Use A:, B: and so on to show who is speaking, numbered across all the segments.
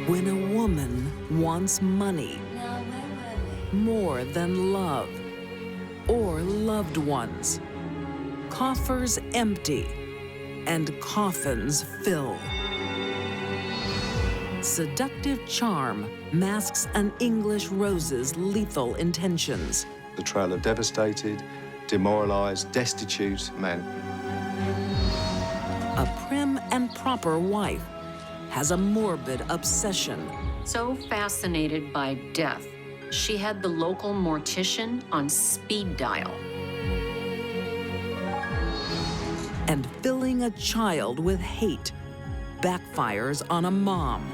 A: When a woman wants money
B: Now, where were we?
A: more than love or loved ones, coffers empty and coffins fill. Seductive charm masks an English rose's lethal intentions.
C: The trail of devastated, demoralized, destitute men.
A: A prim and proper wife has a morbid obsession.
D: So fascinated by death, she had the local mortician on speed dial.
A: And filling a child with hate backfires on a mom.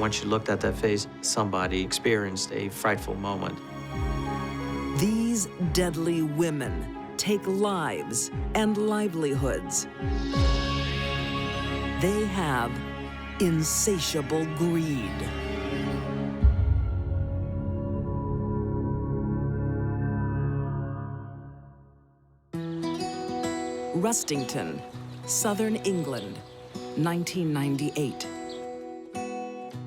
E: Once you looked at that face, somebody experienced a frightful moment.
A: These deadly women take lives and livelihoods. They have insatiable greed. Rustington, Southern England, 1998.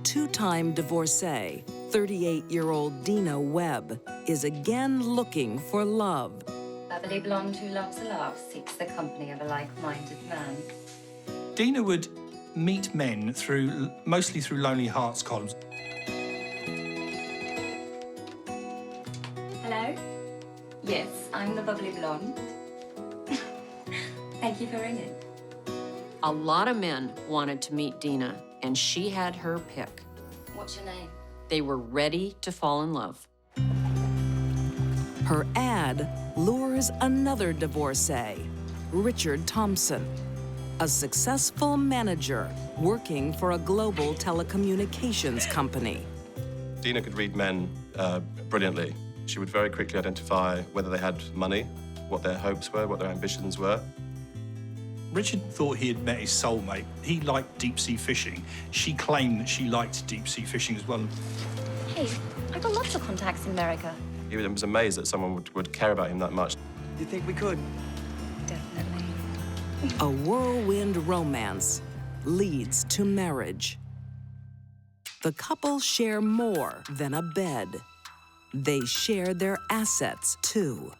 A: Two-time divorcee, 38-year-old Dina Webb is again looking for love.
B: Bubbly blonde who loves a laugh seeks the company of a like-minded man.
F: Dina would meet men mostly through Lonely Hearts columns.
B: Hello? Yes, I'm the bubbly blonde. Thank you for ringing.
D: A lot of men wanted to meet Dina, and she had her pick.
B: What's your name?
D: They were ready to fall in love.
A: Her ad lures another divorcee, Richard Thompson, a successful manager working for a global telecommunications company.
C: Dina could read men brilliantly. She would very quickly identify whether they had money, what their hopes were, what their ambitions were.
F: Richard thought he had met his soulmate. He liked deep-sea fishing. She claimed that she liked deep-sea fishing as well.
B: Hey, I got lots of contacts in America.
C: He was amazed that someone would care about him that much.
E: You think we could?
B: Definitely.
A: A whirlwind romance leads to marriage. The couple share more than a bed. They share their assets, too.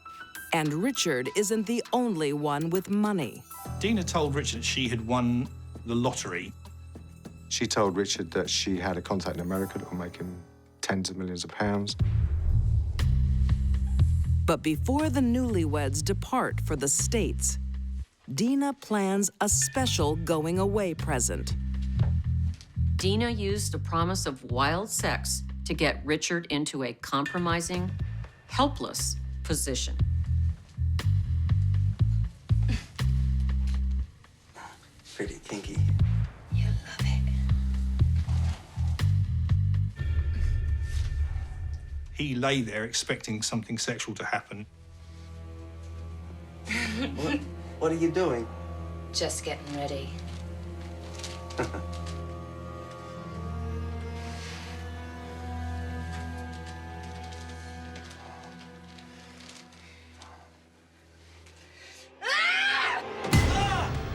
A: And Richard isn't the only one with money.
F: Dina told Richard she had won the lottery.
C: She told Richard that she had a contact in America that will make him tens of millions of pounds.
A: But before the newlyweds depart for the States, Dina plans a special going-away present.
D: Dina used a promise of wild sex to get Richard into a compromising, helpless position.
E: Pretty kinky.
B: You'll love it.
F: He lay there expecting something sexual to happen.
E: What are you doing?
B: Just getting ready.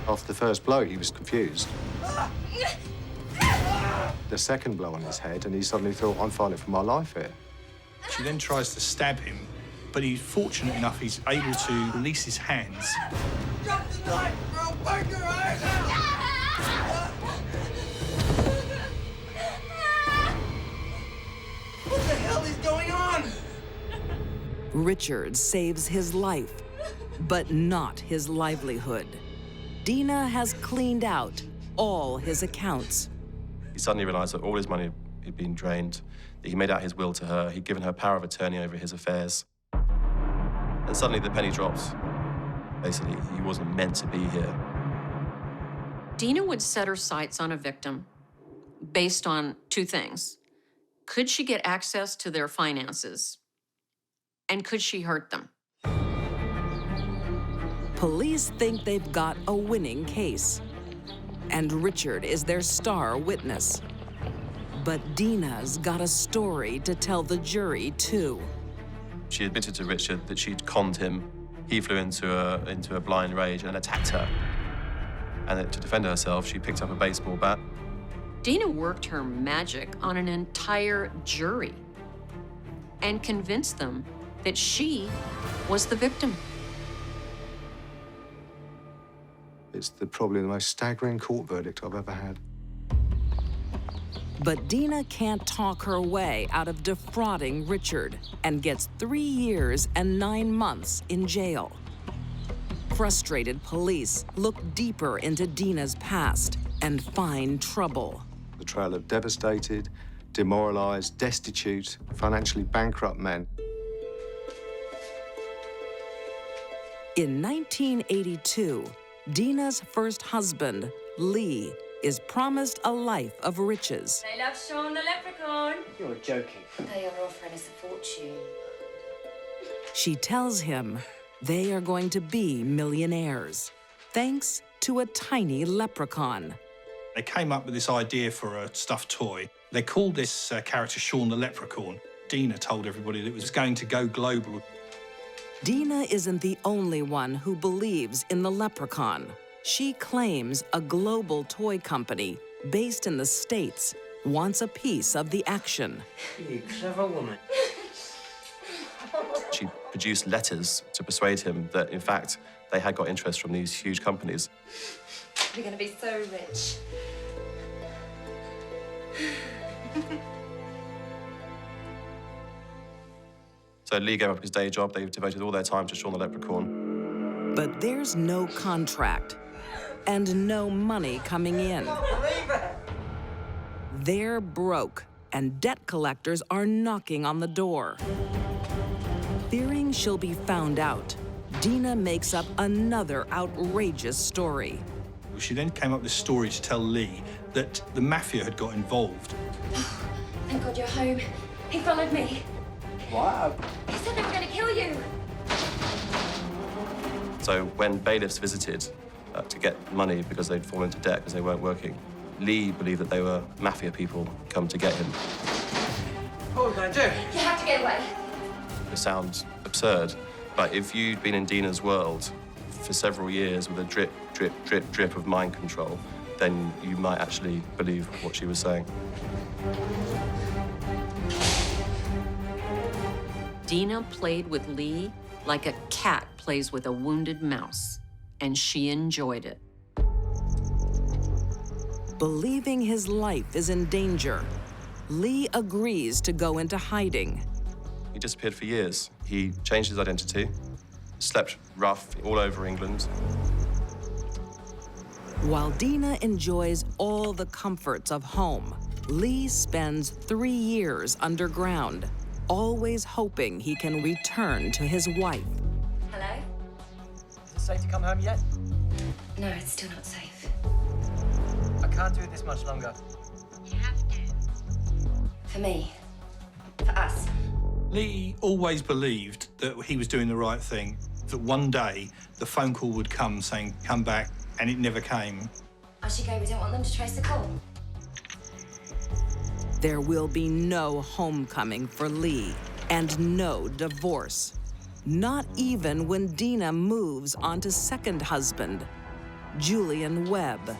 C: After the first blow, he was confused. The second blow on his head, and he suddenly thought, I'm fighting for my life here.
F: She then tries to stab him, but he's fortunate enough he's able to release his hands.
G: Drop the knife, bro! Break her eyes out! What the hell is going on?
A: Richard saves his life, but not his livelihood. Dina has cleaned out all his accounts.
C: He suddenly realized that all his money had been drained, that he made out his will to her, he'd given her power of attorney over his affairs. And suddenly the penny drops. Basically, he wasn't meant to be here.
D: Dina would set her sights on a victim based on two things. Could she get access to their finances? And could she hurt them?
A: Police think they've got a winning case, and Richard is their star witness. But Dina's got a story to tell the jury, too.
C: She admitted to Richard that she'd conned him. He flew into a blind rage and attacked her. And to defend herself, she picked up a baseball bat.
D: Dina worked her magic on an entire jury and convinced them that she was the victim.
H: It's probably the most staggering court verdict I've ever had.
A: But Dina can't talk her way out of defrauding Richard and gets 3 years and 9 months in jail. Frustrated police look deeper into Dina's past and find trouble.
H: The trail of devastated, demoralised, destitute, financially bankrupt men.
A: In 1982, Dina's first husband, Lee, is promised a life of riches.
B: They love Sean the leprechaun.
E: You're joking.
B: They are offering us a fortune.
A: She tells him they are going to be millionaires, thanks to a tiny leprechaun.
F: They came up with this idea for a stuffed toy. They called this character Sean the Leprechaun. Dina told everybody that it was going to go global.
A: Dina isn't the only one who believes in the leprechaun. She claims a global toy company based in the States wants a piece of the action.
E: You clever woman.
C: She produced letters to persuade him that, in fact, they had got interest from these huge companies.
B: We're going to be so rich.
C: So Lee gave up his day job. They devoted all their time to Sean the Leprechaun.
A: But there's no contract and no money coming in. They're broke, and debt collectors are knocking on the door. Fearing she'll be found out, Dina makes up another outrageous story.
F: She then came up with this story to tell Lee that the mafia had got involved.
B: Thank God you're home. He followed me.
E: Wow.
B: He said they were going to kill you.
C: So when bailiffs visited to get money because they'd fallen into debt because they weren't working, Lee believed that they were mafia people come to get him.
E: What are we going to do?
B: You have to get away.
C: It sounds absurd, but if you'd been in Dina's world for several years with a drip, drip, drip, drip of mind control, then you might actually believe what she was saying.
D: Dina played with Lee like a cat plays with a wounded mouse, and she enjoyed it.
A: Believing his life is in danger, Lee agrees to go into hiding.
C: He disappeared for years. He changed his identity, slept rough all over England.
A: While Dina enjoys all the comforts of home, Lee spends 3 years underground, always hoping he can return to his wife.
B: Hello?
E: Is it safe to come home yet?
B: No, it's still not safe.
E: I can't do it this much longer.
B: You have to. For me. For us.
F: Lee always believed that he was doing the right thing, that one day the phone call would come saying, come back, and it never came.
B: I should go. We don't want them to trace the call.
A: There will be no homecoming for Lee and no divorce. Not even when Dina moves on to second husband, Julian Webb.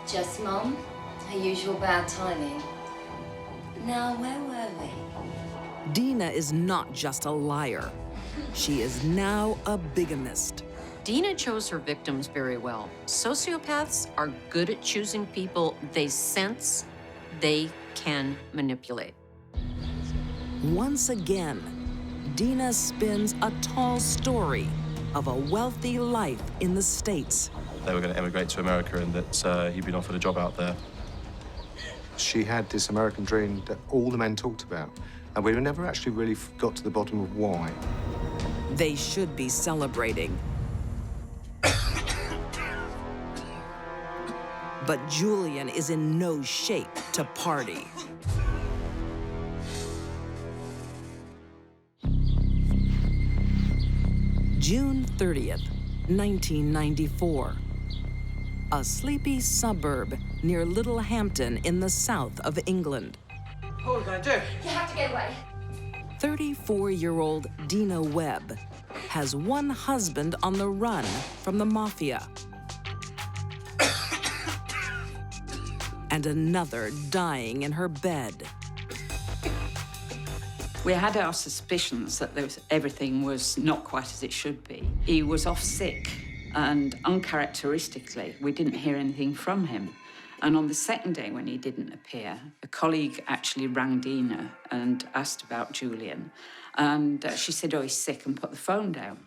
B: Just Mum. Her usual bad timing. Now, where were we?
A: Dina is not just a liar. She is now a bigamist.
D: Dina chose her victims very well. Sociopaths are good at choosing people they sense they can manipulate.
A: Once again, Dina spins a tall story of a wealthy life in the States.
C: They were going to emigrate to America and that he'd been offered a job out there.
H: She had this American dream that all the men talked about, and we never actually really got to the bottom of why.
A: They should be celebrating. But Julian is in no shape to party. June 30th, 1994. A sleepy suburb near Littlehampton in the south of England.
E: What are we going to do?
B: You have to get away.
A: 34-year-old Dina Webb has one husband on the run from the mafia. and another dying in her bed.
I: We had our suspicions that everything was not quite as it should be. He was off sick, and uncharacteristically, we didn't hear anything from him. And on the second day when he didn't appear, a colleague actually rang Dina and asked about Julian. And she said, oh, he's sick, and put the phone down.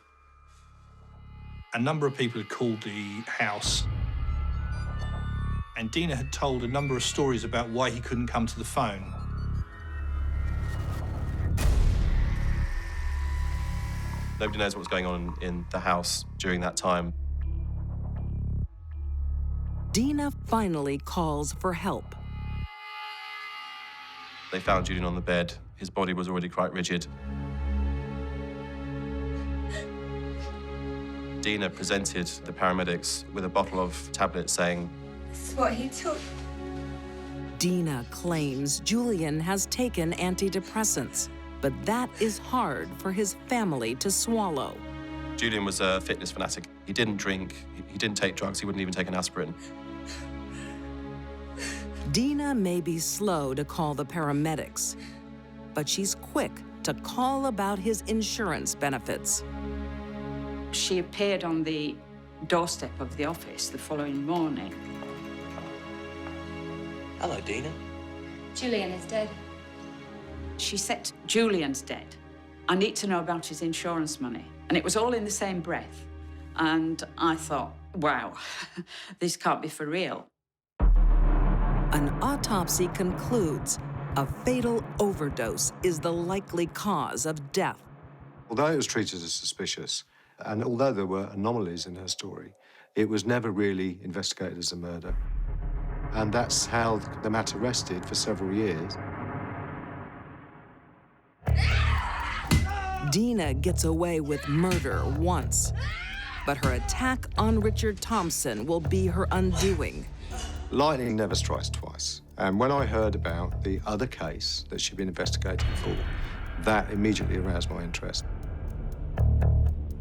F: A number of people had called the house, and Dina had told a number of stories about why he couldn't come to the phone.
C: Nobody knows what was going on in the house during that time.
A: Dina finally calls for help.
C: They found Julian on the bed. His body was already quite rigid. Dina presented the paramedics with a bottle of tablets saying,
B: This is what he took.
A: Dina claims Julian has taken antidepressants, but that is hard for his family to swallow.
C: Julian was a fitness fanatic. He didn't drink, he didn't take drugs, he wouldn't even take an aspirin.
A: Dina may be slow to call the paramedics, but she's quick to call about his insurance benefits.
I: She appeared on the doorstep of the office the following morning.
E: Hello, Dina.
B: Julian is dead.
I: She said, Julian's dead. I need to know about his insurance money. And it was all in the same breath. And I thought, wow, this can't be for real.
A: An autopsy concludes a fatal overdose is the likely cause of death.
H: Although it was treated as suspicious, and although there were anomalies in her story, it was never really investigated as a murder. And that's how the matter rested for several years.
A: Dina gets away with murder once, but her attack on Richard Thompson will be her undoing.
H: Lightning never strikes twice. And when I heard about the other case that she'd been investigating for, that immediately aroused my interest.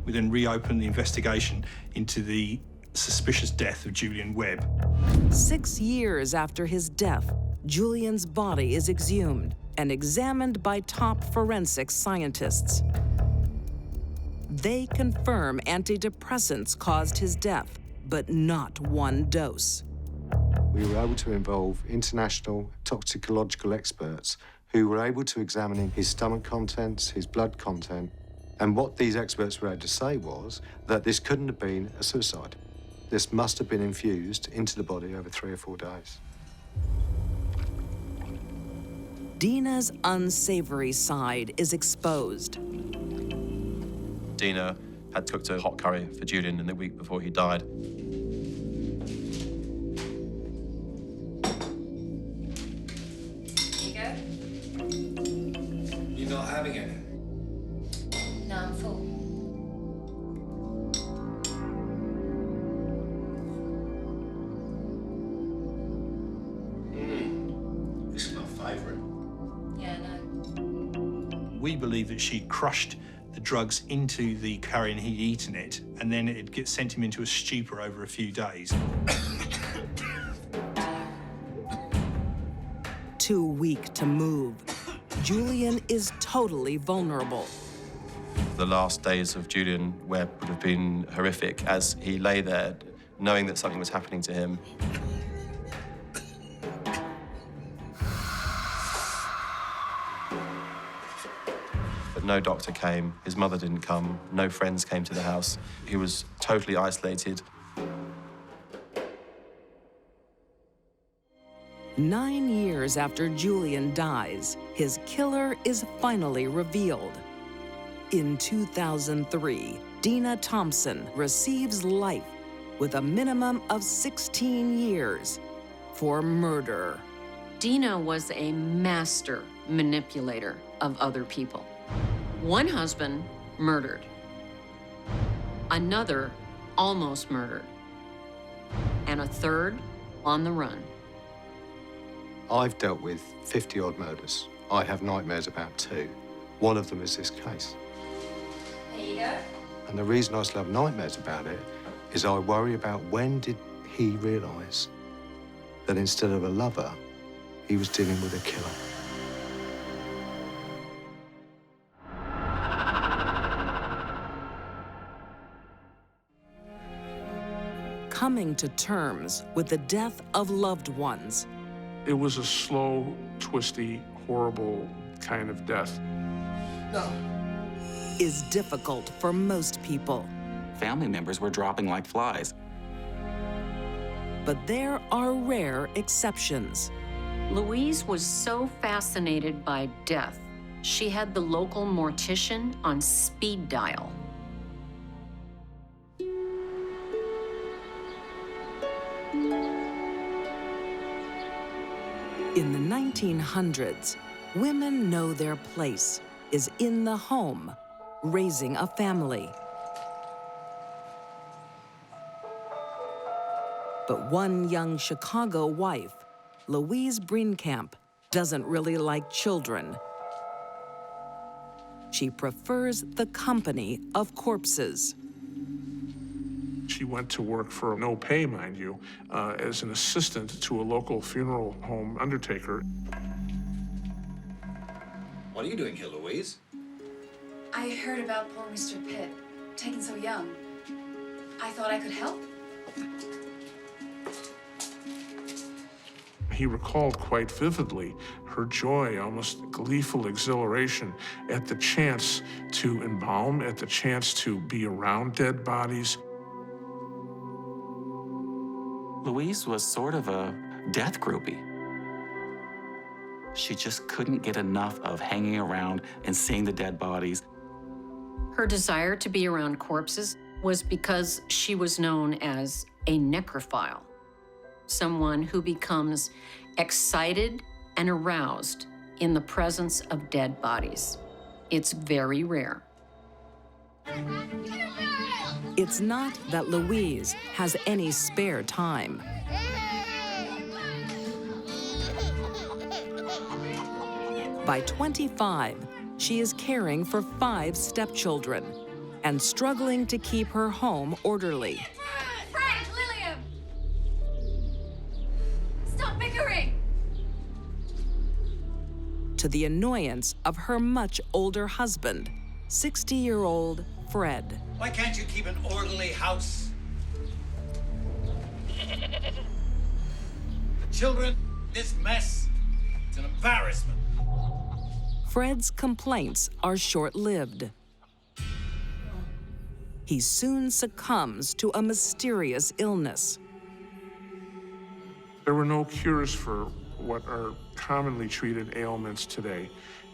F: We then reopened the investigation into the suspicious death of Julian Webb.
A: 6 years after his death, Julian's body is exhumed and examined by top forensic scientists. They confirm antidepressants caused his death, but not one dose.
H: We were able to involve international toxicological experts who were able to examine his stomach contents, his blood content, and what these experts were able to say was that this couldn't have been a suicide. This must have been infused into the body over 3 or 4 days.
A: Dina's unsavory side is exposed.
C: Dina had cooked a hot curry for Julian in the week before he died.
B: Here you go.
G: You're not having any?
B: No, I'm full.
G: This is my favourite.
B: Yeah, no.
F: We believe that she'd crushed the drugs into the curry and he'd eaten it, and then it'd get sent him into a stupor over a few days.
A: Too weak to move, Julian is totally vulnerable.
C: The last days of Julian Webb would have been horrific as he lay there, knowing that something was happening to him. But no doctor came, his mother didn't come, no friends came to the house. He was totally isolated.
A: 9 years after Julian dies, his killer is finally revealed. In 2003, Dina Thompson receives life with a minimum of 16 years for murder.
D: Dina was a master manipulator of other people. One husband murdered. Another almost murdered. And a third on the run.
H: I've dealt with 50-odd murders. I have nightmares about 2. One of them is this case.
B: There you go.
H: And the reason I still have nightmares about it is I worry about when did he realise that instead of a lover, he was dealing with a killer.
A: Coming to terms with the death of loved ones
J: It was a slow, twisty, horrible kind of death.
G: No.
A: is difficult for most people.
K: Family members were dropping like flies.
A: But there are rare exceptions.
D: Louise was so fascinated by death, she had the local mortician on speed dial.
A: In the 1900s, women know their place is in the home, raising a family. But one young Chicago wife, Louise Breenkamp, doesn't really like children. She prefers the company of corpses.
J: She went to work for no pay, mind you, as an assistant to a local funeral home undertaker.
L: What are you doing here, Louise?
M: I heard about poor Mr. Pitt, taken so young. I thought I could help.
J: He recalled quite vividly her joy, almost gleeful exhilaration at the chance to embalm, at the chance to be around dead bodies.
K: Louise was sort of a death groupie. She just couldn't get enough of hanging around and seeing the dead bodies.
D: Her desire to be around corpses was because she was known as a necrophile, someone who becomes excited and aroused in the presence of dead bodies. It's very rare.
A: It's not that Louise has any spare time. By 25, she is caring for 5 stepchildren and struggling to keep her home orderly.
M: Frank, Lillian! Stop bickering!
A: To the annoyance of her much older husband, 60-year-old Fred.
L: Why can't you keep an orderly house? The children, this mess, it's an embarrassment.
A: Fred's complaints are short-lived. He soon succumbs to a mysterious illness.
J: There were no cures for what are commonly treated ailments today,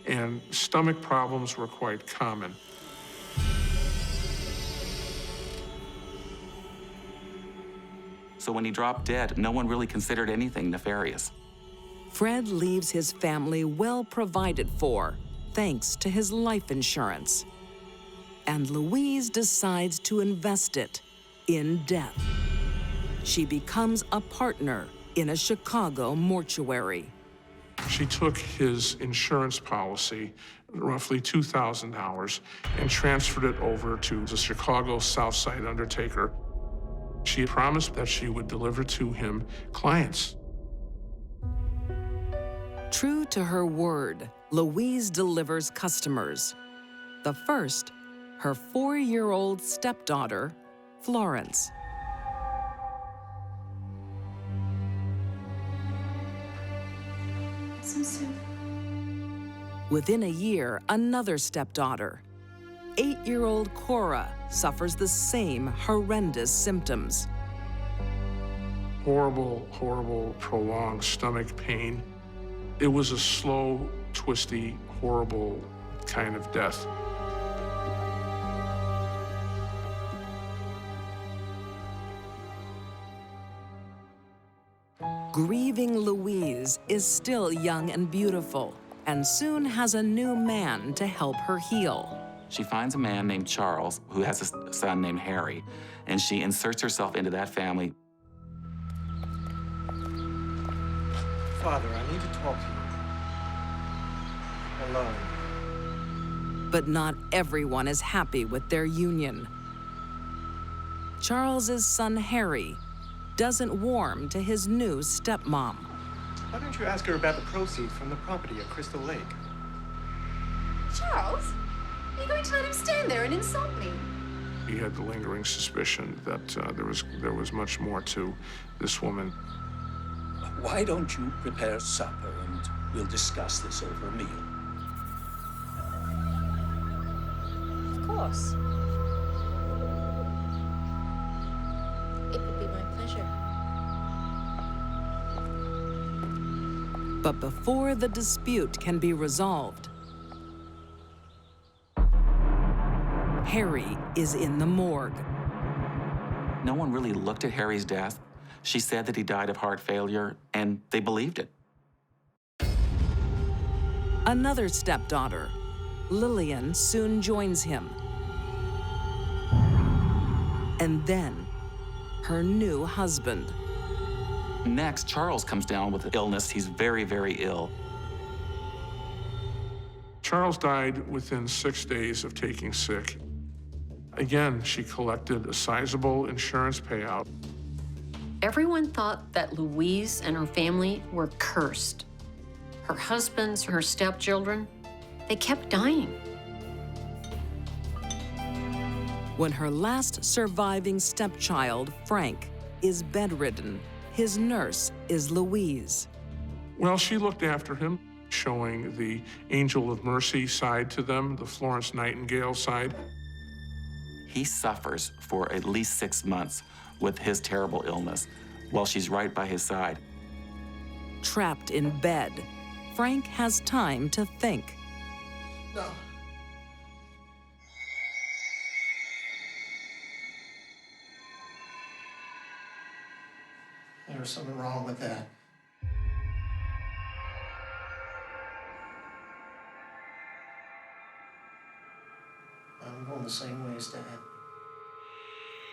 J: and stomach problems were quite common.
K: So when he dropped dead, no one really considered anything nefarious.
A: Fred leaves his family well provided for, thanks to his life insurance. And Louise decides to invest it in death. She becomes a partner in a Chicago mortuary.
J: She took his insurance policy, roughly $2,000, and transferred it over to the Chicago Southside undertaker. She had promised that she would deliver to him clients.
A: True to her word, Louise delivers customers. The first, her 4-year-old stepdaughter, Florence.
M: Some soup.
A: Within a year, another stepdaughter. 8-year-old Cora suffers the same horrendous symptoms.
J: Horrible, horrible, prolonged stomach pain. It was a slow, twisty, horrible kind of death.
A: Grieving Louise is still young and beautiful, and soon has a new man to help her heal.
K: She finds a man named Charles who has a son named Harry, and she inserts herself into that family.
E: Father, I need to talk to you. Alone.
A: But not everyone is happy with their union. Charles's son Harry doesn't warm to his new stepmom.
N: Why don't you ask her about the proceeds from the property at Crystal Lake?
M: Charles, are you going to let him stand there and insult me?
J: He had the lingering suspicion that there was much more to this woman.
L: Why don't you prepare supper and we'll discuss this over a meal?
M: Of course. It would be my pleasure.
A: But before the dispute can be resolved, Harry is in the morgue.
K: No one really looked at Harry's death. She said that he died of heart failure, and they believed it.
A: Another stepdaughter, Lillian, soon joins him. And then, her new husband.
K: Next, Charles comes down with illness. He's very, very ill.
J: Charles died within 6 days of taking sick. Again, she collected a sizable insurance payout.
D: Everyone thought that Louise and her family were cursed. Her husbands, her stepchildren, they kept dying.
A: When her last surviving stepchild, Frank, is bedridden, his nurse is Louise.
J: Well, she looked after him, showing the Angel of Mercy side to them, the Florence Nightingale side.
K: He suffers for at least 6 months with his terrible illness while she's right by his side.
A: Trapped in bed, Frank has time to think.
G: No.
N: There was something wrong with that. I'm going the same way as Dad.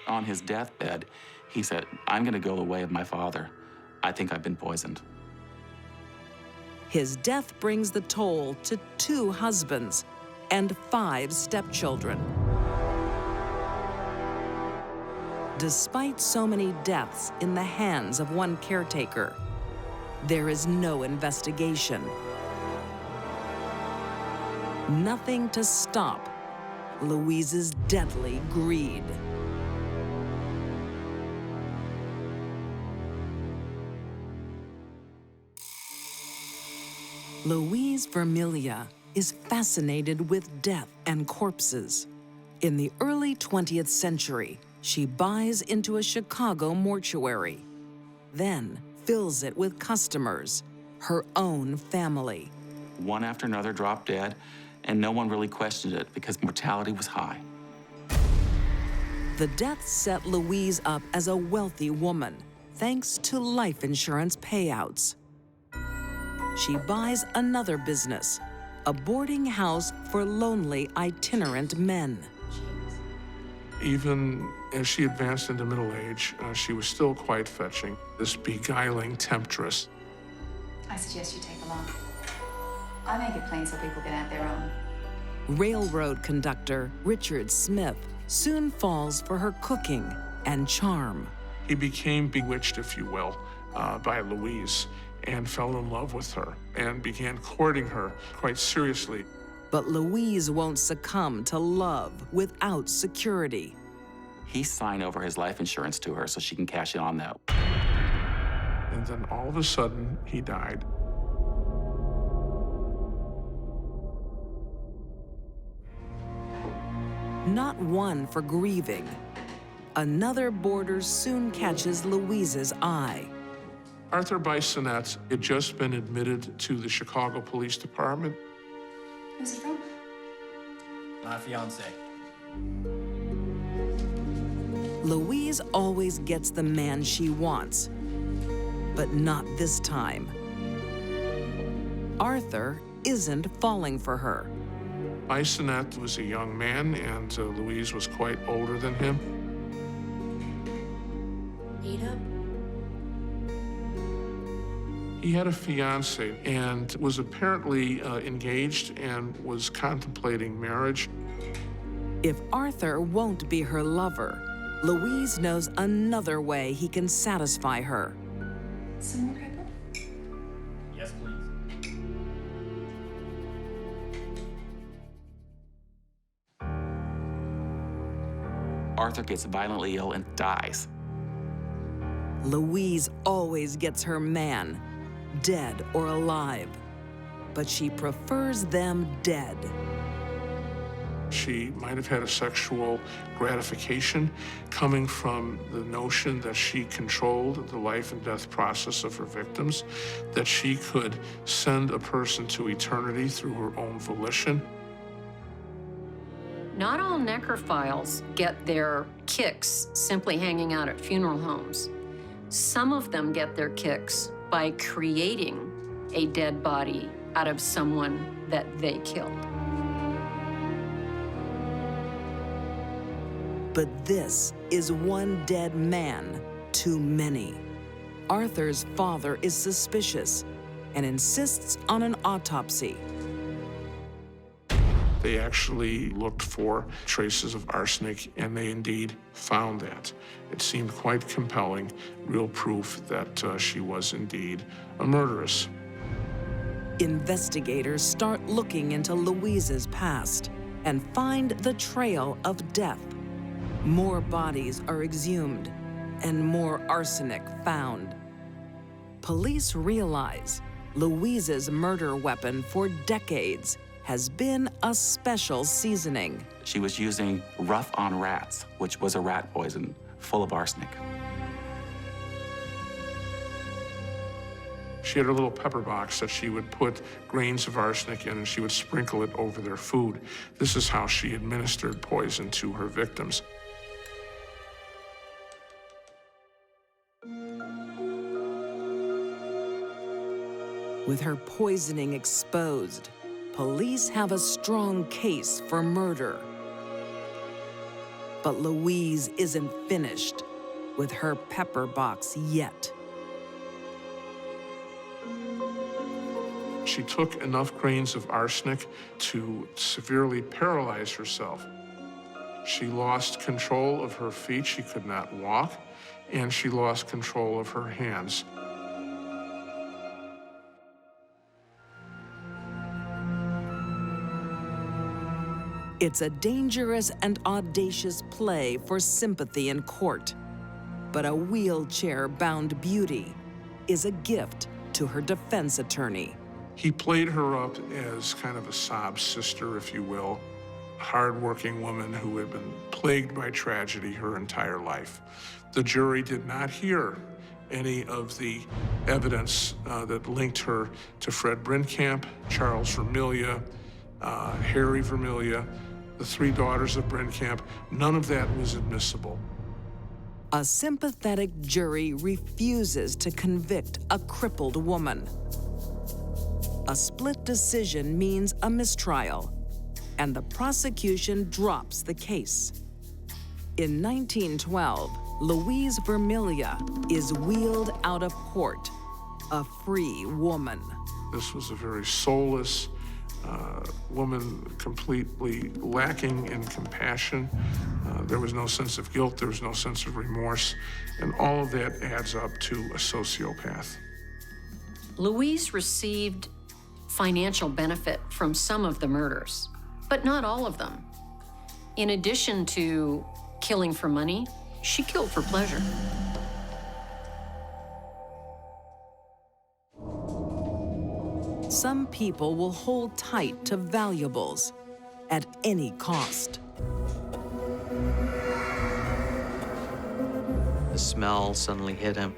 K: On his deathbed, he said, "I'm going to go the way of my father. I think I've been poisoned."
A: His death brings the toll to 2 husbands and 5 stepchildren. Despite so many deaths in the hands of one caretaker, there is no investigation. Nothing to stop Louise's deadly greed. Louise Vermilia is fascinated with death and corpses. In the early 20th century, she buys into a Chicago mortuary, then fills it with customers, her own family.
K: One after another dropped dead, and no one really questioned it because mortality was high.
A: The deaths set Louise up as a wealthy woman, thanks to life insurance payouts. She buys another business, a boarding house for lonely itinerant men.
J: Even as she advanced into middle age, she was still quite fetching, this beguiling temptress.
M: I suggest you take along. I make it plain so people can have their own.
A: Railroad conductor Richard Smith soon falls for her cooking and charm.
J: He became bewitched, if you will, by Louise and fell in love with her and began courting her quite seriously.
A: But Louise won't succumb to love without security.
K: He signed over his life insurance to her so she can cash in on that.
J: And then all of a sudden, he died.
A: Not one for grieving. Another boarder soon catches Louise's eye.
J: Arthur Bissonnette had just been admitted to the Chicago Police Department.
M: Who's it from?
N: My fiance.
A: Louise always gets the man she wants, but not this time. Arthur isn't falling for her.
J: Bissonnette was a young man, and Louise was quite older than him.
M: Ada?
J: He had a fiancée and was apparently engaged and was contemplating marriage.
A: If Arthur won't be her lover, Louise knows another way he can satisfy her.
M: Some more pepper?
K: Yes, please. Arthur gets violently ill and dies.
A: Louise always gets her man, dead or alive, but she prefers them dead.
J: She might have had a sexual gratification coming from the notion that she controlled the life and death process of her victims, that she could send a person to eternity through her own volition.
D: Not all necrophiles get their kicks simply hanging out at funeral homes. Some of them get their kicks by creating a dead body out of someone that they killed.
A: But this is one dead man too many. Arthur's father is suspicious and insists on an autopsy.
J: They actually looked for traces of arsenic, and they indeed found that. It seemed quite compelling, real proof that she was indeed a murderess.
A: Investigators start looking into Louise's past and find the trail of death. More bodies are exhumed and more arsenic found. Police realize Louise's murder weapon for decades has been a special seasoning.
K: She was using rough on rats, which was a rat poison full of arsenic.
J: She had a little pepper box that she would put grains of arsenic in, and she would sprinkle it over their food. This is how she administered poison to her victims.
A: With her poisoning exposed, police have a strong case for murder. But Louise isn't finished with her pepper box yet.
J: She took enough grains of arsenic to severely paralyze herself. She lost control of her feet, she could not walk, and she lost control of her hands.
A: It's a dangerous and audacious play for sympathy in court. But a wheelchair-bound beauty is a gift to her defense attorney.
J: He played her up as kind of a sob sister, if you will, a hard-working woman who had been plagued by tragedy her entire life. The jury did not hear any of the evidence that linked her to Fred Brinkamp, Charles Vermilya, Harry Vermilya, the three daughters of Brinkamp. None of that was admissible.
A: A sympathetic jury refuses to convict a crippled woman. A split decision means a mistrial, and the prosecution drops the case. In 1912, Louise Vermilya is wheeled out of court, a free woman.
J: This was a very soulless woman, completely lacking in compassion. There was no sense of guilt, there was no sense of remorse, and all of that adds up to a sociopath.
D: Louise received financial benefit from some of the murders, but not all of them. In addition to killing for money, she killed for pleasure.
A: Some people will hold tight to valuables at any cost.
E: The smell suddenly hit him.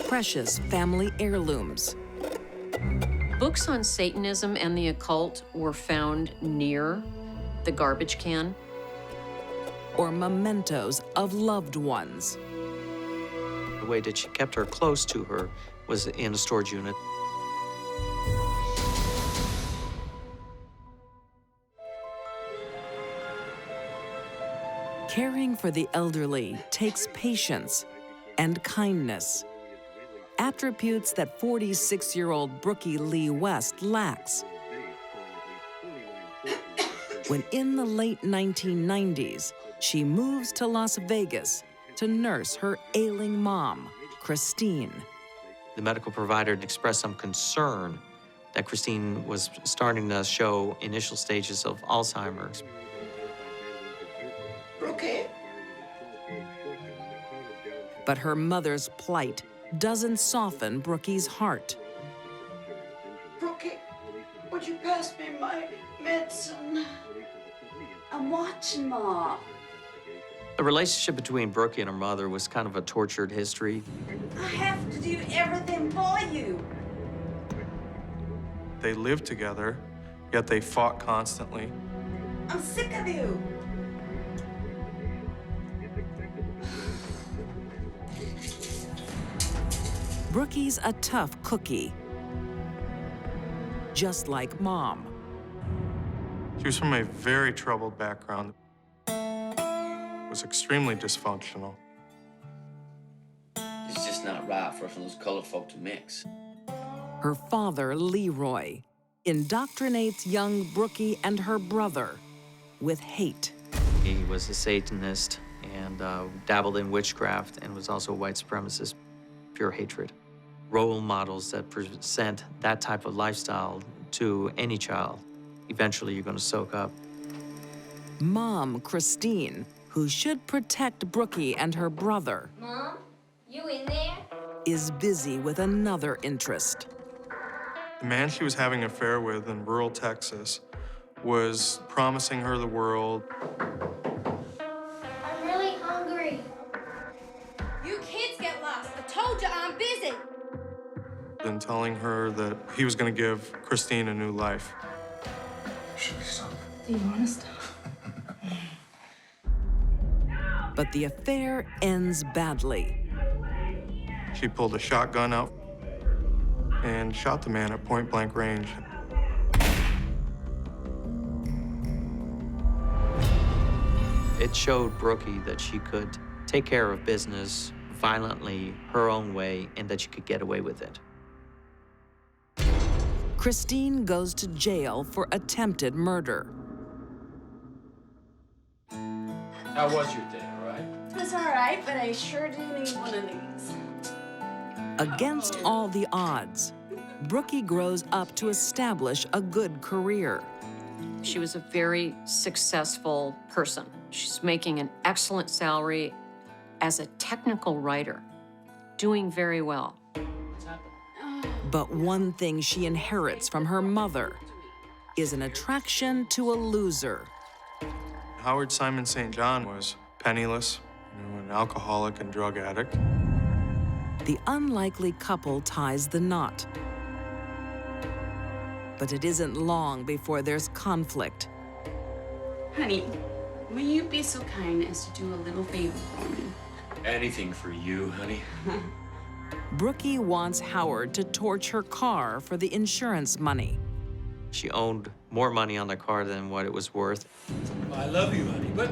A: Precious family heirlooms.
D: Books on Satanism and the occult were found near the garbage can.
A: Or mementos of loved ones.
E: The way that she kept her close to her was in a storage unit.
A: Caring for the elderly takes patience and kindness, attributes that 46-year-old Brookie Lee West lacks. When in the late 1990s, she moves to Las Vegas to nurse her ailing mom, Christine.
E: The medical provider expressed some concern that Christine was starting to show initial stages of Alzheimer's.
G: Brookie?
A: But her mother's plight doesn't soften Brookie's heart.
G: Brookie, would you pass me my medicine? I'm watching, Ma.
E: The relationship between Brookie and her mother was kind of a tortured history.
G: I have to do everything for you.
O: They lived together, yet they fought constantly.
G: I'm sick of you.
A: Brookie's a tough cookie, just like Mom.
O: She was from a very troubled background. Was extremely dysfunctional.
P: It's just not right for those colored folk to mix.
A: Her father, Leroy, indoctrinates young Brookie and her brother with hate.
E: He was a Satanist and dabbled in witchcraft and was also a white supremacist, pure hatred. Role models that present that type of lifestyle to any child, eventually you're going to soak up.
A: Mom, Christine, who should protect Brookie and her brother,
B: Mom, you in there?
A: is busy with another interest.
O: The man she was having an affair with in rural Texas was promising her the world.
B: I'm really hungry.
Q: You kids get lost. I told you I'm busy.
O: And telling her that he was going to give Christine a new life.
M: Should we stop? Do you want to stop?
A: But the affair ends badly.
O: She pulled a shotgun out and shot the man at point-blank range.
E: It showed Brookie that she could take care of business violently, her own way, and that she could get away with it.
A: Christine goes to jail for attempted murder.
P: How was your day, all right?
M: It was all right, but I sure do need one of these.
A: Against all the odds, Brookie grows up to establish a good career.
D: She was a very successful person. She's making an excellent salary as a technical writer, doing very well.
A: But one thing she inherits from her mother is an attraction to a loser.
O: Howard Simon St. John was penniless, an alcoholic and drug addict.
A: The unlikely couple ties the knot. But it isn't long before there's conflict.
M: Honey, will you be so kind as to do a little favor for me?
P: Anything for you, honey.
A: Brookie wants Howard to torch her car for the insurance money.
E: She owned more money on the car than what it was worth.
L: I love you, honey, but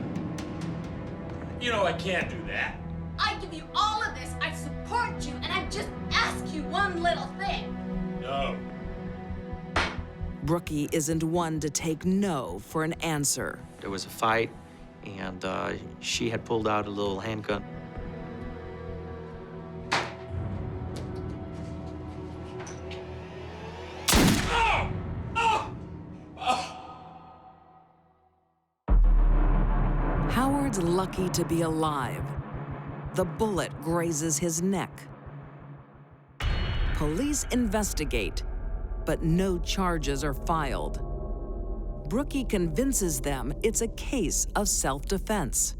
L: you know I can't do that.
Q: I give you all of this. I support you, and I just ask you one little thing.
L: No.
A: Brookie isn't one to take no for an answer.
E: There was a fight, and she had pulled out a little handgun.
A: Howard's lucky to be alive. The bullet grazes his neck. Police investigate, but no charges are filed. Brookie convinces them it's a case of self-defense.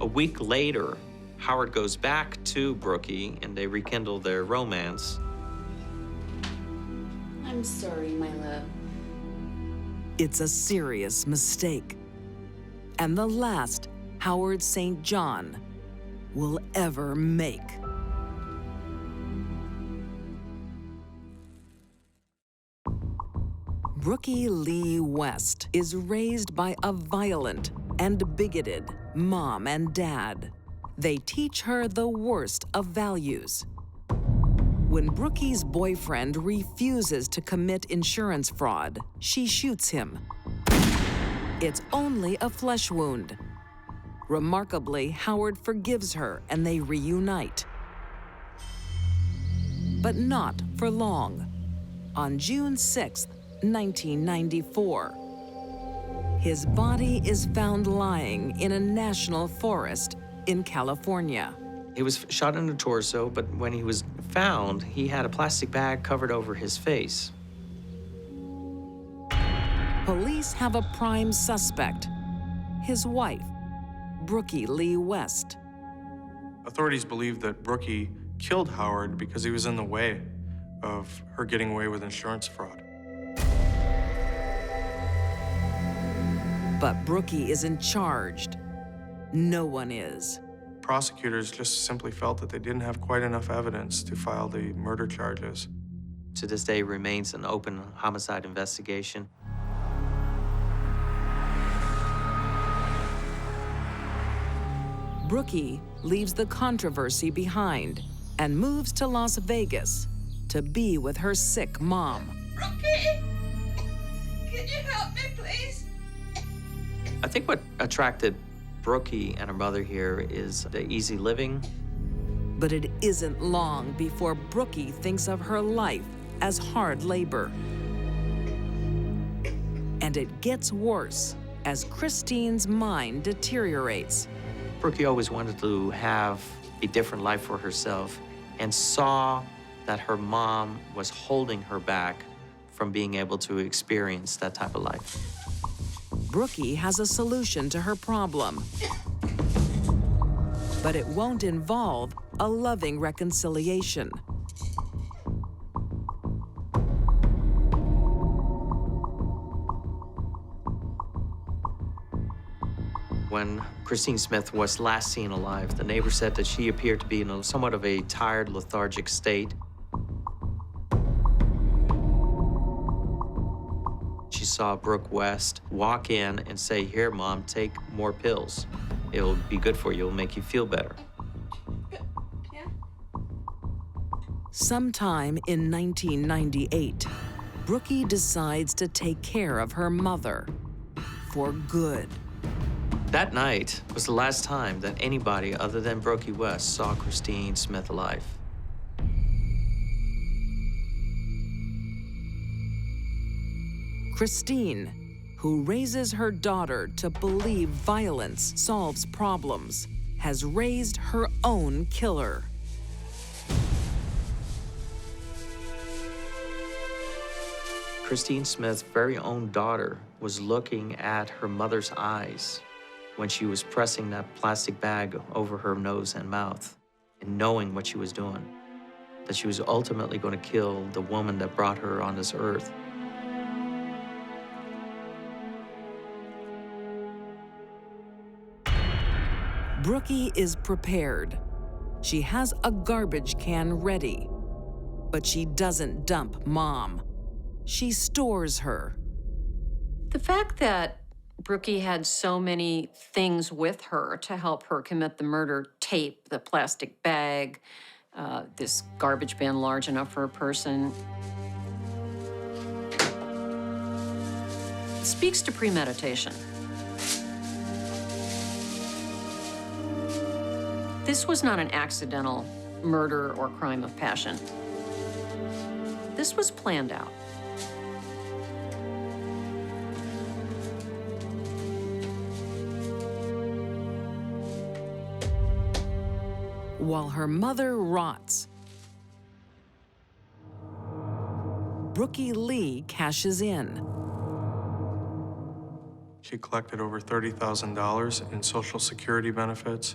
E: A week later, Howard goes back to Brookie, and they rekindle their romance.
M: I'm sorry, my love.
A: It's a serious mistake, and the last Howard St. John will ever make. Brookie Lee West is raised by a violent and bigoted mom and dad. They teach her the worst of values. When Brookie's boyfriend refuses to commit insurance fraud, she shoots him. It's only a flesh wound. Remarkably, Howard forgives her and they reunite. But not for long. On June 6, 1994, his body is found lying in a national forest in California.
E: He was shot in the torso, but when he was found, he had a plastic bag covered over his face.
A: Police have a prime suspect, his wife, Brookie Lee West.
O: Authorities believe that Brookie killed Howard because he was in the way of her getting away with insurance fraud.
A: But Brookie isn't charged. No one is.
O: Prosecutors just simply felt that they didn't have quite enough evidence to file the murder charges.
E: To this day, remains an open homicide investigation.
A: Brookie leaves the controversy behind and moves to Las Vegas to be with her sick mom.
G: Brookie! Can you help me, please?
E: I think what attracted Brookie and her mother here is the easy living.
A: But it isn't long before Brookie thinks of her life as hard labor. And it gets worse as Christine's mind deteriorates.
E: Brookie always wanted to have a different life for herself and saw that her mom was holding her back from being able to experience that type of life.
A: Brookie has a solution to her problem. But it won't involve a loving reconciliation.
E: When Christine Smith was last seen alive, the neighbor said that she appeared to be in somewhat of a tired, lethargic state. She saw Brooke West walk in and say, "Here, Mom, take more pills. It'll be good for you. It'll make you feel better."
A: Sometime in 1998, Brookie decides to take care of her mother for good.
E: That night was the last time that anybody other than Brookie West saw Christine Smith alive.
A: Christine, who raises her daughter to believe violence solves problems, has raised her own killer.
E: Christine Smith's very own daughter was looking at her mother's eyes when she was pressing that plastic bag over her nose and mouth and knowing what she was doing, that she was ultimately going to kill the woman that brought her on this earth.
A: Brookie is prepared. She has a garbage can ready, but she doesn't dump Mom. She stores her.
D: The fact that Brookie had so many things with her to help her commit the murder, tape, the plastic bag, this garbage bin large enough for a person, speaks to premeditation. This was not an accidental murder or crime of passion. This was planned out.
A: While her mother rots, Brookie Lee cashes in.
O: She collected over $30,000 in Social Security benefits.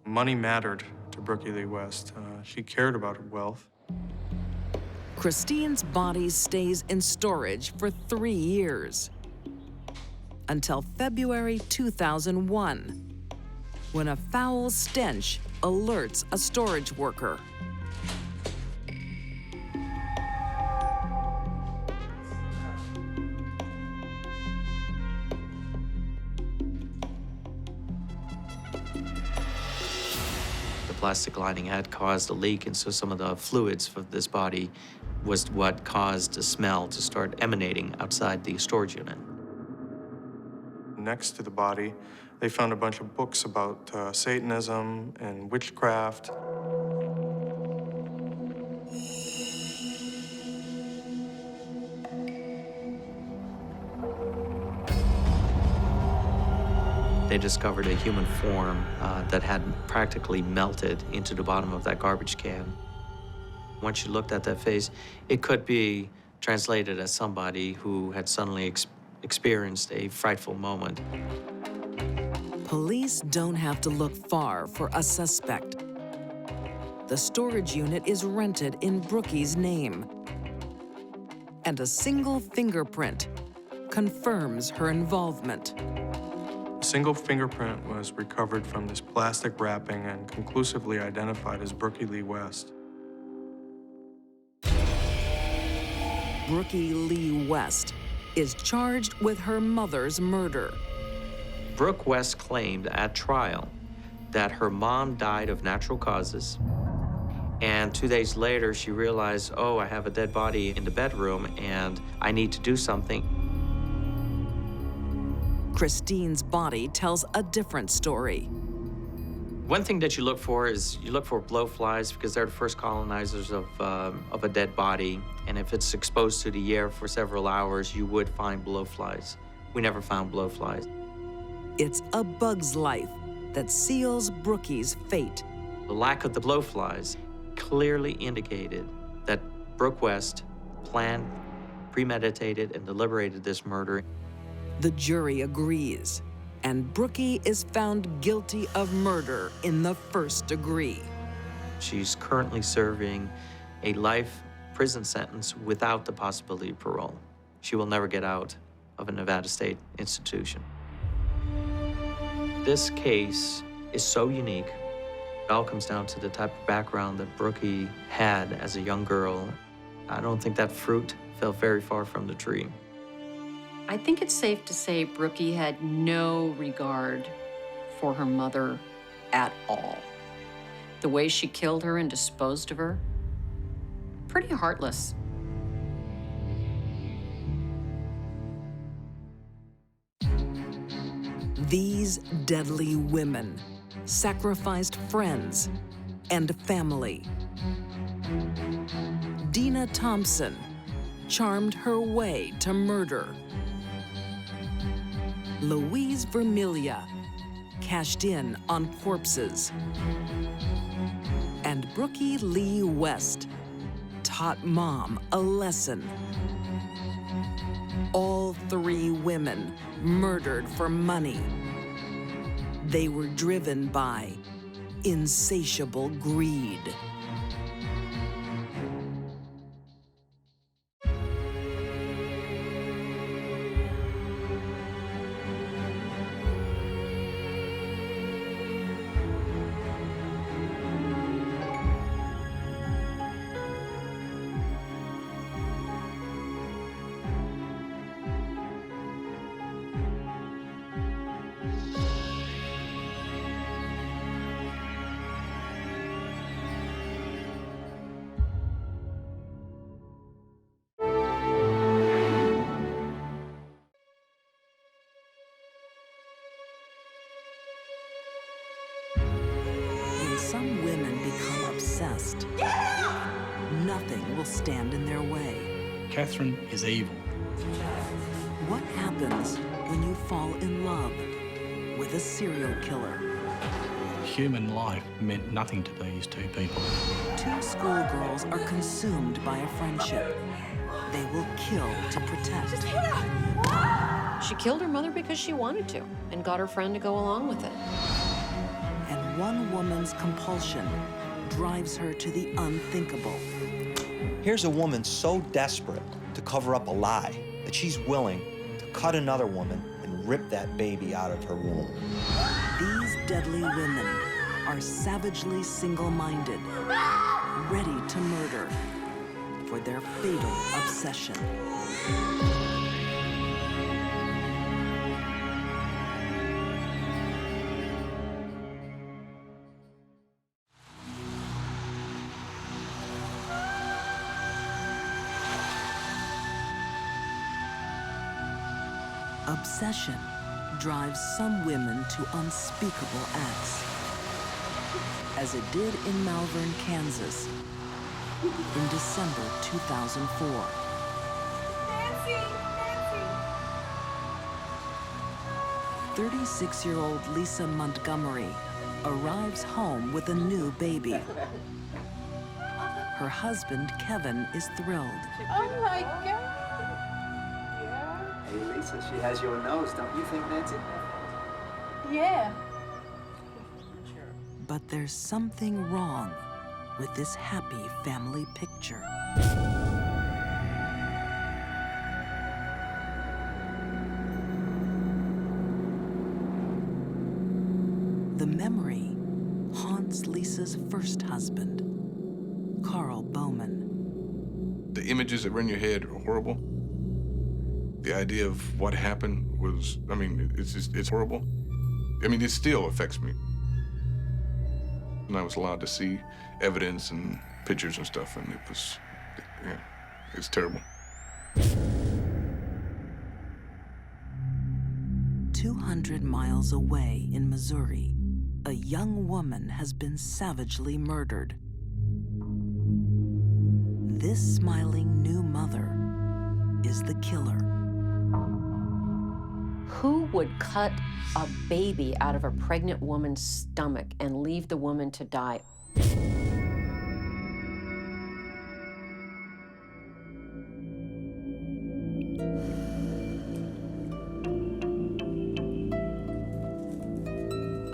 O: Money mattered to Brookie Lee West. She cared about her wealth.
A: Christine's body stays in storage for 3 years, until February 2001, when a foul stench alerts a storage worker.
E: plastic lining had caused a leak, and so some of the fluids of this body was what caused the smell to start emanating outside the storage unit.
O: Next to the body, they found a bunch of books about Satanism and witchcraft.
E: They discovered a human form that had practically melted into the bottom of that garbage can. Once you looked at that face, it could be translated as somebody who had suddenly experienced a frightful moment.
A: Police don't have to look far for a suspect. The storage unit is rented in Brookie's name, and a single fingerprint confirms her involvement.
O: A single fingerprint was recovered from this plastic wrapping and conclusively identified as Brookie Lee West.
A: Brookie Lee West is charged with her mother's murder.
E: Brooke West claimed at trial that her mom died of natural causes, and 2 days later she realized, oh, I have a dead body in the bedroom and I need to do something.
A: Christine's body tells a different story.
E: One thing that you look for is you look for blowflies because they're the first colonizers of a dead body. And if it's exposed to the air for several hours, you would find blowflies. We never found blowflies.
A: It's a bug's life that seals Brookie's fate.
E: The lack of the blowflies clearly indicated that Brooke West planned, premeditated, and deliberated this murder.
A: The jury agrees, and Brookie is found guilty of murder in the first degree.
E: She's currently serving a life prison sentence without the possibility of parole. She will never get out of a Nevada State institution. This case is so unique. It all comes down to the type of background that Brookie had as a young girl. I don't think that fruit fell very far from the tree.
D: I think it's safe to say Brookie had no regard for her mother at all. The way she killed her and disposed of her, pretty heartless.
A: These deadly women sacrificed friends and family. Dina Thompson charmed her way to murder. Louise Vermilia cashed in on corpses. And Brookie Lee West taught Mom a lesson. All three women murdered for money. They were driven by insatiable greed. Some women become obsessed. Nothing will stand in their way.
L: Catherine is evil.
A: What happens when you fall in love with a serial killer?
L: Human life meant nothing to these two people.
A: Two schoolgirls are consumed by a friendship. They will kill to protect.
D: She killed her mother because she wanted to and got her friend to go along with it.
A: And one woman's compulsion drives her to the unthinkable.
R: Here's a woman so desperate to cover up a lie that she's willing to cut another woman and rip that baby out of her womb.
A: These deadly women are savagely single-minded, ready to murder for their fatal obsession. Obsession drives some women to unspeakable acts, as it did in Malvern, Kansas, in December 2004.
Q: Nancy!
A: 36-year-old Lisa Montgomery arrives home with a new baby. Her husband, Kevin, is thrilled.
Q: Oh my God!
S: Hey, Lisa, she has your nose, don't you think, Nancy?
Q: Yeah.
A: But there's something wrong with this happy family picture. The memory haunts Lisa's first husband, Carl Bowman.
J: The images that were in your head are horrible. The idea of what happened was, I mean, it's horrible. I mean, it still affects me. And I was allowed to see evidence and pictures and stuff, and it was, yeah, it's terrible.
A: 200 miles away in Missouri, a young woman has been savagely murdered. This smiling new mother is the killer.
D: Who would cut a baby out of a pregnant woman's stomach and leave the woman to die?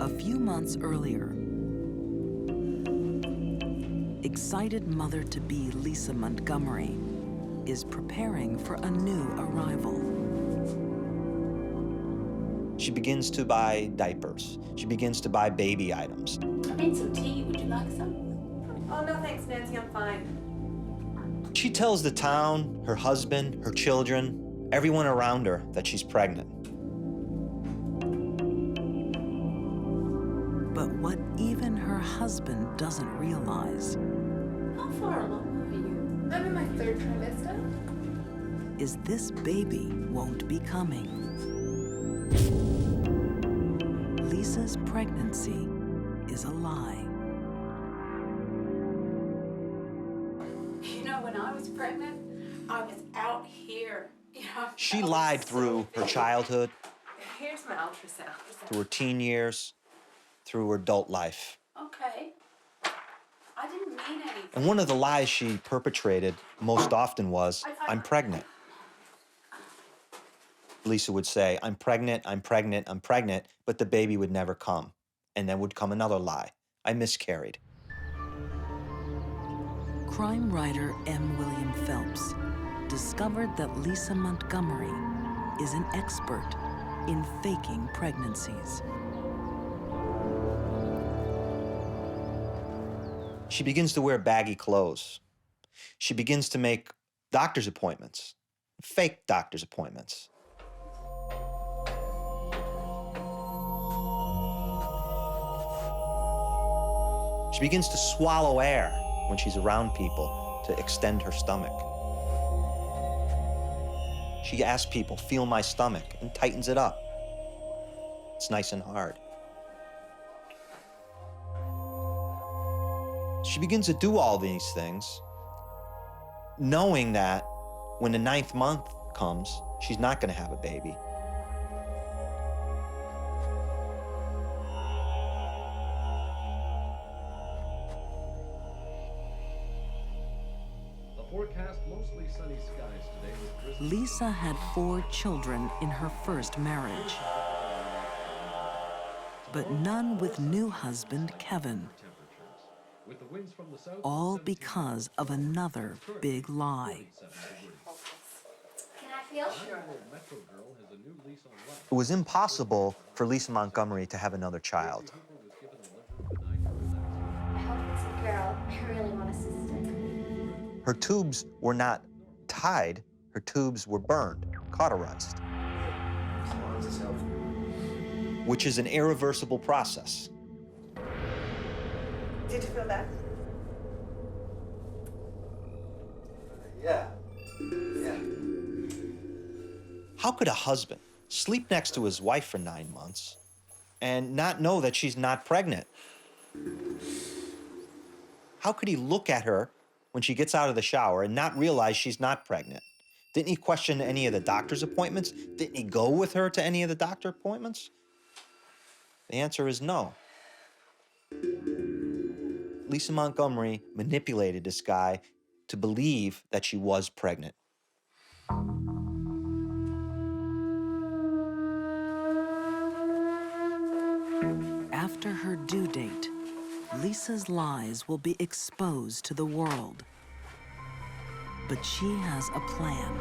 A: A few months earlier, excited mother-to-be Lisa Montgomery is preparing for a new arrival.
R: She begins to buy diapers. She begins to buy baby items.
Q: I made some tea. Would you like some?
M: Oh, no thanks, Nancy. I'm fine.
R: She tells the town, her husband, her children, everyone around her that she's pregnant.
A: But what even her husband doesn't realize
Q: How far along are you? I'm in my 3rd trimester.
A: is this baby won't be coming. Lisa's pregnancy is a lie.
M: You know, when I was pregnant, I was out here. You know,
R: She lied through her childhood,
M: Here's my ultrasound.
R: through her teen years, through her adult life.
M: Okay. I didn't mean anything.
R: And one of the lies she perpetrated most often was, I'm pregnant. Lisa would say, I'm pregnant, I'm pregnant, I'm pregnant, but the baby would never come. And then would come another lie. I miscarried.
A: Crime writer M. William Phelps discovered that Lisa Montgomery is an expert in faking pregnancies.
R: She begins to wear baggy clothes. She begins to make doctor's appointments, fake doctor's appointments. She begins to swallow air when she's around people to extend her stomach. She asks people, feel my stomach, and tightens it up. It's nice and hard. She begins to do all these things, knowing that when the 9th month comes, she's not going to have a baby.
T: Mostly sunny skies today with
A: Lisa had 4 children in her first marriage, but none with new husband Kevin. All because of another big lie.
B: Can I feel?
R: It was impossible for Lisa Montgomery to have another child.
B: I hope it's a girl. I really want a sister.
R: Her tubes were not tied, her tubes were burned, cauterized, which is an irreversible process.
M: Did you feel that?
S: Yeah. Yeah.
R: How could a husband sleep next to his wife for 9 months, and not know that she's not pregnant? How could he look at her when she gets out of the shower and not realize she's not pregnant? Didn't he question any of the doctor's appointments? Didn't he go with her to any of the doctor appointments? The answer is no. Lisa Montgomery manipulated this guy to believe that she was pregnant.
A: After her due date, Lisa's lies will be exposed to the world. But she has a plan.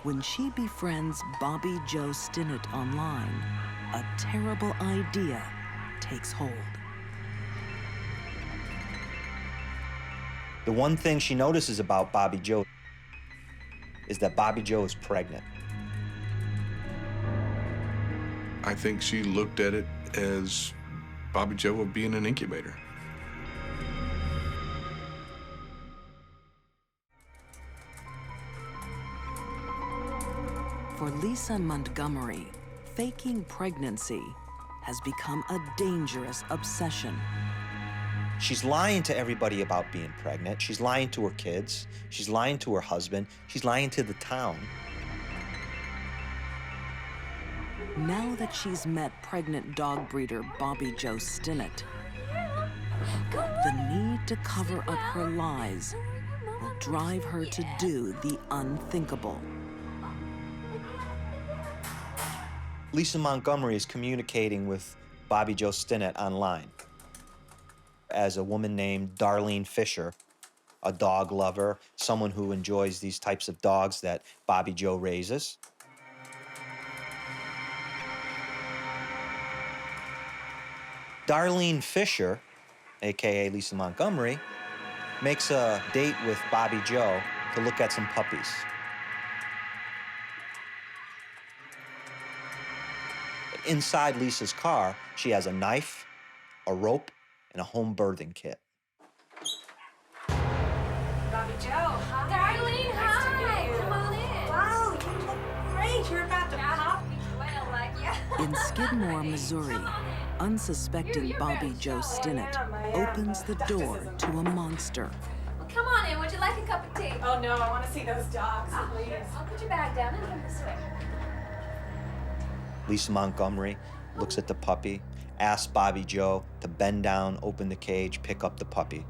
A: When she befriends Bobby Joe Stinnett online, a terrible idea takes hold.
R: The one thing she notices about Bobby Joe is that Bobby Joe is pregnant.
U: I think she looked at it as Bobby Joe would be in an incubator.
A: For Lisa Montgomery, faking pregnancy has become a dangerous obsession.
R: She's lying to everybody about being pregnant. She's lying to her kids. She's lying to her husband. She's lying to the town.
A: Now that she's met pregnant dog breeder Bobby Joe Stinnett, the need to cover up her lies will drive her to do the unthinkable.
R: Lisa Montgomery is communicating with Bobby Joe Stinnett online as a woman named Darlene Fisher, a dog lover, someone who enjoys these types of dogs that Bobby Joe raises. Darlene Fisher, AKA Lisa Montgomery, makes a date with Bobby Joe to look at some puppies. Inside Lisa's car, she has a knife, a rope, and a home birthing kit.
Q: Bobby Joe, hi. Darlene, hi. Come on in. Wow, you look great. You're about to pop. Well, like, yeah.
A: In Skidmore, Missouri, unsuspecting Bobby Joe Stinnett opens the door to a monster.
Q: Well, come on in. Would you like a cup of tea? Oh, no, I want to see those dogs, please. I'll put your bag down and come this way.
R: Lisa Montgomery looks at the puppy, asks Bobby Joe to bend down, open the cage, pick up the puppy.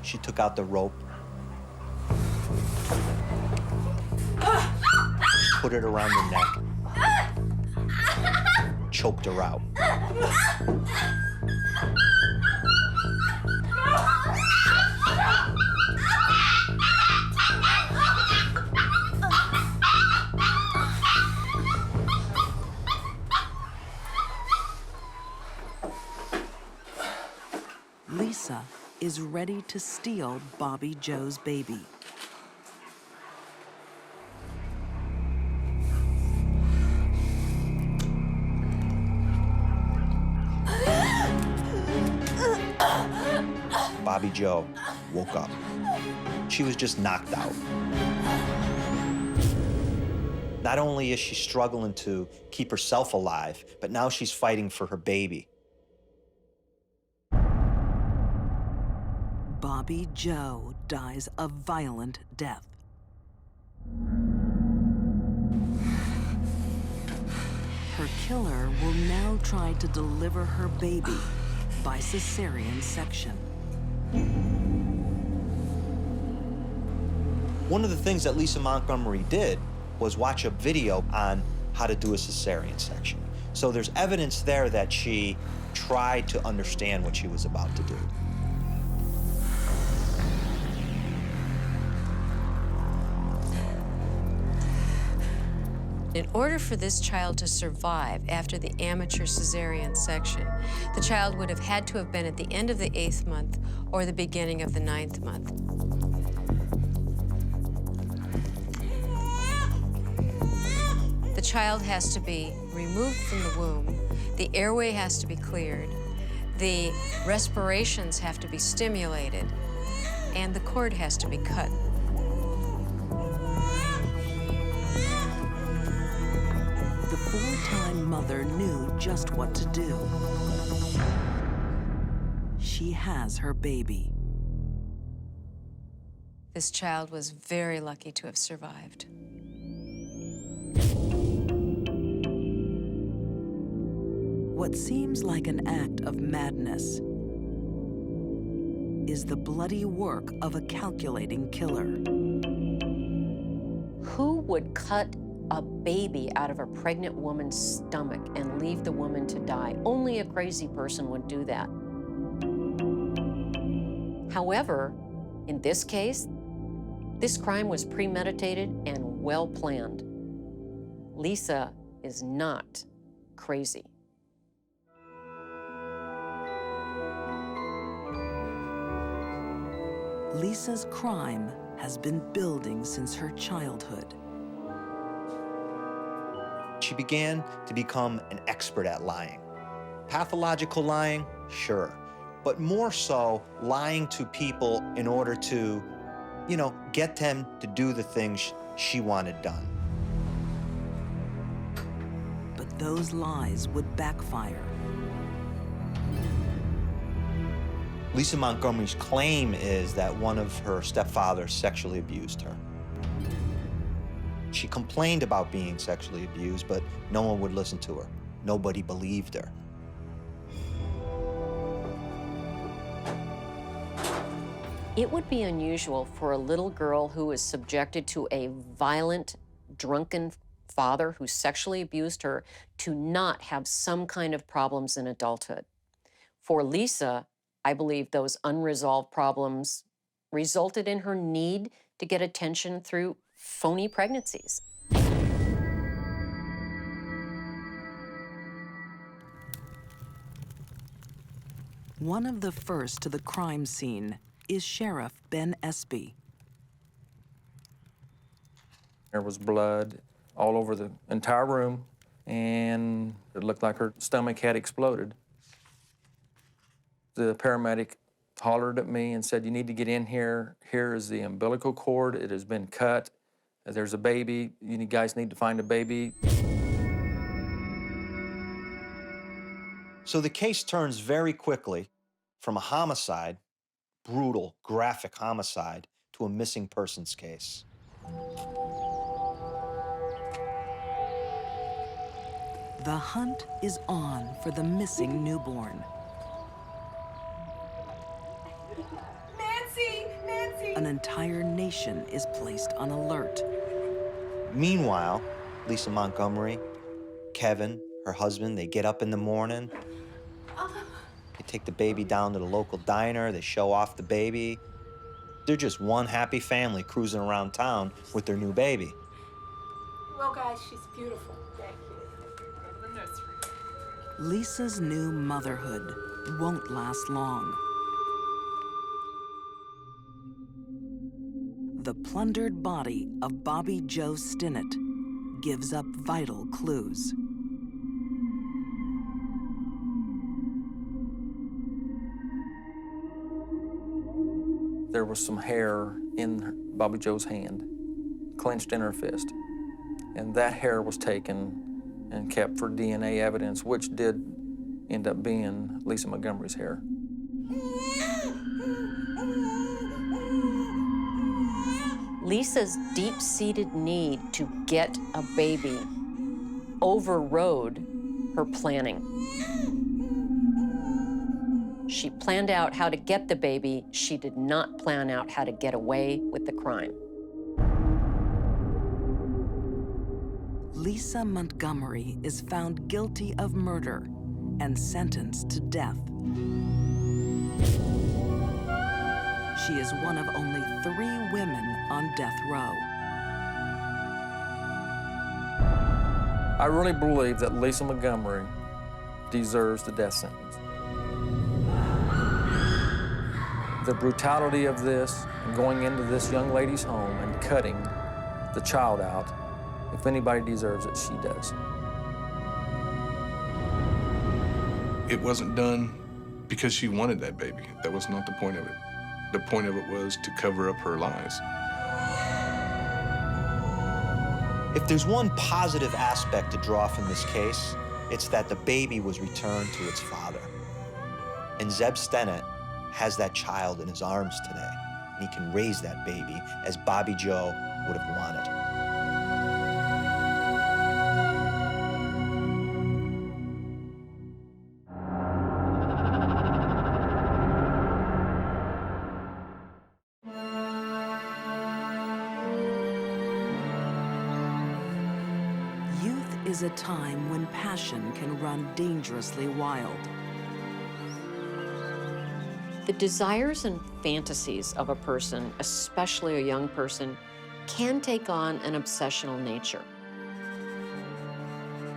R: She took out the rope, put it around her neck, choked her out.
A: Lisa is ready to steal Bobby Joe's baby.
R: Bobby Joe woke up. She was just knocked out. Not only is she struggling to keep herself alive, but now she's fighting for her baby.
A: Bobby Joe dies a violent death. Her killer will now try to deliver her baby by cesarean section.
R: One of the things that Lisa Montgomery did was watch a video on how to do a cesarean section. So there's evidence there that she tried to understand what she was about to do.
V: In order for this child to survive after the amateur cesarean section, the child would have had to have been at the end of the 8th month or the beginning of the 9th month. The child has to be removed from the womb, the airway has to be cleared, the respirations have to be stimulated, and the cord has to be cut.
A: four-time mother knew just what to do. She has her baby.
V: This child was very lucky to have survived.
A: What seems like an act of madness is the bloody work of a calculating killer.
D: Who would cut a baby out of a pregnant woman's stomach and leave the woman to die? Only a crazy person would do that. However, in this case, this crime was premeditated and well planned. Lisa is not crazy.
A: Lisa's crime has been building since her childhood.
R: She began to become an expert at lying. Pathological lying, sure, but more so lying to people in order to, get them to do the things she wanted done.
A: But those lies would backfire.
R: Lisa Montgomery's claim is that one of her stepfathers sexually abused her. She complained about being sexually abused, but no one would listen to her. Nobody believed her.
D: It would be unusual for a little girl who is subjected to a violent, drunken father who sexually abused her to not have some kind of problems in adulthood. For Lisa, I believe those unresolved problems resulted in her need to get attention through phony pregnancies.
A: One of the first to the crime scene is Sheriff Ben Espy.
F: There was blood all over the entire room, and it looked like her stomach had exploded. The paramedic hollered at me and said, "You need to get in here. Here is the umbilical cord. It has been cut. There's a baby. You guys need to find a baby."
R: So the case turns very quickly from a homicide, brutal, graphic homicide, to a missing persons case.
A: The hunt is on for the missing newborn.
Q: Nancy!
A: An entire nation is placed on alert.
R: Meanwhile, Lisa Montgomery, Kevin, her husband, they get up in the morning. They take the baby down to the local diner. They show off the baby. They're just one happy family cruising around town with their new baby.
Q: Well, guys, she's beautiful. Thank you. Go to the nursery.
A: Lisa's new motherhood won't last long. The plundered body of Bobby Joe Stinnett gives up vital clues.
F: There was some hair in Bobby Joe's hand, clenched in her fist. And that hair was taken and kept for DNA evidence, which did end up being Lisa Montgomery's hair.
D: Lisa's deep-seated need to get a baby overrode her planning. She planned out how to get the baby. She did not plan out how to get away with the crime.
A: Lisa Montgomery is found guilty of murder and sentenced to death. She is one of only 3 women on death row.
F: I really believe that Lisa Montgomery deserves the death sentence. The brutality of this, going into this young lady's home and cutting the child out, if anybody deserves it, she does.
U: It wasn't done because she wanted that baby. That was not the point of it. The point of it was to cover up her lies.
R: If there's one positive aspect to draw from this case, it's that the baby was returned to its father. And Zeb Stennett has that child in his arms today, and he can raise that baby as Bobby Joe would have wanted.
A: Youth is a time when passion can run dangerously wild.
D: The desires and fantasies of a person, especially a young person, can take on an obsessional nature.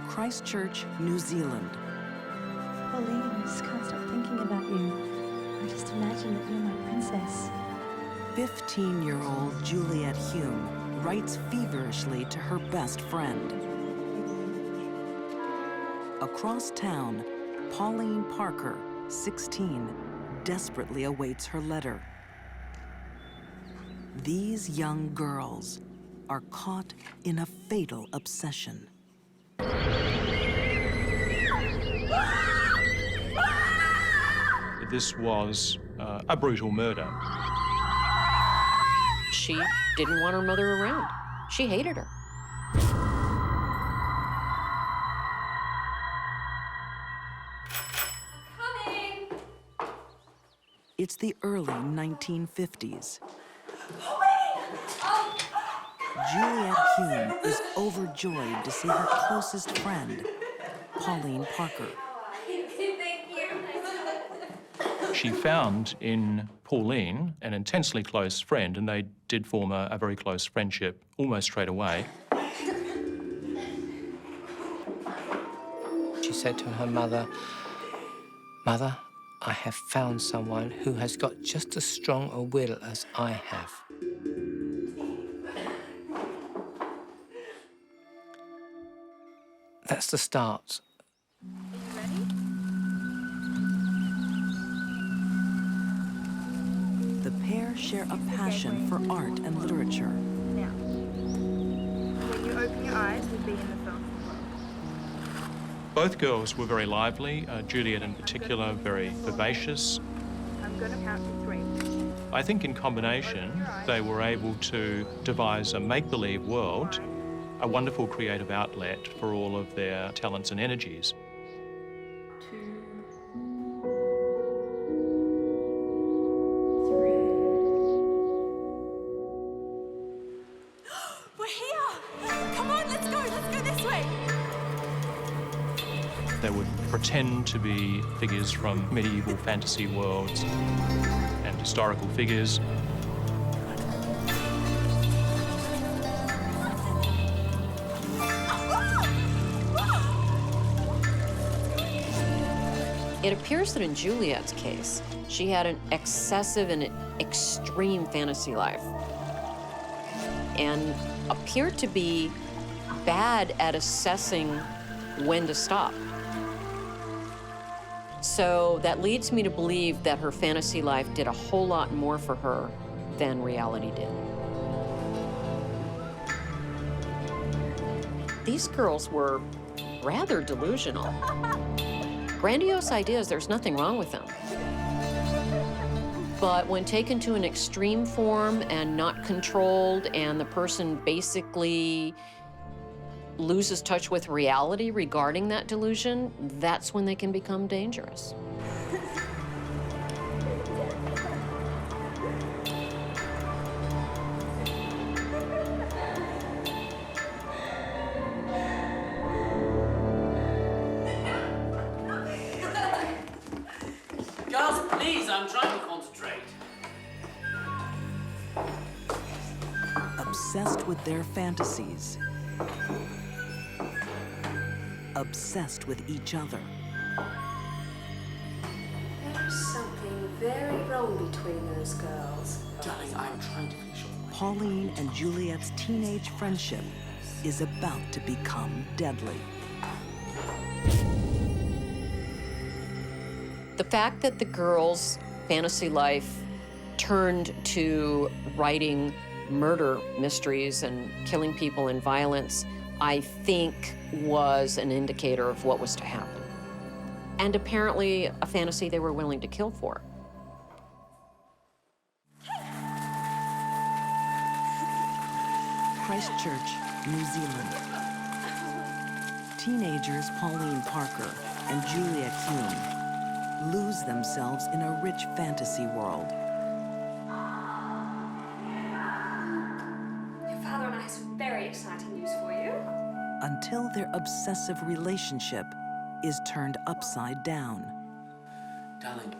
A: Christchurch, New Zealand.
C: Pauline, I just can't stop thinking about you. I just imagine that you're my princess.
A: 15-year-old Juliet Hume writes feverishly to her best friend. Across town, Pauline Parker, 16, desperately awaits her letter. These young girls are caught in a fatal obsession.
I: This was a brutal murder.
D: She didn't want her mother around. She hated her.
A: It's the early 1950s. Juliet Hume is overjoyed to see her closest friend, Pauline Parker.
I: She found in Pauline an intensely close friend, and they did form a very close friendship almost straight away.
W: She said to her mother, "Mother, I have found someone who has got just as strong a will as I have." That's the start.
A: The pair share a passion for art and literature.
X: Now, when you open your eyes, we'll be in the film.
I: Both girls were very lively, Juliet in particular, very vivacious.
X: I'm going to count to 3.
I: I think in combination, they were able to devise a make-believe world, a wonderful creative outlet for all of their talents and energies.
X: 2, 3.
Q: We're here! Come on, let's go this way!
I: They would pretend to be figures from medieval fantasy worlds and historical figures.
D: It appears that in Juliet's case, she had an excessive and extreme fantasy life and appeared to be bad at assessing when to stop. So that leads me to believe that her fantasy life did a whole lot more for her than reality did. These girls were rather delusional. Grandiose ideas, there's nothing wrong with them. But when taken to an extreme form and not controlled, and the person basically loses touch with reality regarding that delusion, that's when they can become dangerous.
P: Girls, please, I'm trying to concentrate.
A: Obsessed with their fantasies. Obsessed with each other.
C: There's something very wrong between those girls.
P: Darling, I'm trying to finish off.
A: Pauline and Juliet's teenage friendship is about to become deadly.
D: The fact that the girls' fantasy life turned to writing murder mysteries and killing people in violence, I think was an indicator of what was to happen. And apparently a fantasy they were willing to kill for.
A: Christchurch, New Zealand. Teenagers Pauline Parker and Julia Kuhn lose themselves in a rich fantasy world.
Q: Your father and I have some very exciting news for you.
A: Until their obsessive relationship is turned upside down.
P: Darling,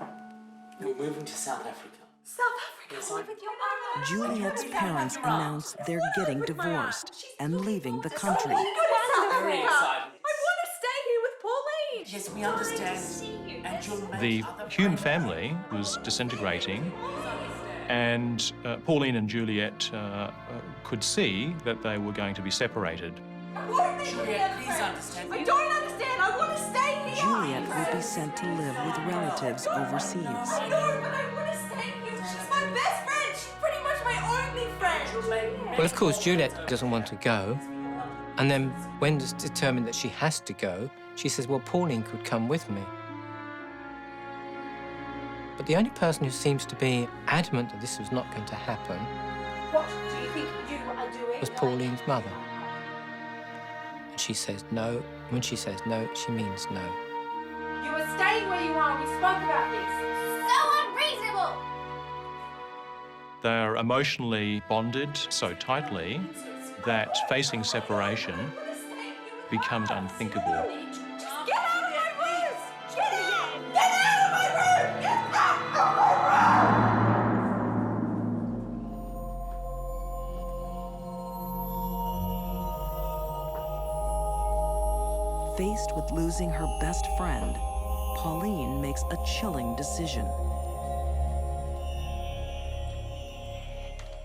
P: we're moving to South Africa.
Q: South Africa,
P: Yes,
Q: live with your mother.
A: Juliet's parents announce they're getting divorced and leaving the country.
P: Very exciting.
Q: I want to stay here with Pauline.
P: Yes, we understand. And you'll make
I: The
P: other
I: Hume family was disintegrating, and Pauline and Juliet could see that they were going to be separated.
P: Juliet, please understand.
Q: I don't understand. I want to stay here.
A: Juliet will be sent to live with relatives overseas.
Q: I know, but I want to stay here. She's my best friend. She's pretty much my only friend.
W: Well, of course, Juliet doesn't want to go. And then when it's determined that she has to go, she says, well, Pauline could come with me. But the only person who seems to be adamant that this was not going to happen
Q: What do you think you are doing?
W: was Pauline's mother. And she says no. When she says no, she means no.
Q: You are staying where you are. We spoke about this. So unreasonable.
I: They're emotionally bonded so tightly that facing separation becomes unthinkable.
Q: Get out of my room! Get out! Get out of my room! Get out of my room!
A: Faced with losing her best friend, Pauline makes a chilling decision.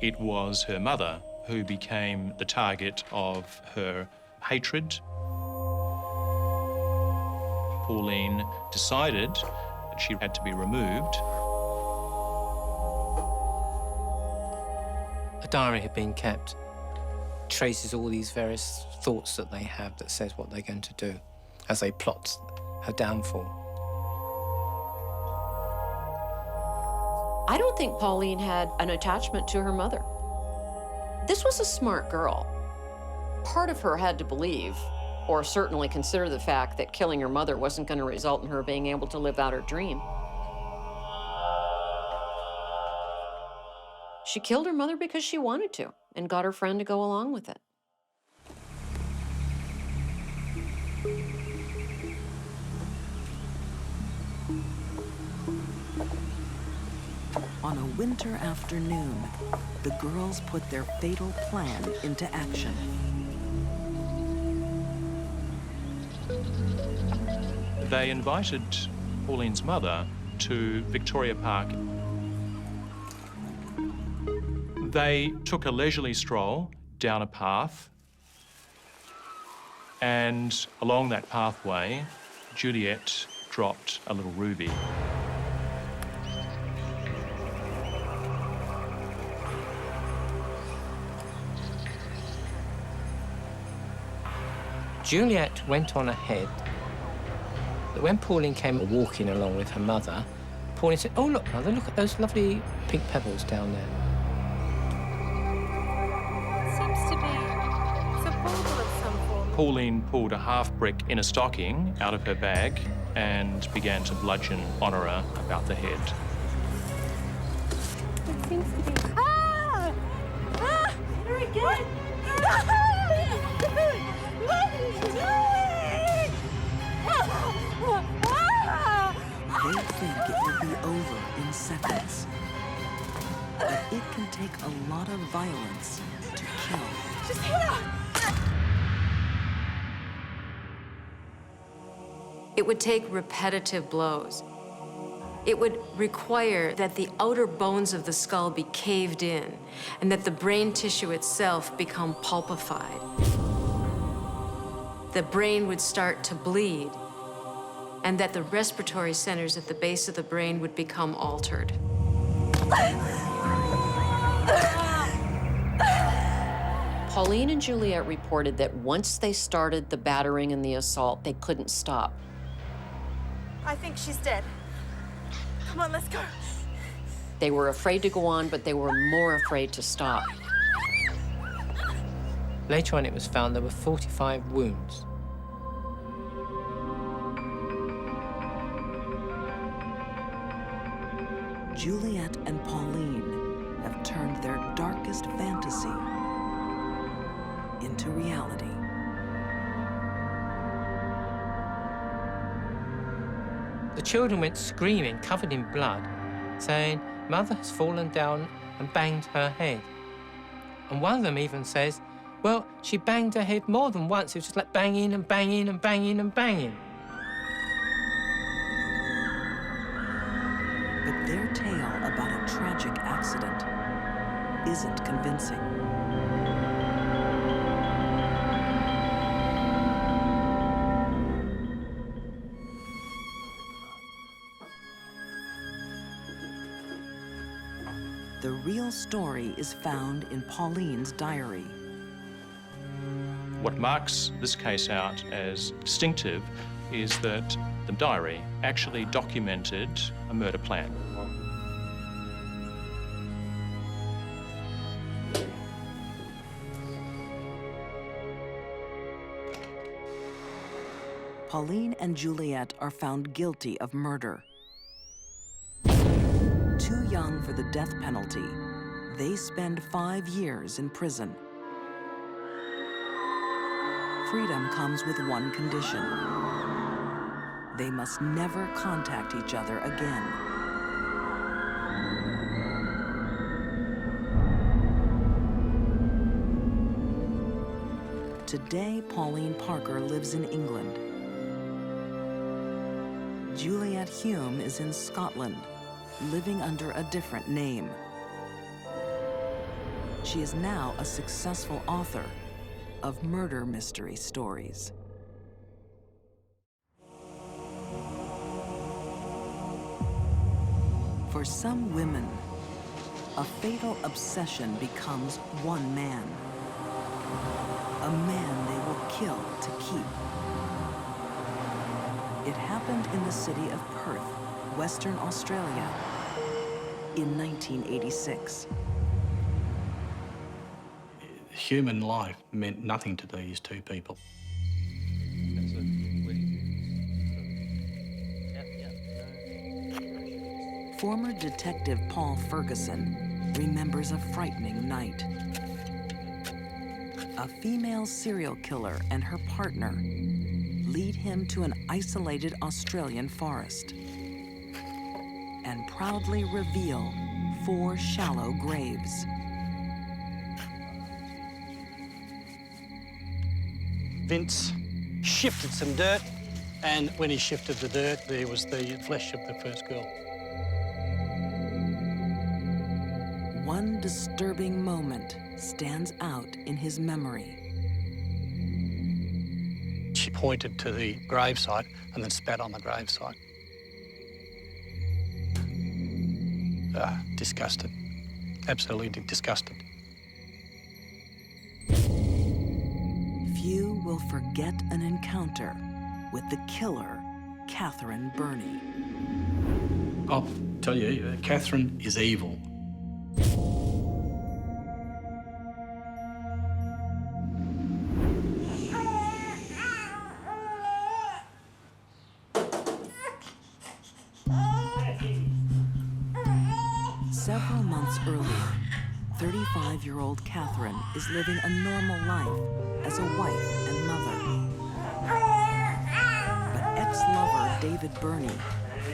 I: It was her mother who became the target of her hatred. Pauline decided that she had to be removed.
W: A diary had been kept, traces all these various thoughts that they have that says what they're going to do as they plot her downfall.
D: I don't think Pauline had an attachment to her mother. This was a smart girl. Part of her had to believe, or certainly consider the fact that killing her mother wasn't going to result in her being able to live out her dream. She killed her mother because she wanted to, and got her friend to go along with it.
A: On a winter afternoon, the girls put their fatal plan into action.
I: They invited Pauline's mother to Victoria Park. They took a leisurely stroll down a path, and along that pathway, Juliet dropped a little ruby.
W: Juliet went on ahead. But when Pauline came walking along with her mother, Pauline said, "Oh, look, Mother, look at those lovely pink pebbles down there."
Q: Seems to be a bauble of some form.
I: Pauline pulled a half brick in a stocking out of her bag and began to bludgeon Honora about the head.
Q: It seems to be. Ah! Ah! Very good. What are you doing?
A: They think it will be over in seconds. But it can take a lot of violence to kill.
Q: Just hit her.
V: It would take repetitive blows. It would require that the outer bones of the skull be caved in and that the brain tissue itself become pulpified. The brain would start to bleed, and that the respiratory centers at the base of the brain would become altered.
D: Pauline and Juliet reported that once they started the battering and the assault, they couldn't stop.
X: I think she's dead. Come on, let's go.
D: They were afraid to go on, but they were more afraid to stop.
W: Later on, it was found there were 45 wounds.
A: Juliet and Pauline have turned their darkest fantasy into reality.
W: The children went screaming, covered in blood, saying, "Mother has fallen down and banged her head." And one of them even says, "Well, she banged her head more than once. It was just like banging and banging and banging and banging."
A: But their tale about a tragic accident isn't convincing. The real story is found in Pauline's diary.
I: What marks this case out as distinctive is that the diary actually documented a murder plan.
A: Pauline and Juliet are found guilty of murder. Too young for the death penalty, they spend 5 years in prison. Freedom comes with one condition. They must never contact each other again. Today, Pauline Parker lives in England. Juliet Hume is in Scotland, living under a different name. She is now a successful author of murder mystery stories. For some women, a fatal obsession becomes one man. A man they will kill to keep. It happened in the city of Perth, Western Australia, in 1986.
G: Human life meant nothing to these two people.
A: Former Detective Paul Ferguson remembers a frightening night. A female serial killer and her partner lead him to an isolated Australian forest and proudly reveal 4 shallow graves.
G: Vince shifted some dirt, and when he shifted the dirt, there was the flesh of the first girl.
A: One disturbing moment stands out in his memory.
G: She pointed to the gravesite and then spat on the gravesite. Disgusted. Absolutely disgusted.
A: Few will forget an encounter with the killer, Catherine Burney.
G: I'll tell you, Catherine is evil.
A: Several months earlier, 35-year-old Catherine is living a normal life as a wife and mother. But ex-lover David Burney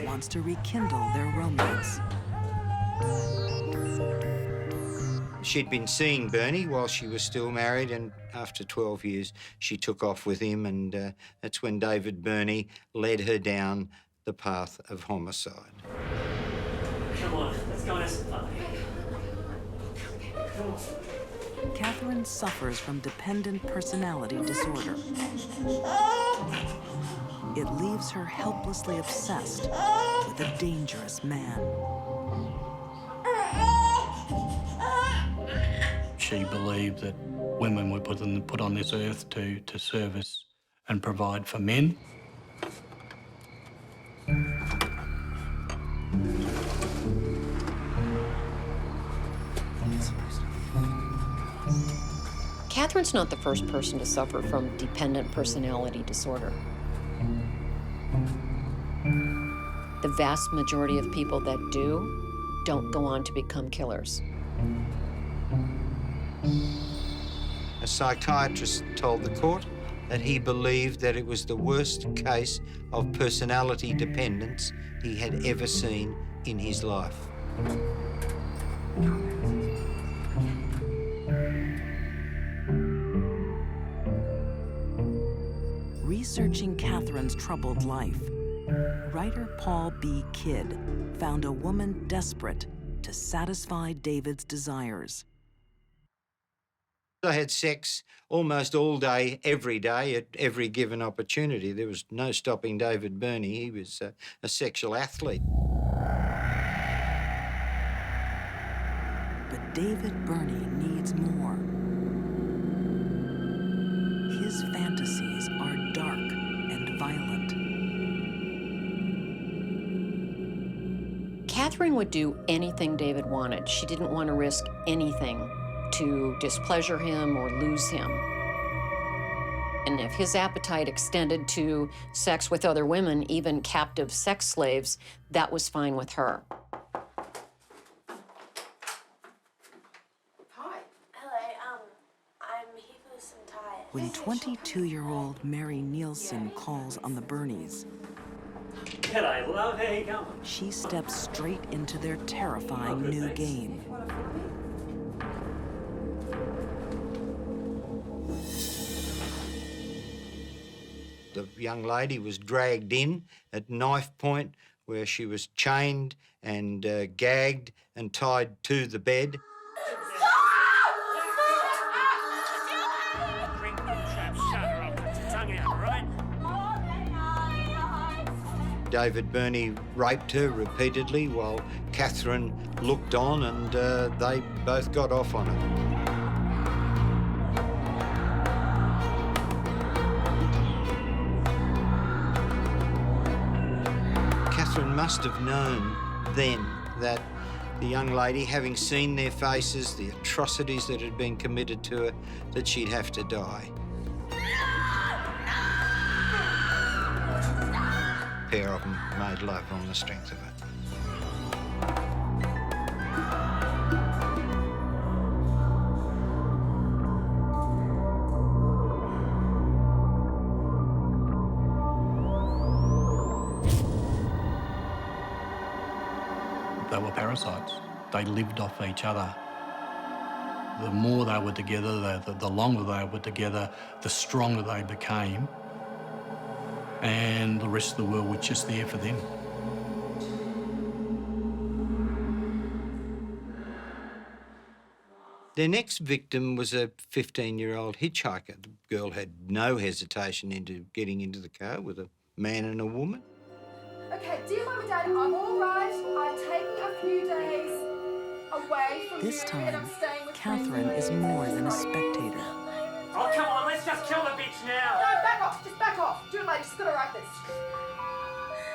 A: wants to rekindle their romance.
H: She'd been seeing Bernie while she was still married, and after 12 years, she took off with him, and that's when David Burney led her down the path of homicide.
K: Come on, let's go and have some fun.
A: Catherine suffers from dependent personality disorder. It leaves her helplessly obsessed with a dangerous man.
G: She she believed that women were put on this earth to service and provide for men.
D: Catherine's not the first person to suffer from dependent personality disorder. The vast majority of people that do don't go on to become killers.
H: A psychiatrist told the court that he believed that it was the worst case of personality dependence he had ever seen in his life.
A: Researching Catherine's troubled life, writer Paul B. Kidd found a woman desperate to satisfy David's desires.
H: I had sex almost all day, every day, at every given opportunity. There was no stopping David Burney. He was a sexual athlete.
A: But David Burney needs more. His fantasies are dark and violent.
D: Catherine would do anything David wanted. She didn't want to risk anything to displeasure him or lose him. And if his appetite extended to sex with other women, even captive sex slaves, that was fine with her.
Q: Hi. Hello, I'm here for some tires.
A: When 22-year-old Mary Nielsen calls on the Burneys,
K: G'day, love. How you going?
A: she steps straight into their terrifying new game.
H: The young lady was dragged in at knife point, where she was chained and gagged and tied to the bed. David Burney raped her repeatedly while Catherine looked on, and they both got off on it. Catherine must have known then that the young lady, having seen their faces, the atrocities that had been committed to her, that she'd have to die. A pair of them made love on the strength of it.
G: They were parasites. They lived off each other. The more they were together, the longer they were together, the stronger they became. And the rest of the world was just there for them.
H: Their next victim was a 15-year-old hitchhiker. The girl had no hesitation into getting into the car with a man and a woman.
Q: Okay, dear Mum and Dad, I'm all right. I'm taking a few days away from
A: This
Q: you,
A: time,
Q: and I'm staying with
A: Catherine is more than a spectator.
K: Oh, come on, let's just kill the bitch now.
Q: No, back off. Just back off. Do it later. Just gotta write this.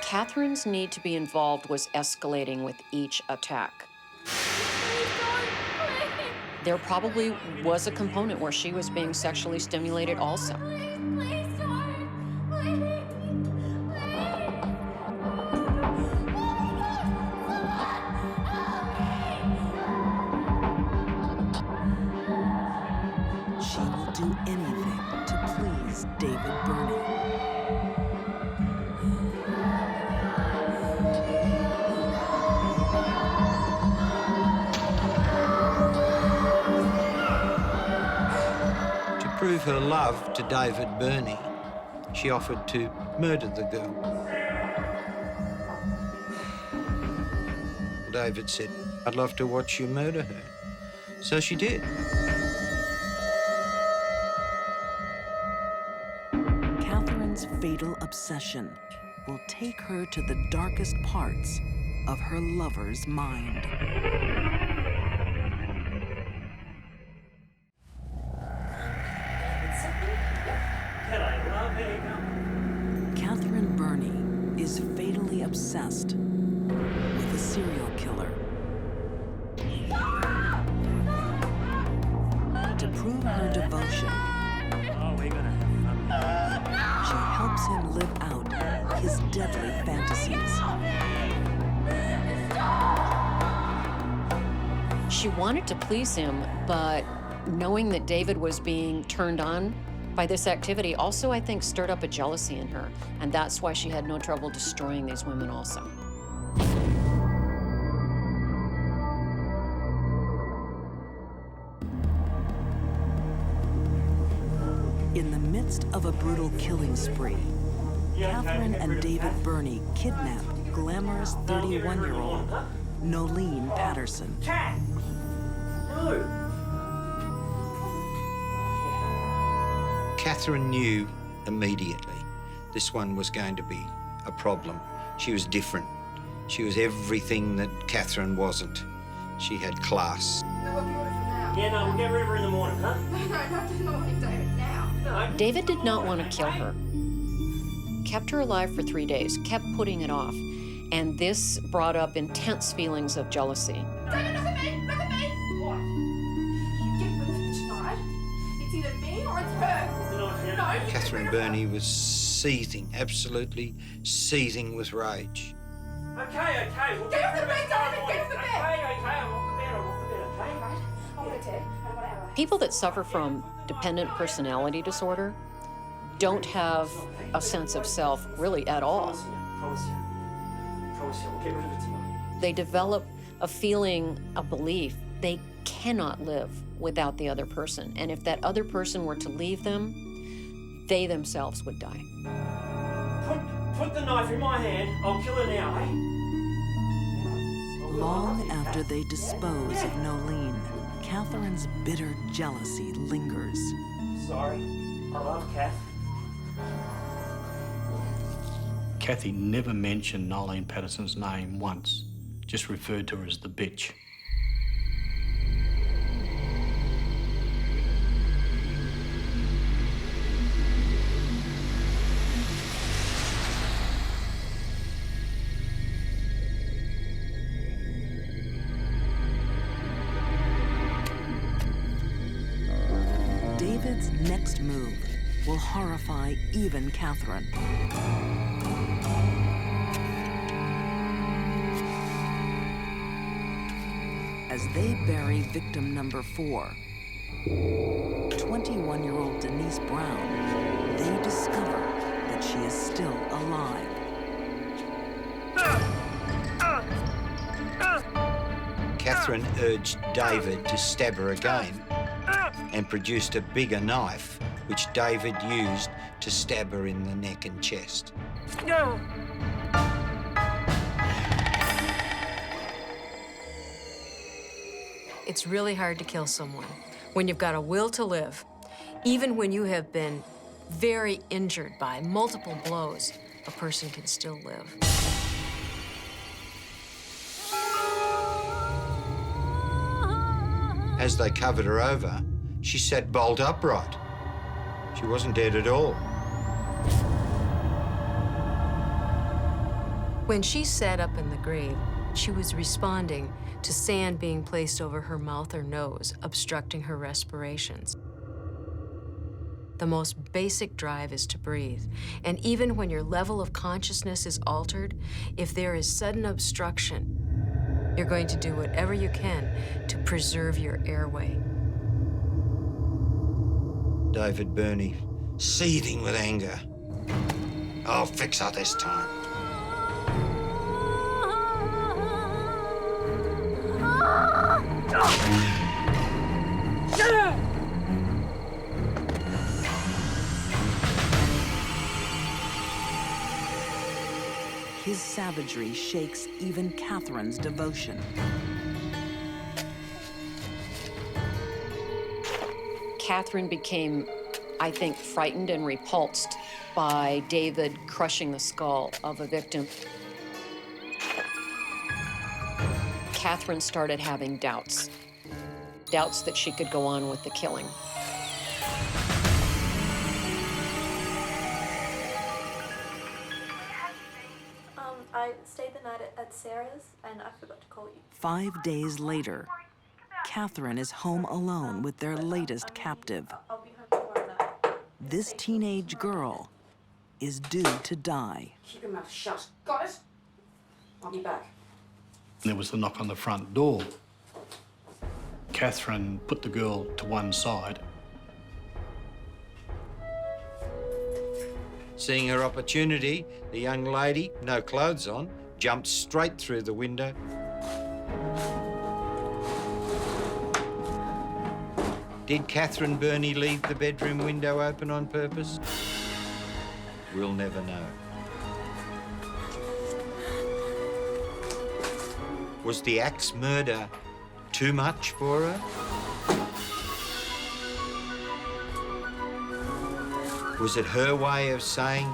D: Catherine's need to be involved was escalating with each attack. There probably was a component where she was being sexually stimulated also.
A: She will do anything to please David Burney.
H: To prove her love to David Burney, she offered to murder the girl. David said, "I'd love to watch you murder her." So she did.
A: Catherine's fatal obsession will take her to the darkest parts of her lover's mind. Catherine Burney is fatally obsessed with a serial killer. To prove her devotion, she helps him live out his deadly fantasies.
D: She wanted to please him, but knowing that David was being turned on by this activity also, I think, stirred up a jealousy in her. And that's why she had no trouble destroying these women also.
A: In the midst of a brutal killing spree, Catherine and David Burney kidnap glamorous 31-year-old Nolene Patterson.
H: Catherine knew immediately this one was going to be a problem. She was different. She was everything that Catherine wasn't. She had class.
K: Yeah, no, we'll get rid of her in the morning, huh?
Q: No, not in the morning, David, now.
K: No.
D: David did not want to kill her. Kept her alive for 3 days, kept putting it off. And this brought up intense feelings of jealousy.
Q: David, look at me! Look at me! What? You get rid of her tonight. It's either me or it's her. No.
H: Catherine Burney was seething, absolutely seething with rage.
K: Okay, we'll
Q: Get off the bed, David! Get off the bed!
K: Okay, I'm off the bed, okay?
Q: Right. I want a Ted. I want Ella.
D: People that suffer from dependent personality disorder don't have a sense of self really at all.
K: Promise you. We'll get rid of it tonight.
D: They develop a feeling, a belief, they cannot live without the other person. And if that other person were to leave them, they themselves would die.
K: Put the knife in my hand. I'll kill her now, eh?
A: Long after they dispose of Nolene, Catherine's bitter jealousy lingers.
K: Sorry. I love Kath.
G: Kathy never mentioned Nolene Patterson's name once, just referred to her as the bitch.
A: David's next move will horrify even Catherine. As they bury victim number 4, 21-year-old Denise Brown, they discover that she is still alive.
H: Catherine urged David to stab her again and produced a bigger knife, which David used to stab her in the neck and chest.
K: No.
V: It's really hard to kill someone when you've got a will to live. Even when you have been very injured by multiple blows, a person can still live.
H: As they covered her over, she sat bolt upright. She wasn't dead at all.
V: When she sat up in the grave, she was responding to sand being placed over her mouth or nose, obstructing her respirations. The most basic drive is to breathe. And even when your level of consciousness is altered, if there is sudden obstruction, you're going to do whatever you can to preserve your airway.
H: David Burney, seething with anger. I'll fix her this time.
A: His savagery shakes even Catherine's devotion.
D: Catherine became, I think, frightened and repulsed by David crushing the skull of a victim. Catherine started having doubts that she could go on with the killing.
C: I stayed the night at Sarah's, and I forgot to call you.
A: 5 days later, Catherine is home alone with their latest captive.
C: I'll be home tomorrow night.
A: This teenage girl is due to die.
E: Keep your mouth shut. Got it? I'll be back.
G: There was the knock on the front door. Catherine put the girl to one side.
H: Seeing her opportunity, the young lady, no clothes on, jumped straight through the window. Did Catherine Burney leave the bedroom window open on purpose? We'll never know. Was the axe murder too much for her? Was it her way of saying,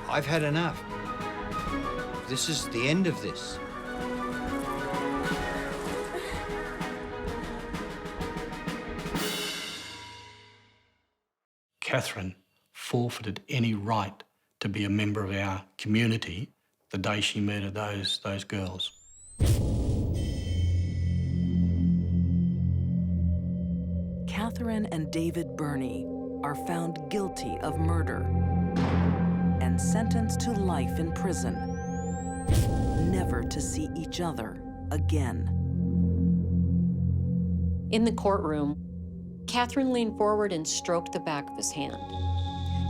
H: I've had enough. This is the end of this.
G: Catherine forfeited any right to be a member of our community the day she murdered those girls.
A: Catherine and David Burney are found guilty of murder and sentenced to life in prison, never to see each other again.
D: In the courtroom, Catherine leaned forward and stroked the back of his hand,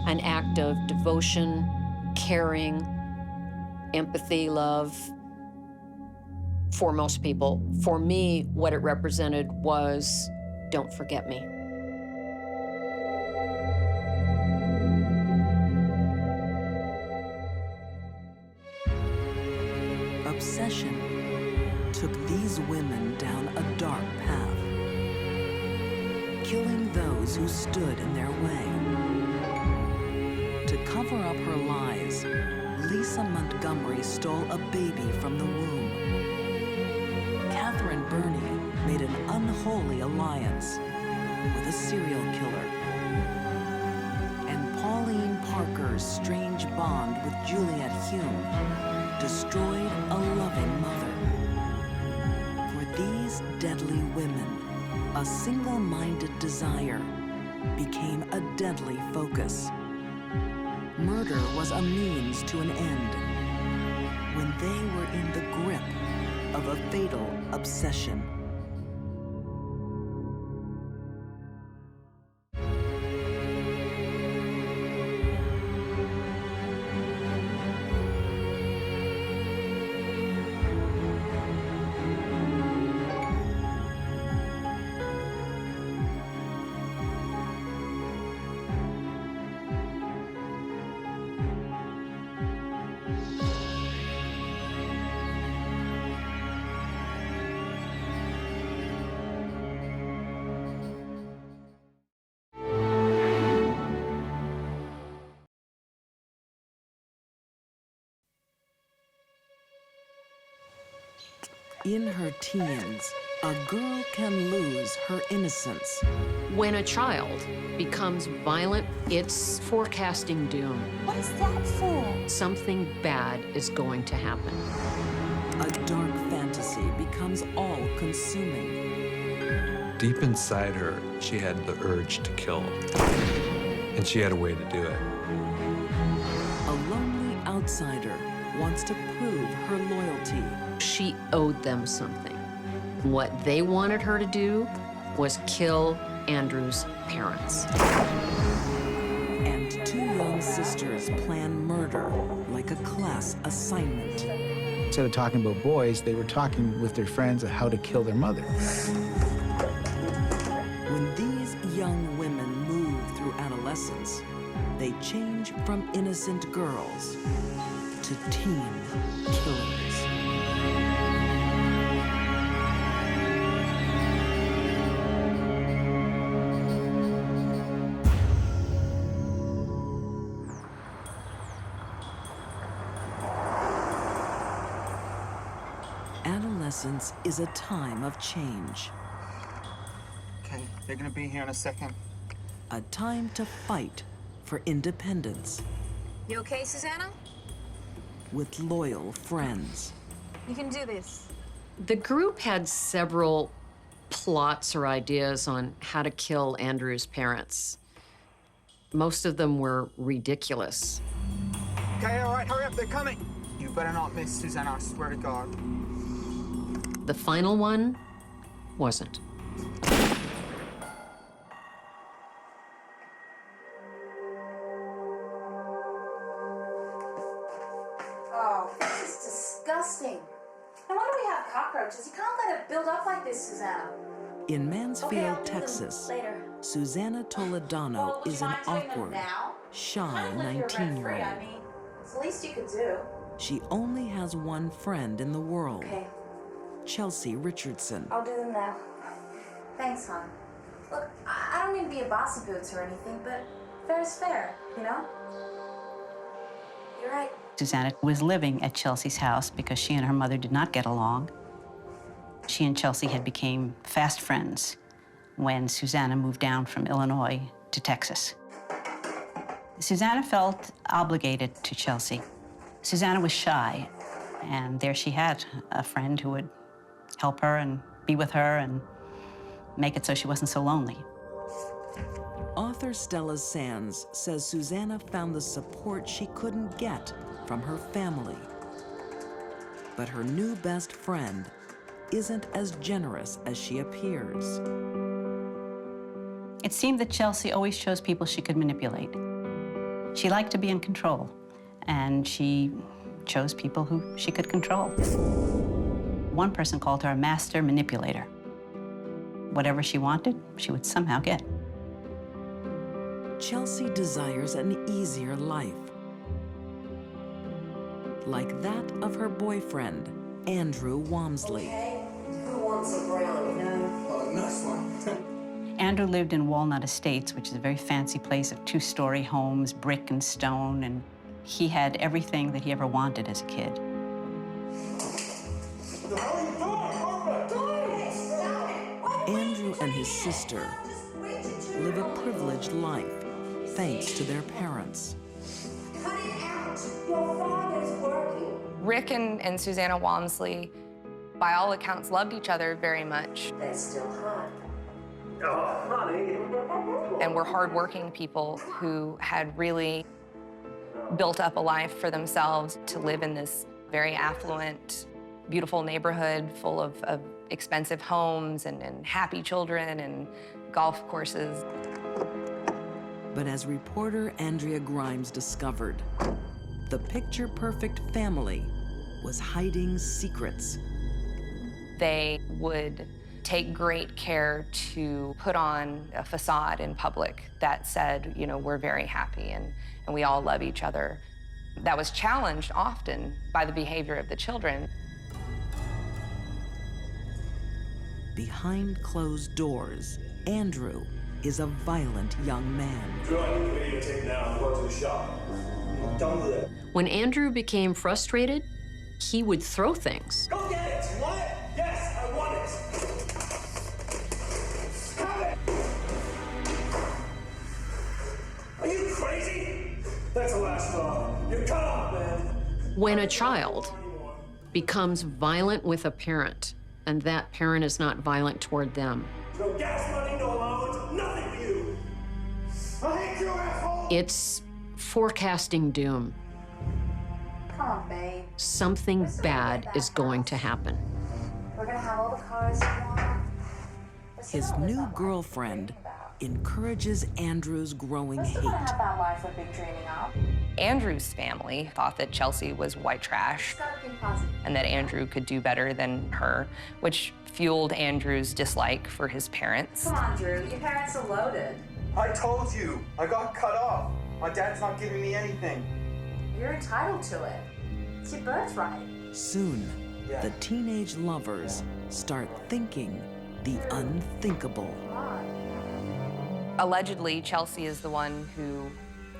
D: an act of devotion, caring, empathy, love. For most people. For me, what it represented was, don't forget me.
A: Obsession took these women down a dark path, killing those who stood in their way. To cover up her lies, Lisa Montgomery stole a baby from the womb. Catherine Burney made an unholy alliance with a serial killer. And Pauline Parker's strange bond with Juliet Hume destroyed a loving mother. For these deadly women, a single-minded desire became a deadly focus. Murder was a means to an end when they were in the grip of a fatal obsession. In her teens, a girl can lose her innocence.
D: When a child becomes violent, it's forecasting doom.
C: What is that for?
D: Something bad is going to happen.
A: A dark fantasy becomes all-consuming.
L: Deep inside her, she had the urge to kill. And she had a way to do it.
A: A lonely outsider wants to prove her loyalty.
D: She owed them something. What they wanted her to do was kill Andrew's parents.
A: And two young sisters plan murder like a class assignment.
N: Instead of talking about boys, they were talking with their friends on how to kill their mother.
A: When these young women move through adolescence, they change from innocent girls to teen killers. Adolescence is a time of change.
S: Okay, they're gonna be here in a second.
A: A time to fight for independence.
Q: You okay, Susanna?
A: with loyal friends.
X: You can do this.
D: The group had several plots or ideas on how to kill Andrew's parents. Most of them were ridiculous.
S: Okay, all right, hurry up, they're coming. You better not miss, Susanna, I swear to God.
D: The final one wasn't.
M: Oh, this is disgusting. No wonder we have cockroaches. You can't let it build up like this, Susanna.
A: In Mansfield,
M: Okay, I'll do them
A: Texas,
M: later.
A: Susanna Toledano
M: Would
A: is
M: you
A: an
M: mind doing them
A: awkward,
M: now?
A: shy
M: Kind of live here rent-free.
A: 19-year-old.
M: I mean, it's the least you could do.
A: She only has one friend in the world,
M: Okay,
A: Chelsea Richardson.
M: I'll do them now. Thanks, hon. Look, I don't mean to be a bossy boots or anything, but fair is fair, you know? You're right.
B: Susanna was living at Chelsea's house because she and her mother did not get along. She and Chelsea had become fast friends when Susanna moved down from Illinois to Texas. Susanna felt obligated to Chelsea. Susanna was shy, and there she had a friend who would help her and be with her and make it so she wasn't so lonely.
A: Author Stella Sands says Susanna found the support she couldn't get from her family. But her new best friend isn't as generous as she appears.
B: It seemed that Chelsea always chose people she could manipulate. She liked to be in control, and she chose people who she could control. One person called her a master manipulator. Whatever she wanted, she would somehow get.
A: Chelsea desires an easier life, like that of her boyfriend, Andrew Walmsley.
M: Okay, who wants a brownie? No.
S: Oh, nice one.
B: Andrew lived in Walnut Estates, which is a very fancy place of two-story homes, brick and stone, and he had everything that he ever wanted as a kid.
A: Andrew and his sister live a privileged life thanks to their parents.
M: Cut it out. Your father's working.
J: Rick and Susanna Walmsley, by all accounts, loved each other very much.
M: They're still hot.
K: Oh, honey.
J: And were hardworking people who had really built up a life for themselves to live in this very affluent, beautiful neighborhood full of expensive homes and happy children and golf courses.
A: But as reporter Andrea Grimes discovered, the picture-perfect family was hiding secrets.
J: They would take great care to put on a facade in public that said, you know, we're very happy and we all love each other. That was challenged often by the behavior of the children.
A: Behind closed doors, Andrew is a violent young man.
K: Good, videotape now. Go to the shop. I'm done with it.
D: When Andrew became frustrated, he would throw things.
K: Go get it! You want it? Yes, I want it! Have it! Are you crazy? That's the last straw. You're cut off, man.
D: When a child becomes violent with a parent, and that parent is not violent toward them,
K: No gas money, no allowance, nothing for you. I hate you, asshole!
D: it's forecasting doom.
M: Come on, babe.
D: Something bad is going to happen.
M: We're gonna have all the cars you want.
A: His new girlfriend encourages Andrew's growing
M: We're still gonna
A: hate.
M: have that life we've been dreaming of.
J: Andrew's family thought that Chelsea was white trash
M: Just gotta think positive.
J: and that Andrew could do better than her, which fueled Andrew's dislike for his parents.
M: Come on, Drew. Your parents are loaded.
S: I told you, I got cut off. My dad's not giving me anything.
M: You're entitled to it. It's your birthright.
A: Soon, the teenage lovers start thinking the unthinkable.
M: Come on.
J: Allegedly, Chelsea is the one who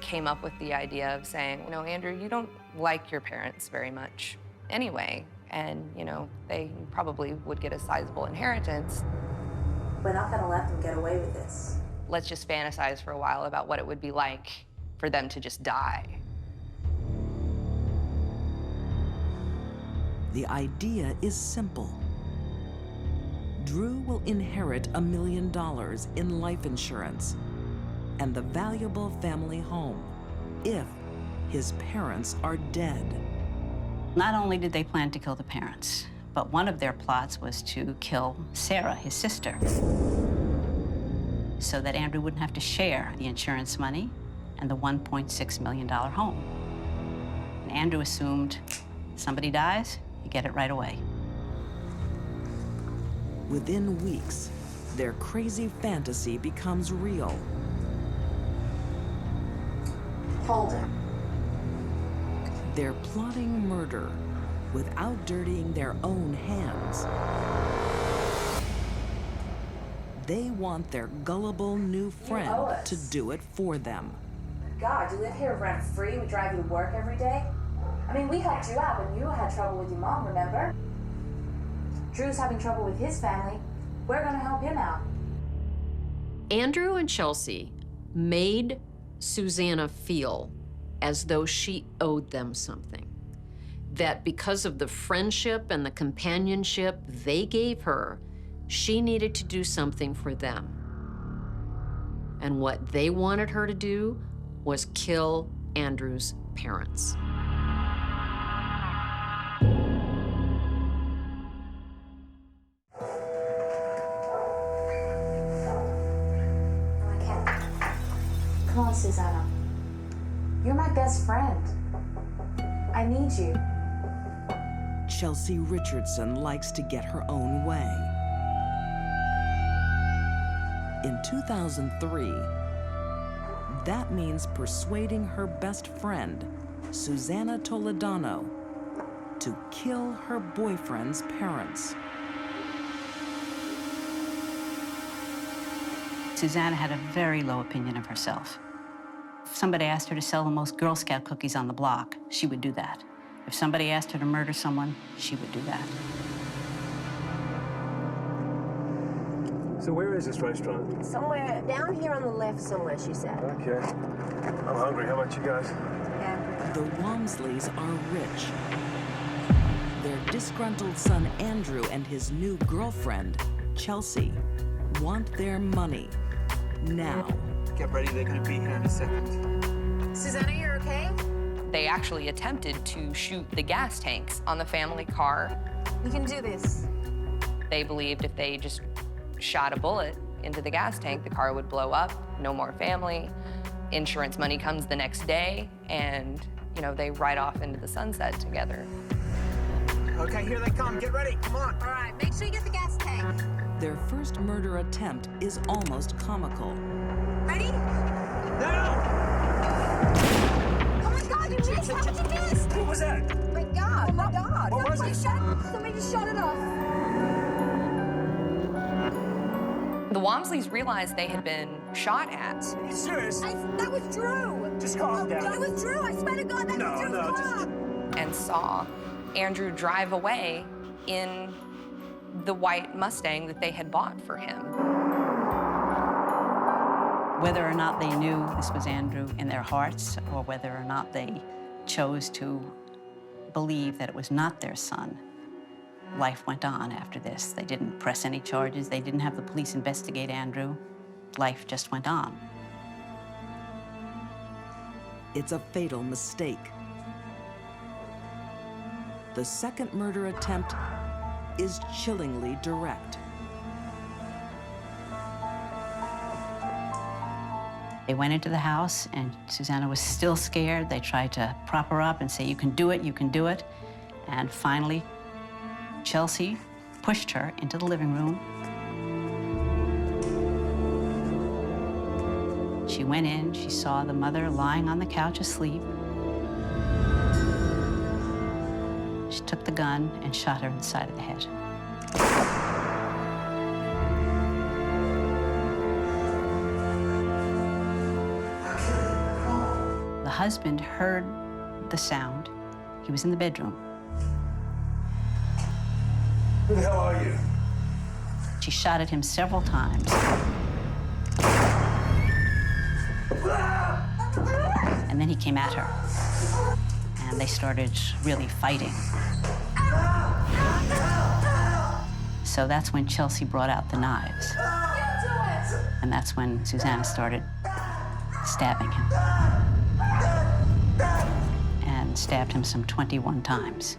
J: came up with the idea of saying, you know, Andrew, you don't like your parents very much anyway, and, you know, they probably would get a sizable inheritance.
M: We're not gonna let them get away with this.
J: Let's just fantasize for a while about what it would be like for them to just die.
A: The idea is simple. Drew will inherit $1 million in life insurance and the valuable family home if his parents are dead.
B: Not only did they plan to kill the parents, but one of their plots was to kill Sarah, his sister, so that Andrew wouldn't have to share the insurance money and the $1.6 million home. And Andrew assumed somebody dies, you get it right away.
A: Within weeks, their crazy fantasy becomes real.
M: Hold it.
A: They're plotting murder without dirtying their own hands. They want their gullible new friend to do it for them.
M: God, you live here rent free. We drive you to work every day. I mean, we helped you out when you had trouble with your mom, remember? Drew's having trouble with his family. We're gonna help him out.
D: Andrew and Chelsea made Susanna feel as though she owed them something. That because of the friendship and the companionship they gave her, she needed to do something for them. And what they wanted her to do was kill Andrew's parents.
M: Come on, Susanna. You're my best friend. I need you.
A: Chelsea Richardson likes to get her own way. In 2003, that means persuading her best friend, Susanna Toledano, to kill her boyfriend's parents.
B: Susanna had a very low opinion of herself. If somebody asked her to sell the most Girl Scout cookies on the block, she would do that. If somebody asked her to murder someone, she would do that.
K: So where is this restaurant?
F: Somewhere down here on the left somewhere, she said.
K: Okay. I'm hungry. How about you guys?
A: The Walmsleys are rich. Their disgruntled son, Andrew, and his new girlfriend, Chelsea, want their money now.
S: Get ready, they're gonna be here in a second.
F: Susanna, you're okay?
J: They actually attempted to shoot the gas tanks on the family car.
F: We can do this.
J: They believed if they just shot a bullet into the gas tank, the car would blow up, no more family. Insurance money comes the next day, and, you know, they ride off into the sunset together.
S: Okay, here they come. Get ready. Come on.
F: All right, make sure you get the gas tank.
A: Their first murder attempt is almost comical.
F: Ready?
S: Now!
F: Oh my God, you missed! How did you miss?
K: What was that?
F: Oh my God, oh my God.
K: What was it?
F: Somebody just shut it off.
J: The Walmsleys realized they had been shot at.
K: Are you serious?
F: That was Drew.
K: Just calm down.
F: That was Drew. I swear to God, that was Drew's car.
J: And saw Andrew drive away in the white Mustang that they had bought for him.
B: Whether or not they knew this was Andrew in their hearts, or whether or not they chose to believe that it was not their son, life went on after this. They didn't press any charges. They didn't have the police investigate Andrew. Life just went on.
A: It's a fatal mistake. The second murder attempt is chillingly direct.
B: They went into the house, and Susanna was still scared. They tried to prop her up and say, you can do it, you can do it. And finally, Chelsea pushed her into the living room. She went in, she saw the mother lying on the couch asleep. She took the gun and shot her in the side of the head. The husband heard the sound. He was in the bedroom.
K: Who the hell are you?
B: She shot at him several times. And then he came at her. And they started really fighting. So that's when Chelsea brought out the knives. And that's when Susanna started stabbing him. And stabbed him some 21 times.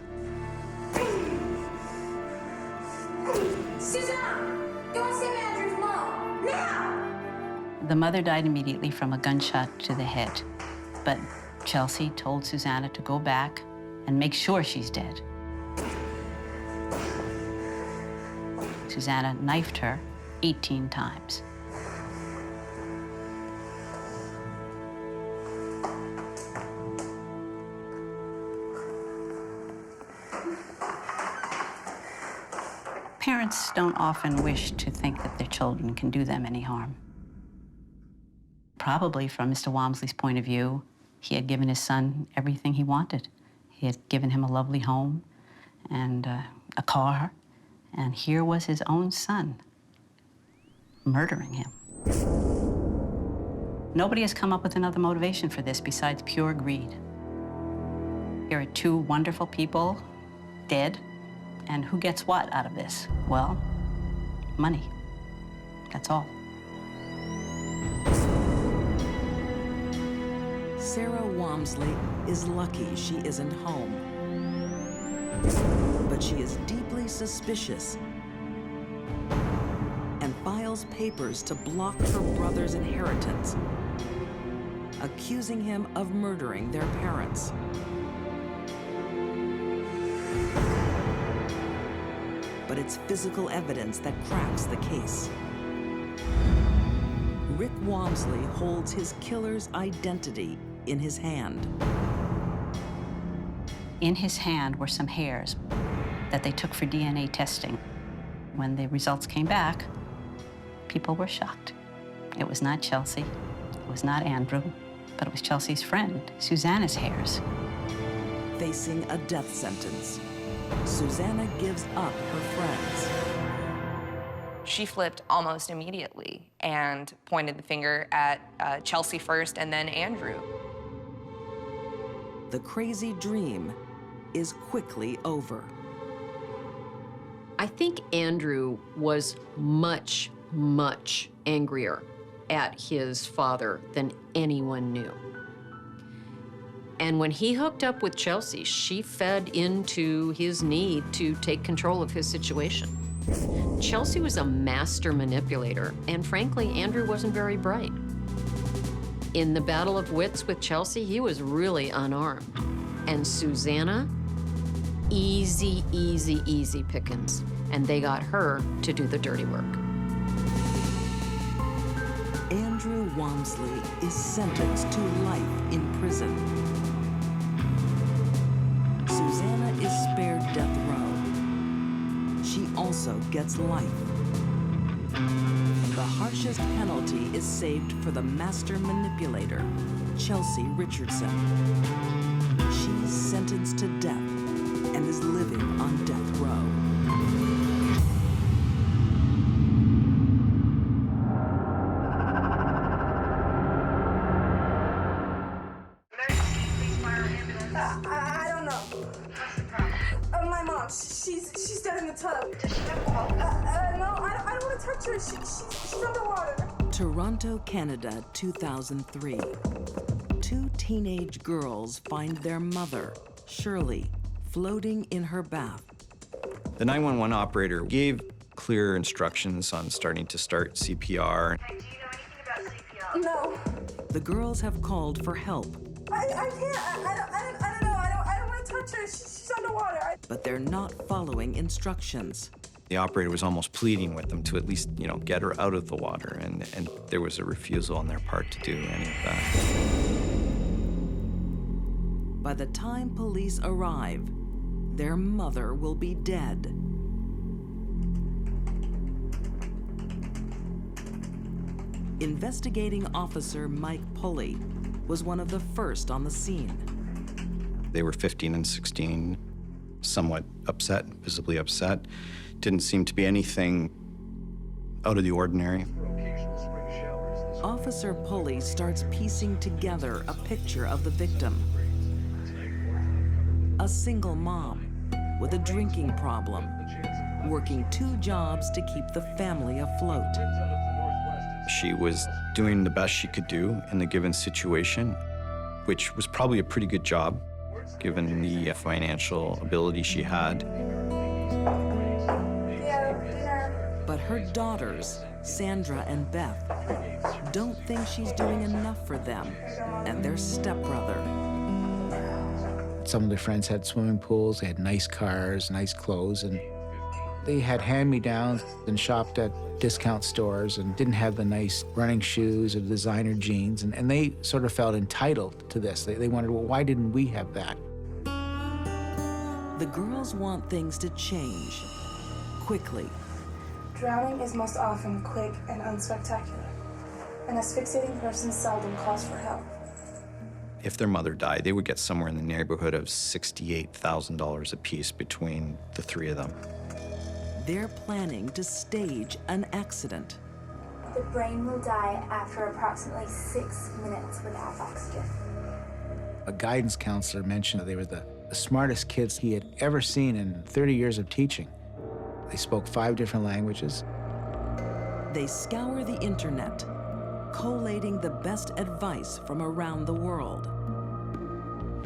M: Susanna, go and save Andrew's mom, now!
B: The mother died immediately from a gunshot to the head. But Chelsea told Susanna to go back and make sure she's dead. Susanna knifed her 18 times. Parents don't often wish to think that their children can do them any harm. Probably from Mr. Walmsley's point of view, he had given his son everything he wanted. He had given him a lovely home and a car, and here was his own son murdering him. Nobody has come up with another motivation for this besides pure greed. Here are two wonderful people dead, and who gets what out of this? Well, money. That's all.
A: Sarah Walmsley is lucky she isn't home. But she is deeply suspicious and files papers to block her brother's inheritance, accusing him of murdering their parents. But it's physical evidence that cracks the case. Rick Walmsley holds his killer's identity in his hand.
B: In his hand were some hairs that they took for DNA testing. When the results came back, people were shocked. It was not Chelsea, it was not Andrew, but it was Chelsea's friend, Susanna's hairs.
A: Facing a death sentence, Susanna gives up her friends.
J: She flipped almost immediately and pointed the finger at Chelsea first and then Andrew.
A: The crazy dream is quickly over.
D: I think Andrew was much, much angrier at his father than anyone knew. And when he hooked up with Chelsea, she fed into his need to take control of his situation. Chelsea was a master manipulator, and frankly, Andrew wasn't very bright. In the battle of wits with Chelsea, he was really unarmed. And Susanna, easy, easy, easy pickings. And they got her to do the dirty work.
A: Andrew Walmsley is sentenced to life in prison. Susanna is spared death row. She also gets life. The harshest penalty is saved for the master manipulator, Chelsea Richardson. She's sentenced to death and is living on death row.
F: I don't know. My mom, she's dead in the tub. No, I don't want to touch her. She's underwater.
A: Toronto, Canada, 2003. Two teenage girls find their mother, Shirley, floating in her bath.
O: The 911 operator gave clear instructions on starting to start CPR.
F: Hey, do you know anything about CPR? No.
A: The girls have called for help.
F: I can't. I don't know. I don't want to touch her. She's underwater.
A: But they're not following instructions.
O: The operator was almost pleading with them to at least, get her out of the water, and there was a refusal on their part to do any of that.
A: By the time police arrive, their mother will be dead. Investigating officer Mike Pulley was one of the first on the scene.
O: They were 15 and 16, somewhat upset, visibly upset. Didn't seem to be anything out of the ordinary.
A: Officer Pulley starts piecing together a picture of the victim. A single mom with a drinking problem, working 2 jobs to keep the family afloat.
O: She was doing the best she could do in the given situation, which was probably a pretty good job, given the financial ability she had.
A: But her daughters, Sandra and Beth, don't think she's doing enough for them and their stepbrother.
N: Some of their friends had swimming pools, they had nice cars, nice clothes, and they had hand-me-downs and shopped at discount stores and didn't have the nice running shoes or designer jeans, and they sort of felt entitled to this. They wondered, well, why didn't we have that?
A: The girls want things to change quickly.
F: Drowning is most often quick and unspectacular. An asphyxiating person seldom calls for help.
O: If their mother died, they would get somewhere in the neighborhood of $68,000 apiece between the 3 of them.
A: They're planning to stage an accident.
M: The brain will die after approximately 6 minutes without oxygen.
N: A guidance counselor mentioned that they were the smartest kids he had ever seen in 30 years of teaching. They spoke 5 different languages.
A: They scour the internet, collating the best advice from around the world.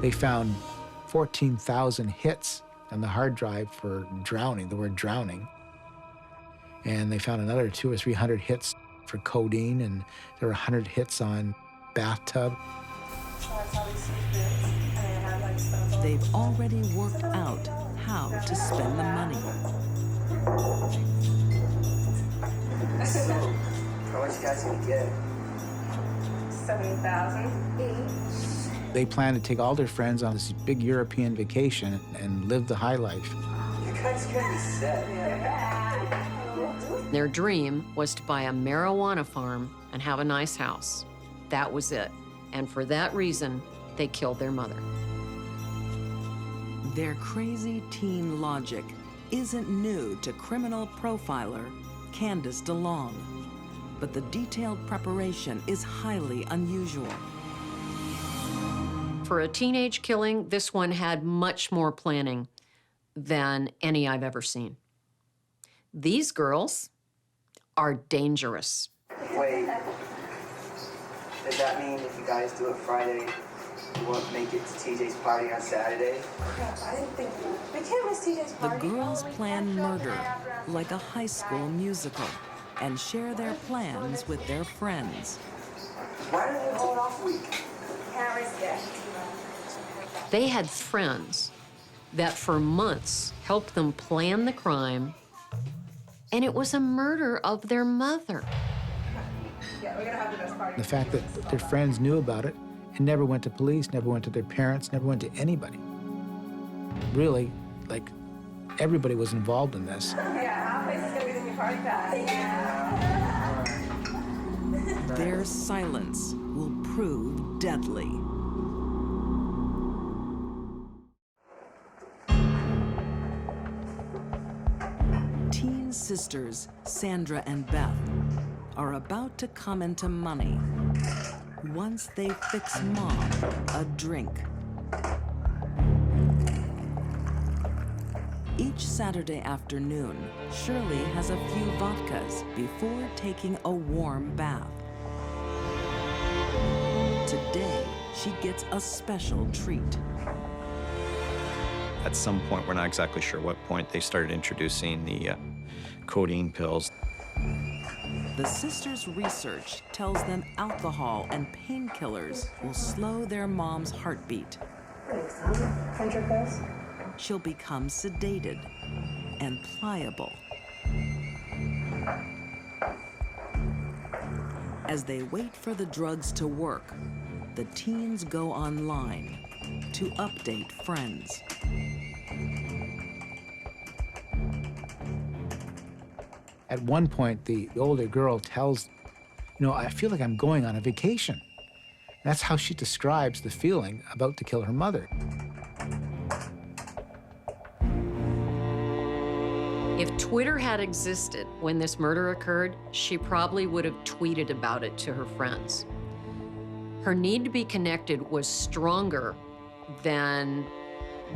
N: They found 14,000 hits on the hard drive for drowning, the word drowning. And they found another 200 or 300 hits for codeine, and there were 100 hits on bathtub.
A: They've already worked out how to spend the money.
S: How much you guys gonna get?
F: 70,000 each.
N: They planned to take all their friends on this big European vacation and live the high life.
S: You guys are gonna be set.
D: Their dream was to buy a marijuana farm and have a nice house. That was it. And for that reason, they killed their mother.
A: Their crazy teen logic isn't new to criminal profiler Candice DeLong, but the detailed preparation is highly unusual.
D: For a teenage killing, this one had much more planning than any I've ever seen. These girls are dangerous.
S: Wait, does that mean if you guys do it Friday, you won't make it to TJ's party on Saturday?
F: I didn't think we can't miss TJ's
A: The
F: party.
A: girls plan murder like a high school musical and share their plans with their friends.
S: Why don't you hold off a week?
F: Can't risk it.
D: They had friends that for months helped them plan the crime, and it was a murder of their mother.
F: Yeah, we're gonna have the best party.
N: The fact that their friends knew about it and never went to police, never went to their parents, never went to anybody. Really, like, everybody was involved in this.
F: Yeah, our place is gonna be the new party pad. Yeah.
A: Their silence will prove deadly. Teen sisters Sandra and Beth are about to come into money once they fix Mom a drink. Each Saturday afternoon, Shirley has a few vodkas before taking a warm bath. Today, she gets a special treat.
O: At some point, we're not exactly sure what point, they started introducing the codeine pills.
A: The sisters' research tells them alcohol and painkillers will slow their mom's heartbeat.
F: Hundred pills.
A: She'll become sedated and pliable. As they wait for the drugs to work, the teens go online to update friends.
N: At one point, the older girl tells, you know, I feel like I'm going on a vacation. That's how she describes the feeling about to kill her mother.
D: If Twitter had existed when this murder occurred, she probably would have tweeted about it to her friends. Her need to be connected was stronger than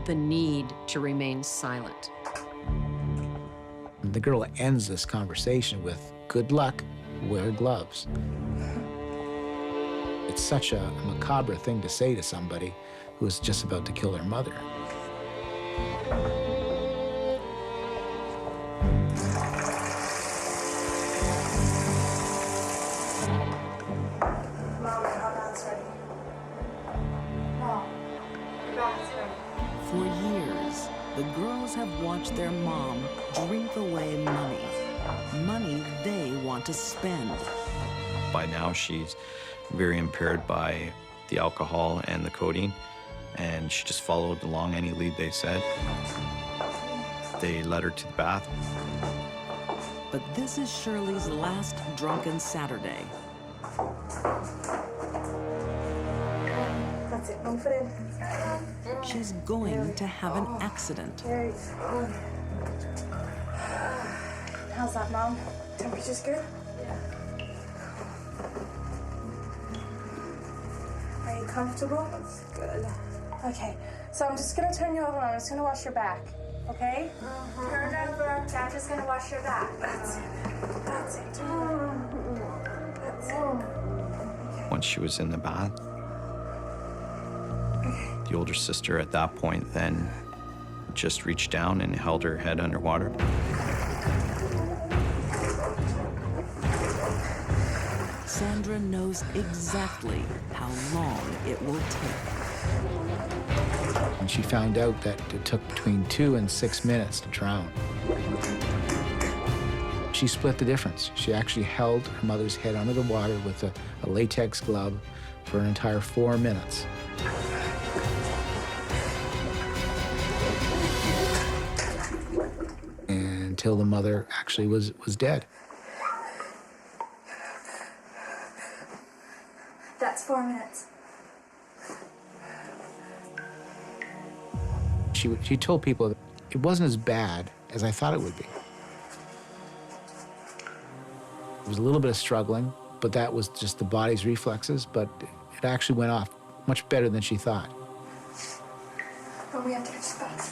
D: the need to remain silent.
N: the girl ends this conversation with, "Good luck, wear gloves." It's such a macabre thing to say to somebody who is just about to kill their mother.
A: For years, the girls have watched their mom drink away money. Money they want to spend.
O: By now, she's very impaired by the alcohol and the codeine, and she just followed along any lead they said. They led her to the bath.
A: But this is Shirley's last drunken Saturday.
F: That's it, move it in.
A: She's going to have an accident.
F: How's that, Mom? Temperature's good? Yeah. Are you comfortable? That's good. Okay, so I'm just gonna turn you over and I'm just gonna wash your back, okay? Turn over. I'm just gonna wash your back. That's it. That's it. That's it.
O: Once she was in the bath, the older sister at that point then just reached down and held her head underwater.
A: Sandra knows exactly how long it will take.
N: And she found out that it took between 2 and 6 minutes to drown. She split the difference. She actually held her mother's head under the water with a latex glove for an entire 4 minutes. Until the mother actually was dead.
F: That's 4 minutes.
N: She told people that it wasn't as bad as I thought it would be. It was a little bit of struggling, but that was just the body's reflexes, but it actually went off much better than she thought.
F: Oh, we have to fix that.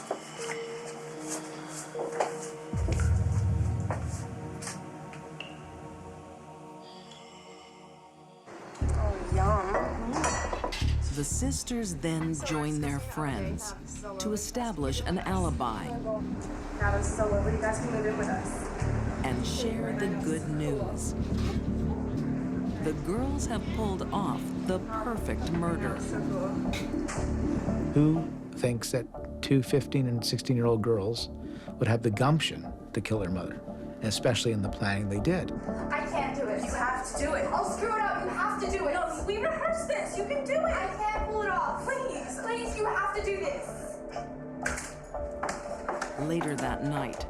A: The sisters then join their friends to establish an alibi
F: Now this is all over. You guys can move in with us.
A: and share the good news. The girls have pulled off the perfect murder.
N: Who thinks that 2 15 and 16-year-old girls would have the gumption to kill their mother, and especially in the planning they did?
F: I can't do it. You have to do it. I'll screw it up. You have to do it. No, we rehearsed this. You can do it. I can't pull it off. Please, please, you have to do this.
A: Later that night,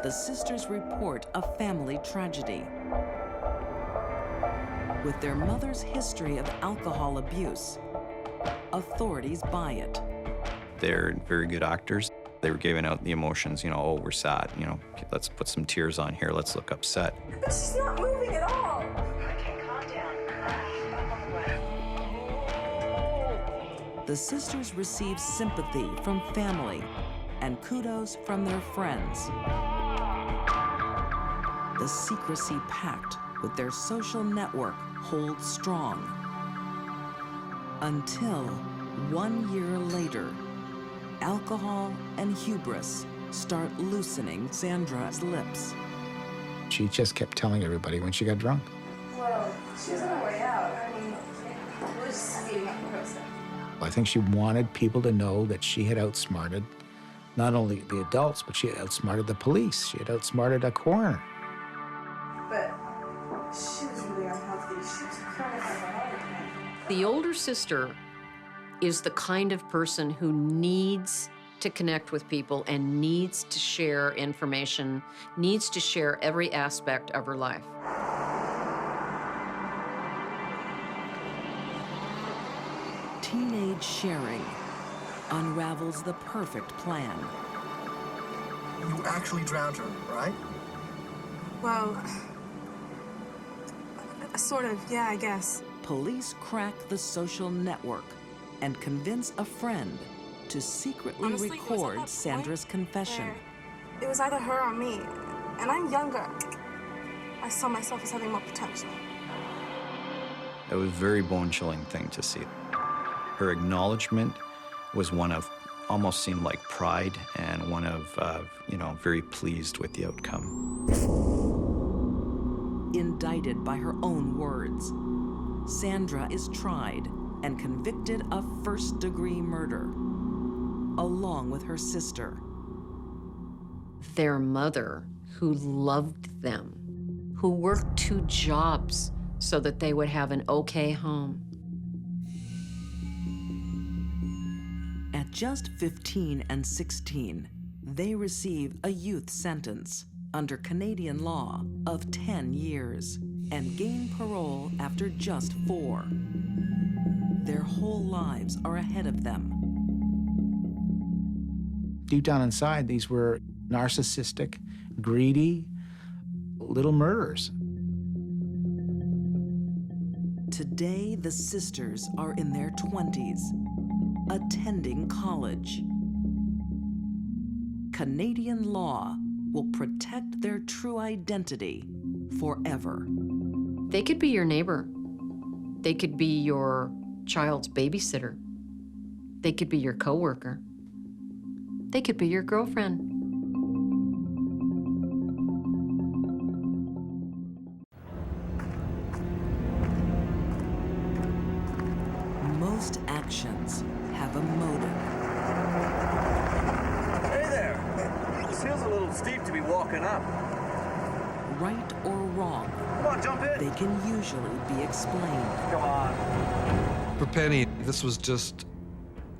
A: the sisters report a family tragedy. With their mother's history of alcohol abuse, authorities buy it.
O: They're very good actors. They were giving out the emotions, oh, we're sad, let's put some tears on here, let's look upset.
F: But she's not moving at all.
Q: Okay, calm down. I'm on the way.
A: The sisters receive sympathy from family and kudos from their friends. The secrecy pact with their social network holds strong. Until 1 year later, alcohol and hubris start loosening Sandra's lips.
N: She just kept telling everybody when she got drunk.
F: Well, she was on her way out. I mean, we're just speeding up the process.
N: I think she wanted people to know that she had outsmarted not only the adults, but she had outsmarted the police. She had outsmarted a coroner.
F: But she was really unhealthy. She was crying about her heart attack.
D: The older sister is the kind of person who needs to connect with people and needs to share information, needs to share every aspect of her life.
A: Teenage sharing unravels the perfect plan.
P: You actually drowned her, right?
F: Well, sort of, yeah, I guess.
A: Police crack the social network and convince a friend to secretly
F: Honestly, it was at
A: record
F: that
A: Sandra's confession.
F: It was either her or me. And I'm younger. I saw myself as having more potential.
O: It was a very bone-chilling thing to see. Her acknowledgement was one of, almost seemed like pride, and one of, you know, very pleased with the outcome.
A: Indicted by her own words, Sandra is tried and convicted of first-degree murder, along with her sister.
D: Their mother, who loved them, who worked 2 jobs so that they would have an okay home.
A: At just 15 and 16, they receive a youth sentence under Canadian law of 10 years and gain parole after just 4. Their whole lives are ahead of them.
N: Deep down inside, these were narcissistic, greedy, little murderers.
A: Today, the sisters are in their 20s, attending college. Canadian law will protect their true identity forever.
D: They could be your neighbor. They could be your child's babysitter. They could be your coworker. They could be your girlfriend.
A: Most actions have a motive.
K: Hey there! This hill's a little steep to be walking up.
A: Right or wrong,
K: Come on, jump in!
A: they can usually be explained.
K: Come on.
L: For Penny, this was just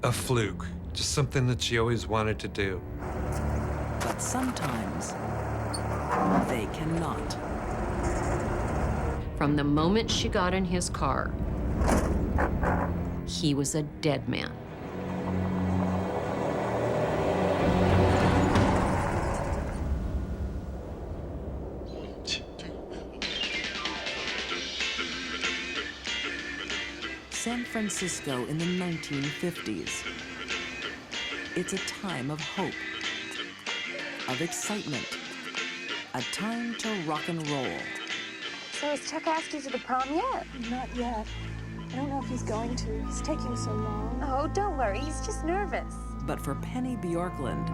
L: a fluke, just something that she always wanted to do.
A: But sometimes, they cannot.
D: From the moment she got in his car, he was a dead man.
A: San Francisco in the 1950s. It's a time of hope, of excitement, a time to rock and roll.
C: So has Chuck asked you to the prom yet?
F: Not yet. I don't know if he's going to. He's taking so long.
C: Oh, don't worry. He's just nervous.
A: But for Penny Bjorklund,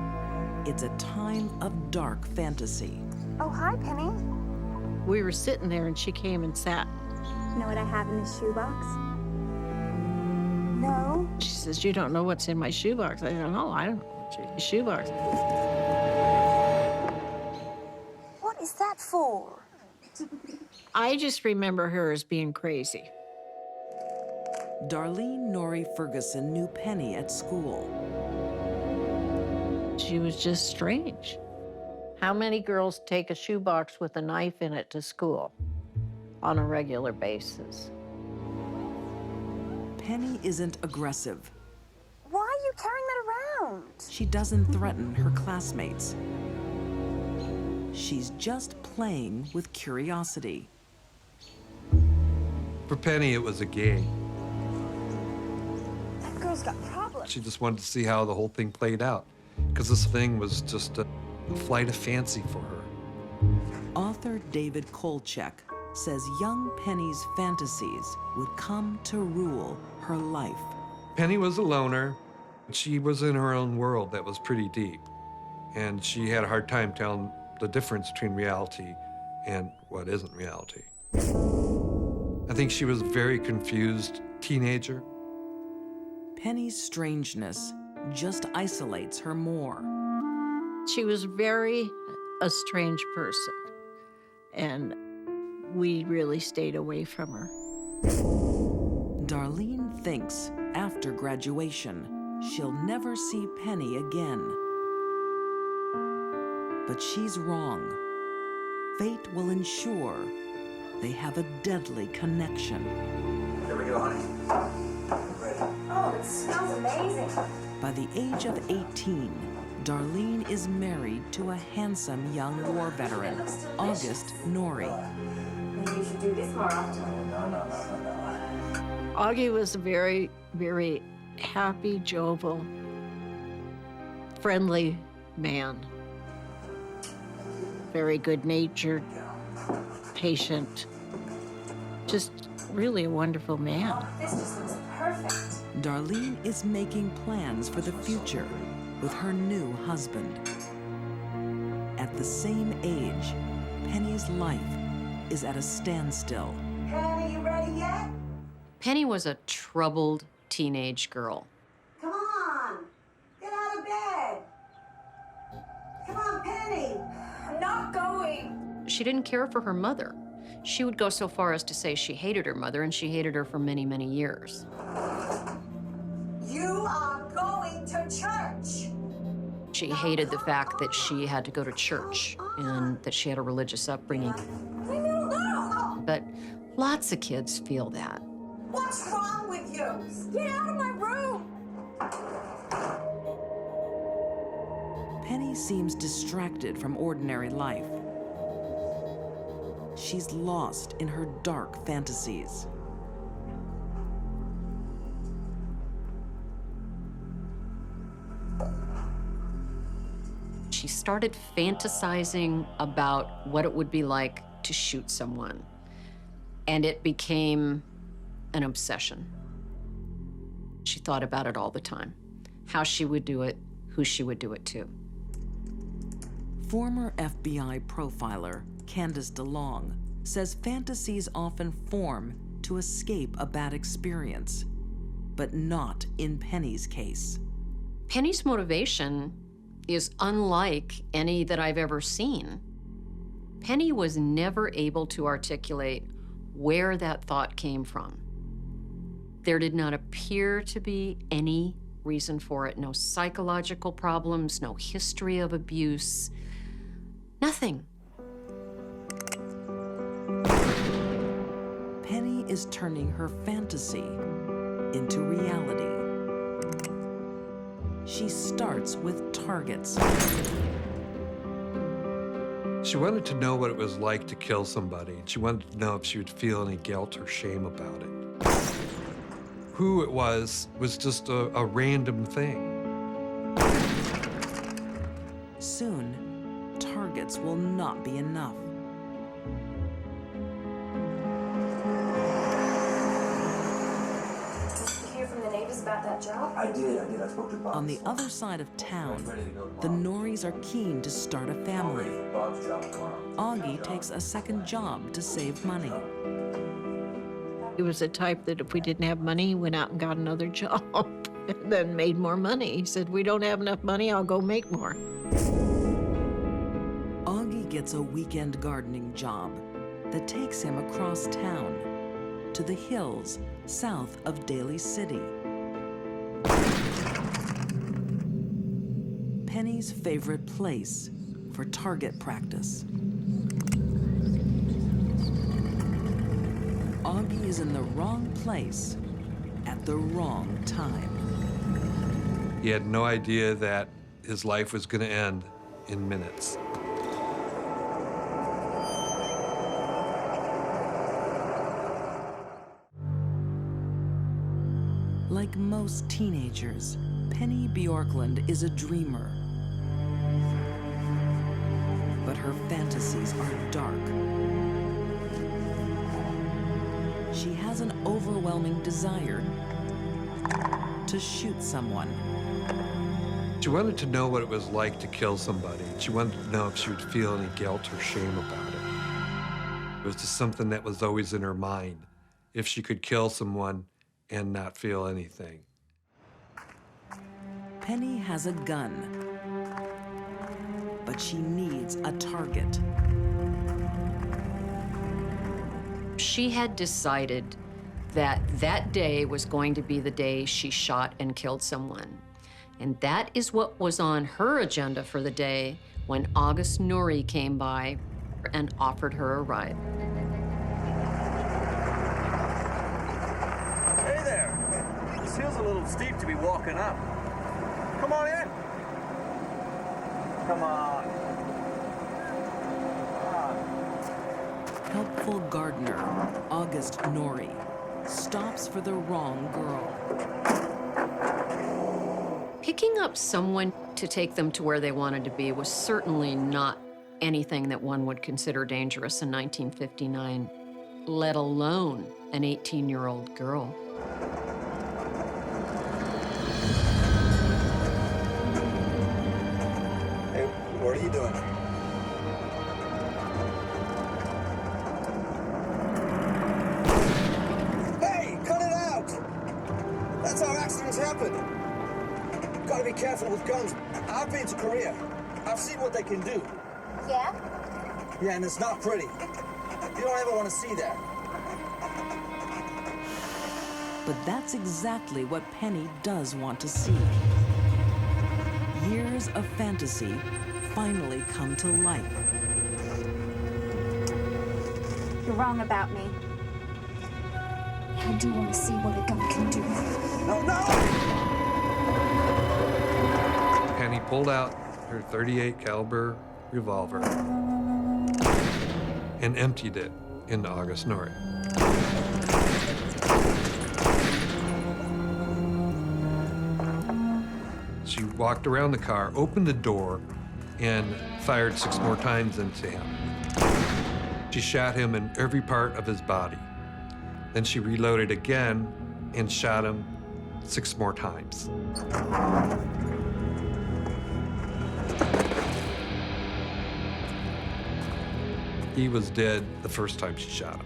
A: it's a time of dark fantasy.
C: Oh, hi, Penny.
R: We were sitting there and she came and sat.
C: You know what I have in this shoebox? No.
R: She says, "You don't know what's in my shoebox." I don't know. I don't know what's in your shoebox.
C: What is that for?
R: I just remember her as being crazy.
A: Darlene Norrie Ferguson knew Penny at school.
R: She was just strange. How many girls take a shoebox with a knife in it to school on a regular basis?
A: Penny isn't aggressive.
C: Why are you carrying that around?
A: She doesn't threaten her classmates. She's just playing with curiosity.
L: For Penny, it was a game.
C: That girl's got problems.
L: She just wanted to see how the whole thing played out, because this thing was just a flight of fancy for her.
A: Author David Kolchak says young Penny's fantasies would come to rule her life.
L: Penny was a loner. She was in her own world that was pretty deep, and she had a hard time telling the difference between reality and what isn't reality. I think she was a very confused teenager.
A: Penny's strangeness just isolates her more.
R: She was very a strange person, and we really stayed away from her.
A: Darlene thinks after graduation, she'll never see Penny again. But she's wrong. Fate will ensure they have a deadly connection.
K: Here we go, honey. Ready?
C: Oh, it smells amazing.
A: By the age of 18, Darlene is married to a handsome young war veteran, August Norrie.
C: Maybe you should do this more often.
K: No.
R: Augie was a very, very happy, jovial, friendly man. very good-natured, patient, just really a wonderful man.
M: This just looks perfect.
A: Darlene is making plans for the future with her new husband. At the same age, Penny's life is at a standstill.
I: Penny, you ready yet?
D: Penny was a troubled teenage girl.
I: Come on, get out of bed. Come on, Penny.
M: I'm not going.
D: She didn't care for her mother. She would go so far as to say she hated her mother, and she hated her for many, many years.
I: You are going to church.
D: She hated the fact that she had to go to church and that she had a religious upbringing. But lots of kids feel that.
I: What's wrong with you? Get out of my room.
A: Penny seems distracted from ordinary life. She's lost in her dark fantasies.
D: She started fantasizing about what it would be like to shoot someone, and it became an obsession. She thought about it all the time, how she would do it, who she would do it to.
A: Former FBI profiler Candice DeLong says fantasies often form to escape a bad experience, but not in Penny's case.
D: Penny's motivation is unlike any that I've ever seen. Penny was never able to articulate where that thought came from. There did not appear to be any reason for it. No psychological problems, no history of abuse, nothing.
A: Penny is turning her fantasy into reality. She starts with targets.
L: She wanted to know what it was like to kill somebody. She wanted to know if she would feel any guilt or shame about it. Who it was just a random thing.
A: Soon, targets will not be enough.
M: About that job?
P: I did. I spoke to Bob.
A: On the other side of town, the Norries are keen to start a family. Augie takes a second job to save money.
R: He was the type that if we didn't have money, he went out and got another job and then made more money. He said, we don't have enough money, I'll go make more.
A: Augie gets a weekend gardening job that takes him across town to the hills south of Daly City. Penny's favorite place for target practice. Augie is in the wrong place at the wrong time.
L: He had no idea that his life was going to end in minutes.
A: Like most teenagers, Penny Bjorklund is a dreamer. But her fantasies are dark. She has an overwhelming desire to shoot someone.
L: She wanted to know what it was like to kill somebody. She wanted to know if she would feel any guilt or shame about it. It was just something that was always in her mind, if she could kill someone and not feel anything.
A: Penny has a gun, but she needs a target.
D: She had decided that that day was going to be the day she shot and killed someone. And that is what was on her agenda for the day when August Norrie came by and offered her a ride.
K: Hey there. This hill's a little steep to be walking up. Come on in. Come on.
A: Helpful gardener, August Norrie, stops for the wrong girl.
D: Picking up someone to take them to where they wanted to be was certainly not anything that one would consider dangerous in 1959, let alone an 18-year-old girl.
P: Hey, what are you doing? Hey, cut it out! That's how accidents happen. Gotta be careful with guns. I've been to Korea. I've seen what they can do.
F: Yeah?
P: Yeah, and it's not pretty. You don't ever want to see that.
A: But that's exactly what Penny does want to see. Years of fantasy finally come to life.
F: You're wrong about me. I do want to see what a gun can do.
P: No, no!
L: Penny pulled out her .38 caliber revolver and emptied it into August Norrie. She walked around the car, opened the door, and fired 6 more times into him. She shot him in every part of his body. Then she reloaded again and shot him 6 more times. He was dead the first time she shot him.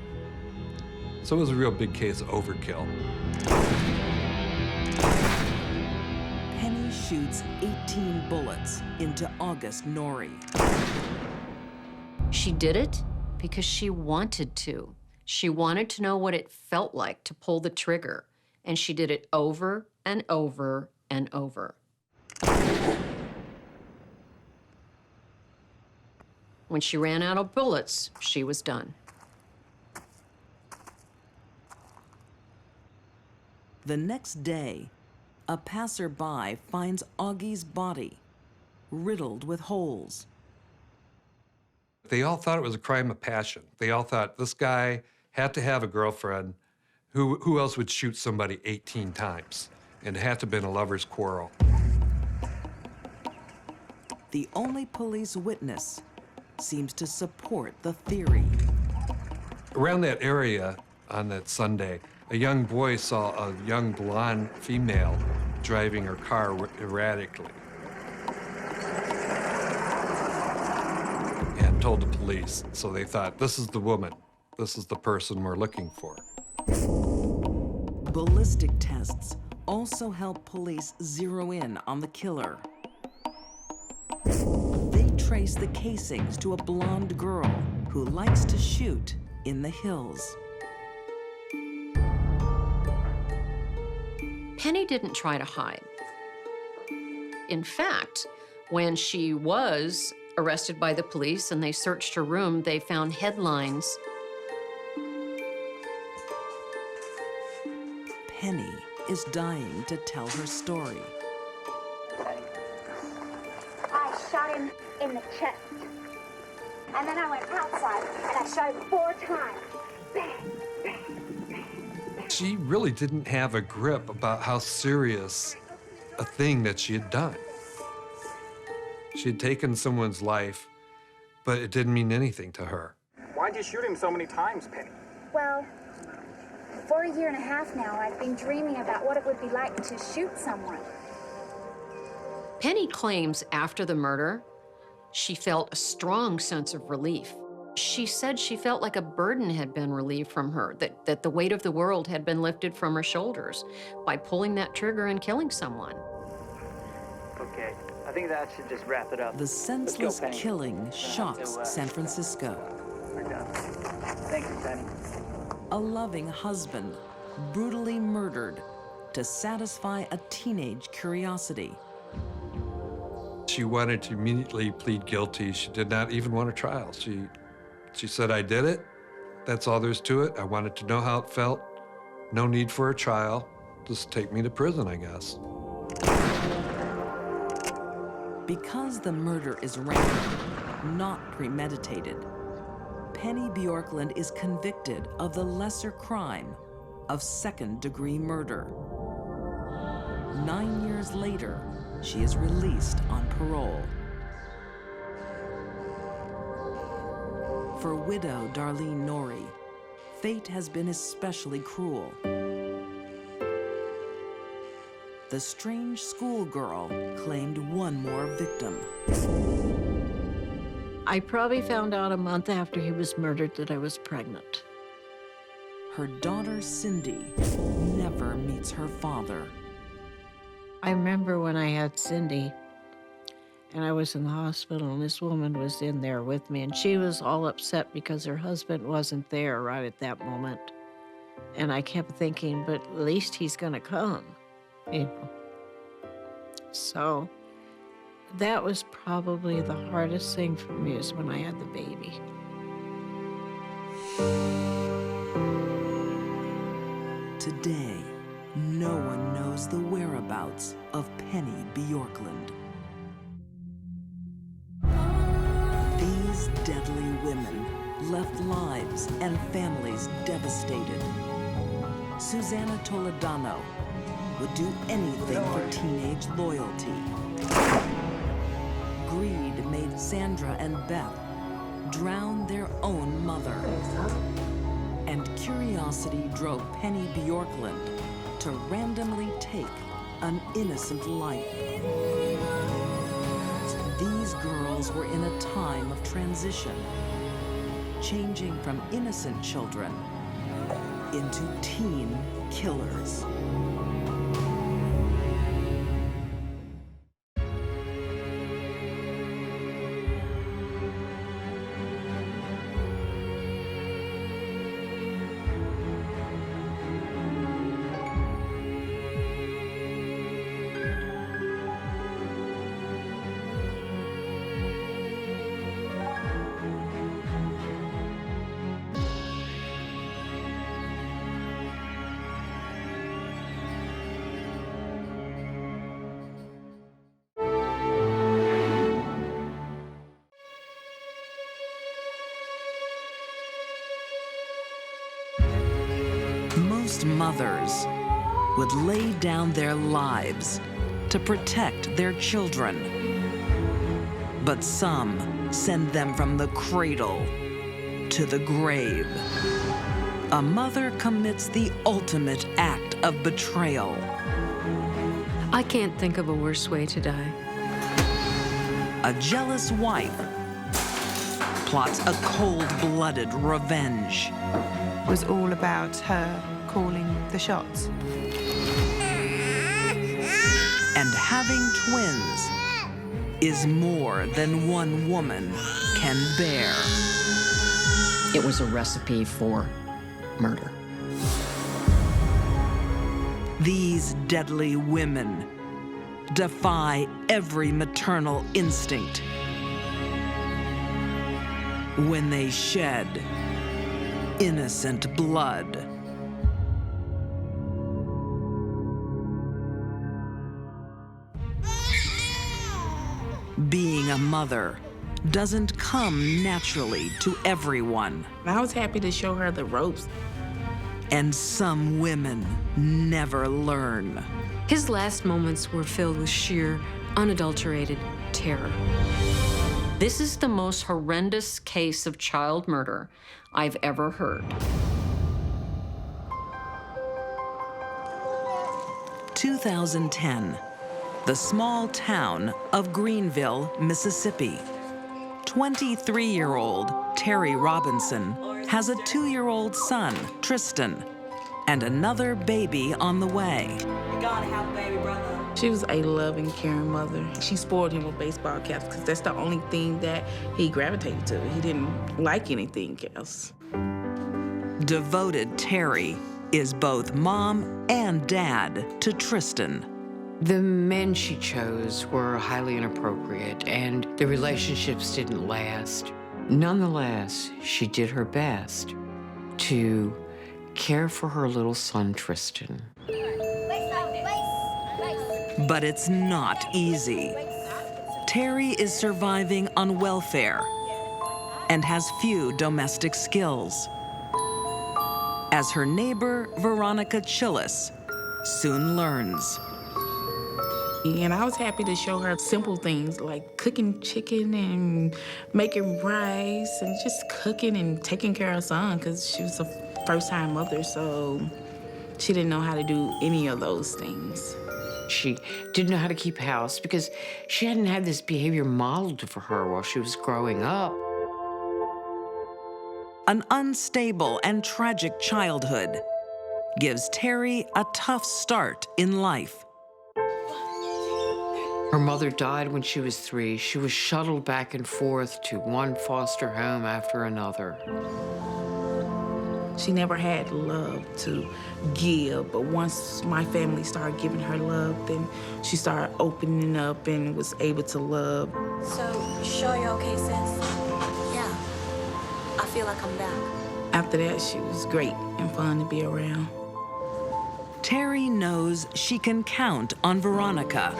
L: So it was a real big case of overkill.
A: Penny shoots 18 bullets into August Norrie.
D: She did it because she wanted to. She wanted to know what it felt like to pull the trigger, and she did it over and over and over. When she ran out of bullets, she was done.
A: The next day, a passerby finds Augie's body, riddled with holes.
L: They all thought it was a crime of passion. They all thought this guy had to have a girlfriend. Who else would shoot somebody 18 times? And it had to have been a lover's quarrel.
A: The only police witness seems to support the theory.
L: Around that area on that Sunday, a young boy saw a young blonde female driving her car erratically and told the police. So they thought, this is the woman. This is the person we're looking for.
A: Ballistic tests also help police zero in on the killer. They trace the casings to a blonde girl who likes to shoot in the hills.
D: Penny didn't try to hide. In fact, when she was arrested by the police and they searched her room, they found headlines.
A: Penny is dying to tell her story.
F: I shot him in the chest. And then I went outside and I shot him 4 times. Bang, bang, bang.
L: She really didn't have a grip about how serious a thing that she had done. She had taken someone's life, but it didn't mean anything to her.
T: Why'd you shoot him so many times, Penny?
F: Well, for 1.5 years now, I've been dreaming about what it would be like to shoot someone.
D: Penny claims after the murder, she felt a strong sense of relief. She said she felt like a burden had been relieved from her, that the weight of the world had been lifted from her shoulders by pulling that trigger and killing someone.
U: Okay, I think that should just wrap it up.
A: The senseless killing shocks San Francisco.
U: We're done. Thank you, Penny.
A: A loving husband brutally murdered to satisfy a teenage curiosity.
L: She wanted to immediately plead guilty. She did not even want a trial. She said, I did it. That's all there's to it. I wanted to know how it felt. No need for a trial. Just take me to prison, I guess.
A: Because the murder is random, not premeditated, Penny Bjorklund is convicted of the lesser crime of second-degree murder. 9 years later, she is released on parole. For widow Darlene Norrie, fate has been especially cruel. The strange schoolgirl claimed one more victim.
R: I probably found out a month after he was murdered that I was pregnant.
A: Her daughter Cindy never meets her father.
R: I remember when I had Cindy, and I was in the hospital, and this woman was in there with me, and she was all upset because her husband wasn't there right at that moment. And I kept thinking, but at least he's gonna come, you know. So that was probably the hardest thing for me, is when I had the baby.
A: Today, no one knows the whereabouts of Penny Bjorklund. These deadly women left lives and families devastated. Susanna Toledano would do anything for teenage loyalty. Greed made Sandra and Beth drown their own mother. And curiosity drove Penny Bjorklund to randomly take an innocent life. These girls were in a time of transition, changing from innocent children into teen killers. Most mothers would lay down their lives to protect their children. But some send them from the cradle to the grave. A mother commits the ultimate act of betrayal.
D: I can't think of a worse way to die.
A: A jealous wife plots a cold-blooded revenge.
X: Was all about her calling the shots.
A: And having twins is more than one woman can bear.
E: It was a recipe for murder.
A: These deadly women defy every maternal instinct when they shed innocent blood. Being a mother doesn't come naturally to everyone.
X: I was happy to show her the ropes.
A: And some women never learn.
D: His last moments were filled with sheer, unadulterated terror. This is the most horrendous case of child murder I've ever heard.
A: 2010, the small town of Greenville, Mississippi. 23-year-old Terry Robinson has a 2-year-old son, Tristan, and another baby on the way.
X: You're gonna have a baby brother. She was a loving, caring mother. She spoiled him with baseball caps because that's the only thing that he gravitated to. He didn't like anything else.
A: Devoted Terry is both mom and dad to Tristan.
H: The men she chose were highly inappropriate, and the relationships didn't last. Nonetheless, she did her best to care for her little son, Tristan.
A: But it's not easy. Terry is surviving on welfare and has few domestic skills. As her neighbor, Veronica Chillis, soon learns.
X: And I was happy to show her simple things like cooking chicken and making rice and just cooking and taking care of her son because she was a first-time mother, so she didn't know how to do any of those things.
H: She didn't know how to keep house because she hadn't had this behavior modeled for her while she was growing up.
A: An unstable and tragic childhood gives Terry a tough start in life.
H: Her mother died when she was 3. She was shuttled back and forth to one foster home after another.
X: She never had love to give, but once my family started giving her love, then she started opening up and was able to love.
C: So, sure you're okay, sis? Yeah. I feel like I'm back.
X: After that, she was great and fun to be around.
A: Terry knows she can count on Veronica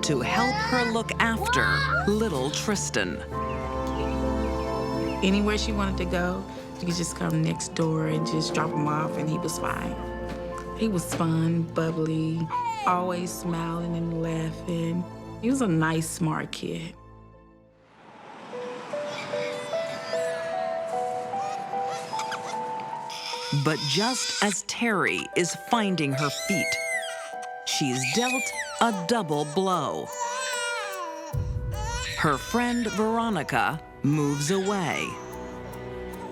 A: to help her look after little Tristan.
X: Anywhere she wanted to go, she could just come next door and just drop him off, and he was fine. He was fun, bubbly, always smiling and laughing. He was a nice, smart kid.
A: But just as Terry is finding her feet, she's dealt a double blow. Her friend Veronica moves away,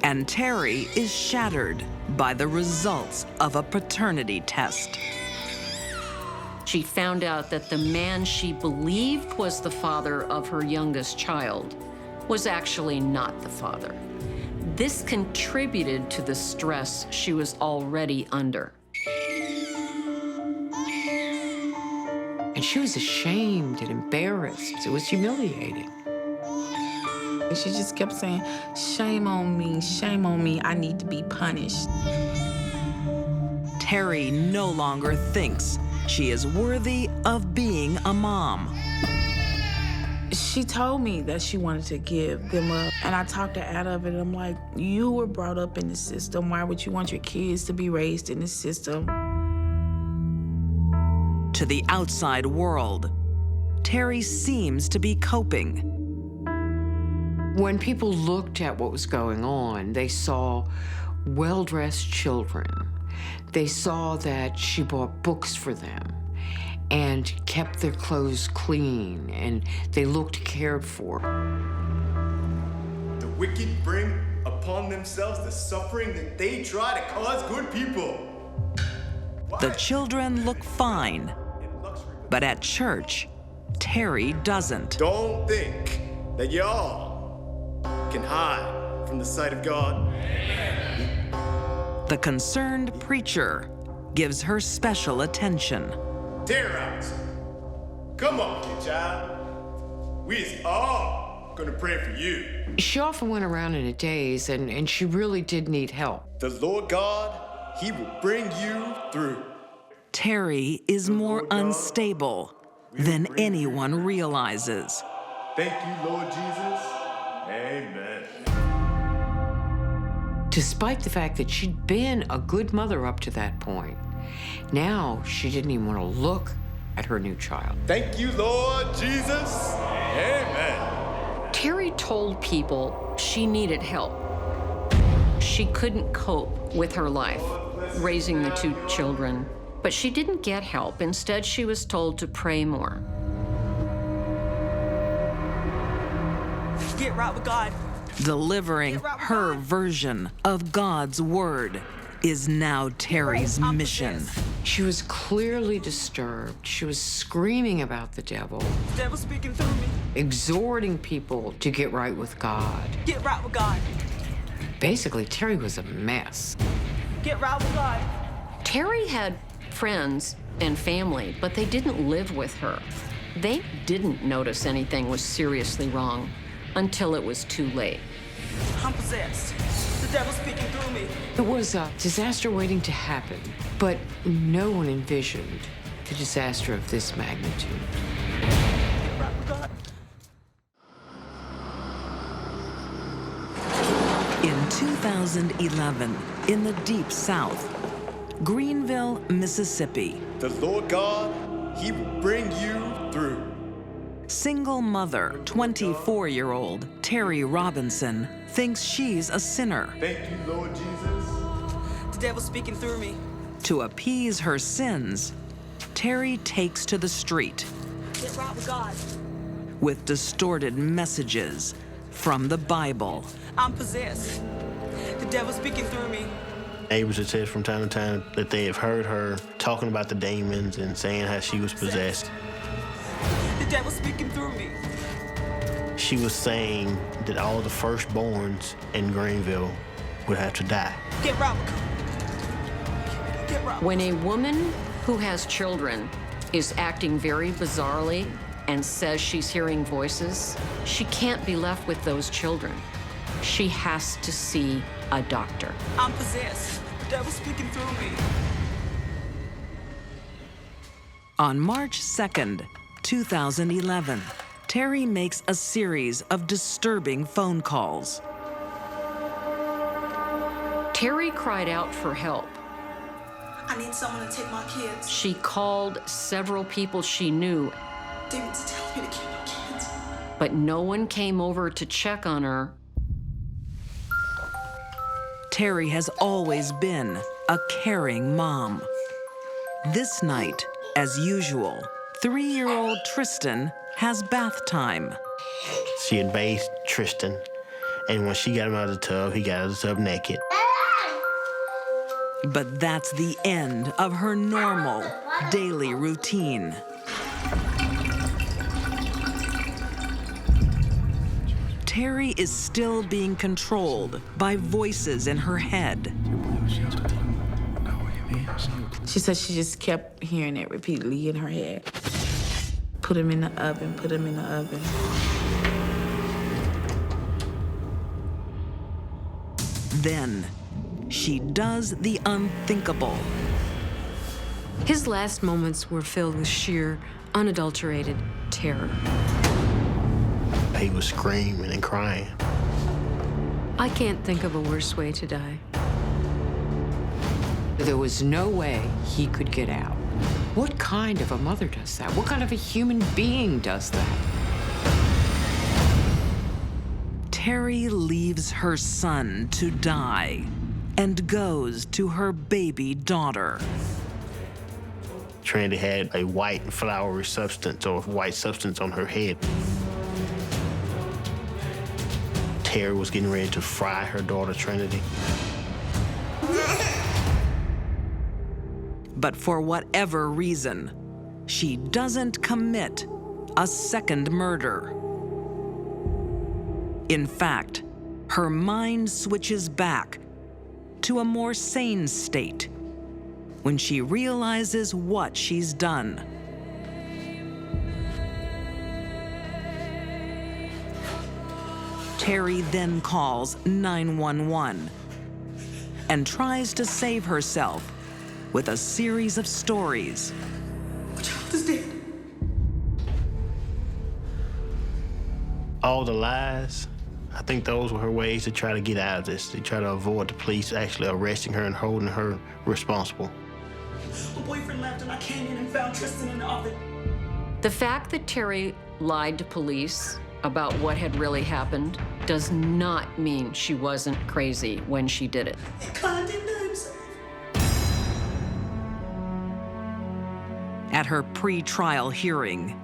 A: and Terry is shattered by the results of a paternity test.
D: She found out that the man she believed was the father of her youngest child was actually not the father. This contributed to the stress she was already under.
H: And she was ashamed and embarrassed. It was humiliating.
X: She just kept saying, shame on me, I need to be punished.
A: Terry no longer thinks she is worthy of being a mom.
X: She told me that she wanted to give them up, and I talked her out of it. I'm like, you were brought up in the system. Why would you want your kids to be raised in the system?
A: To the outside world, Terry seems to be coping.
H: When people looked at what was going on, they saw well-dressed children. They saw that she bought books for them and kept their clothes clean, and they looked cared for.
K: The wicked bring upon themselves the suffering that they try to cause good people.
A: The children look fine, but at church, Terry doesn't.
K: Don't think that y'all can hide from the sight of God.
A: The concerned preacher gives her special attention.
K: Tear out. Come on, kid child. We is all gonna pray for you.
H: She often went around in a daze, and she really did need help.
K: The Lord God, He will bring you through.
A: Terry is more unstable than anyone realizes.
K: Thank you, Lord Jesus. Amen.
H: Despite the fact that she'd been a good mother up to that point, now she didn't even want to look at her new child.
K: Thank you, Lord Jesus. Amen.
D: Terry told people she needed help. She couldn't cope with her life, raising the 2 children. But she didn't get help. Instead, she was told to pray more.
B: Get right with God.
A: Delivering her version of God's word is now Terry's mission.
H: She was clearly disturbed. She was screaming about the devil,
B: The devil's speaking through me.
H: exhorting people to get right with God.
B: Get right with God.
H: Basically, Terry was a mess.
B: Get right with God.
D: Terry had friends and family, but they didn't live with her. They didn't notice anything was seriously wrong until it was too late.
B: I'm possessed. The devil's speaking through me.
H: It was a disaster waiting to happen, but no one envisioned the disaster of this magnitude.
B: Get right with God.
A: In 2011, in the Deep South, Greenville, Mississippi.
K: The Lord God, He will bring you through.
A: Single mother, 24-year-old Terry Robinson thinks she's a sinner.
K: Thank you, Lord Jesus.
B: The devil's speaking through me.
A: To appease her sins, Terry takes to the street
B: Get right with God.
A: with distorted messages from the Bible.
B: I'm possessed. The devil's speaking through me.
G: Neighbors had said from time to time that they have heard her talking about the demons and saying how she was possessed.
B: The devil's speaking through me.
G: She was saying that all the firstborns in Greenville would have to die.
B: Get right with God. Get right.
D: When a woman who has children is acting very bizarrely and says she's hearing voices, she can't be left with those children. She has to see a doctor.
B: I'm possessed. The devil's speaking through me.
A: On March 2nd, 2011, Terry makes a series of disturbing phone calls.
D: Terry cried out for help.
B: I need someone to take my kids.
D: She called several people she knew,
B: Demons are telling me to keep my kids.
D: but no one came over to check on her.
A: Terry has always been a caring mom. This night, as usual, 3-year-old Tristan has bath time.
G: She had bathed Tristan, and when she got him out of the tub, he got out of the tub naked.
A: But that's the end of her normal daily routine. Terry is still being controlled by voices in her head.
X: She said she just kept hearing it repeatedly in her head. Put him in the oven, put him in the oven.
A: Then she does the unthinkable.
J: His last moments were filled with sheer, unadulterated terror.
G: He was screaming and crying.
J: I can't think of a worse way to die.
H: There was no way he could get out. What kind of a mother does that? What kind of a human being does that?
A: Terry leaves her son to die and goes to her baby daughter.
G: Trinity had a white floury substance or white substance on her head. Terry was getting ready to fry her daughter Trinity.
A: But for whatever reason, she doesn't commit a second murder. In fact, her mind switches back to a more sane state when she realizes what she's done. Terry then calls 911 and tries to save herself with a series of stories.
G: All the lies, I think those were her ways to try to get out of this, to try to avoid the police actually arresting her and holding her responsible.
B: My boyfriend left and I came in and found Tristan in the oven.
D: The fact that Terry lied to police about what had really happened does not mean she wasn't crazy when she did it.
A: At her pre-trial hearing,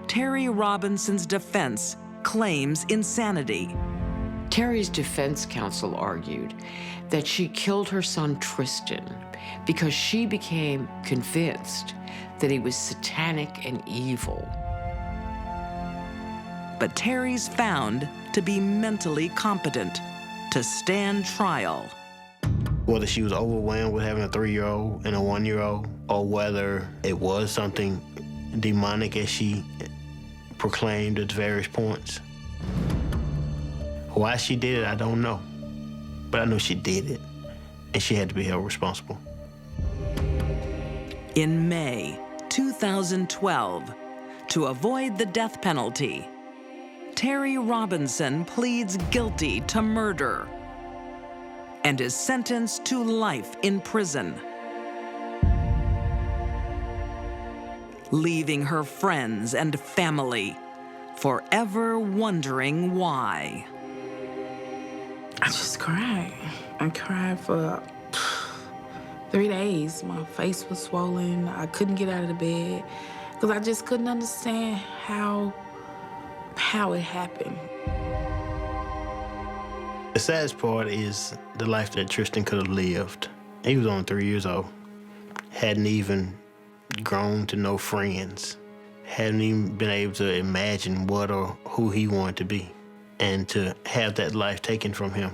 A: Terry Robinson's defense claims insanity.
H: Terry's defense counsel argued that she killed her son Tristan because she became convinced that he was satanic and evil.
A: But Terry's found to be mentally competent to stand trial.
G: Whether she was overwhelmed with having a 3-year-old and a 1-year-old, or whether it was something demonic as she proclaimed at various points. Why she did it, I don't know. But I know she did it, and she had to be held responsible.
A: In May 2012, to avoid the death penalty, Terry Robinson pleads guilty to murder and is sentenced to life in prison. leaving her friends and family, forever wondering why.
X: I just cried. I cried for 3 days. My face was swollen. I couldn't get out of the bed because I just couldn't understand how it happened.
G: The saddest part is the life that Tristan could have lived. He was only 3 years old. Hadn't even grown to know friends. Hadn't even been able to imagine what or who he wanted to be. And to have that life taken from him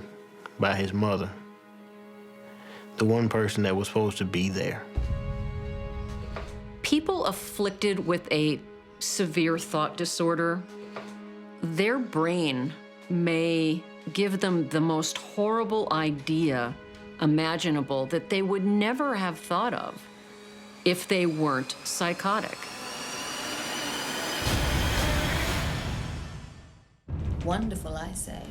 G: by his mother. The one person that was supposed to be there.
D: People afflicted with a severe thought disorder, their brain may give them the most horrible idea imaginable that they would never have thought of if they weren't psychotic.
Q: Wonderful, I say.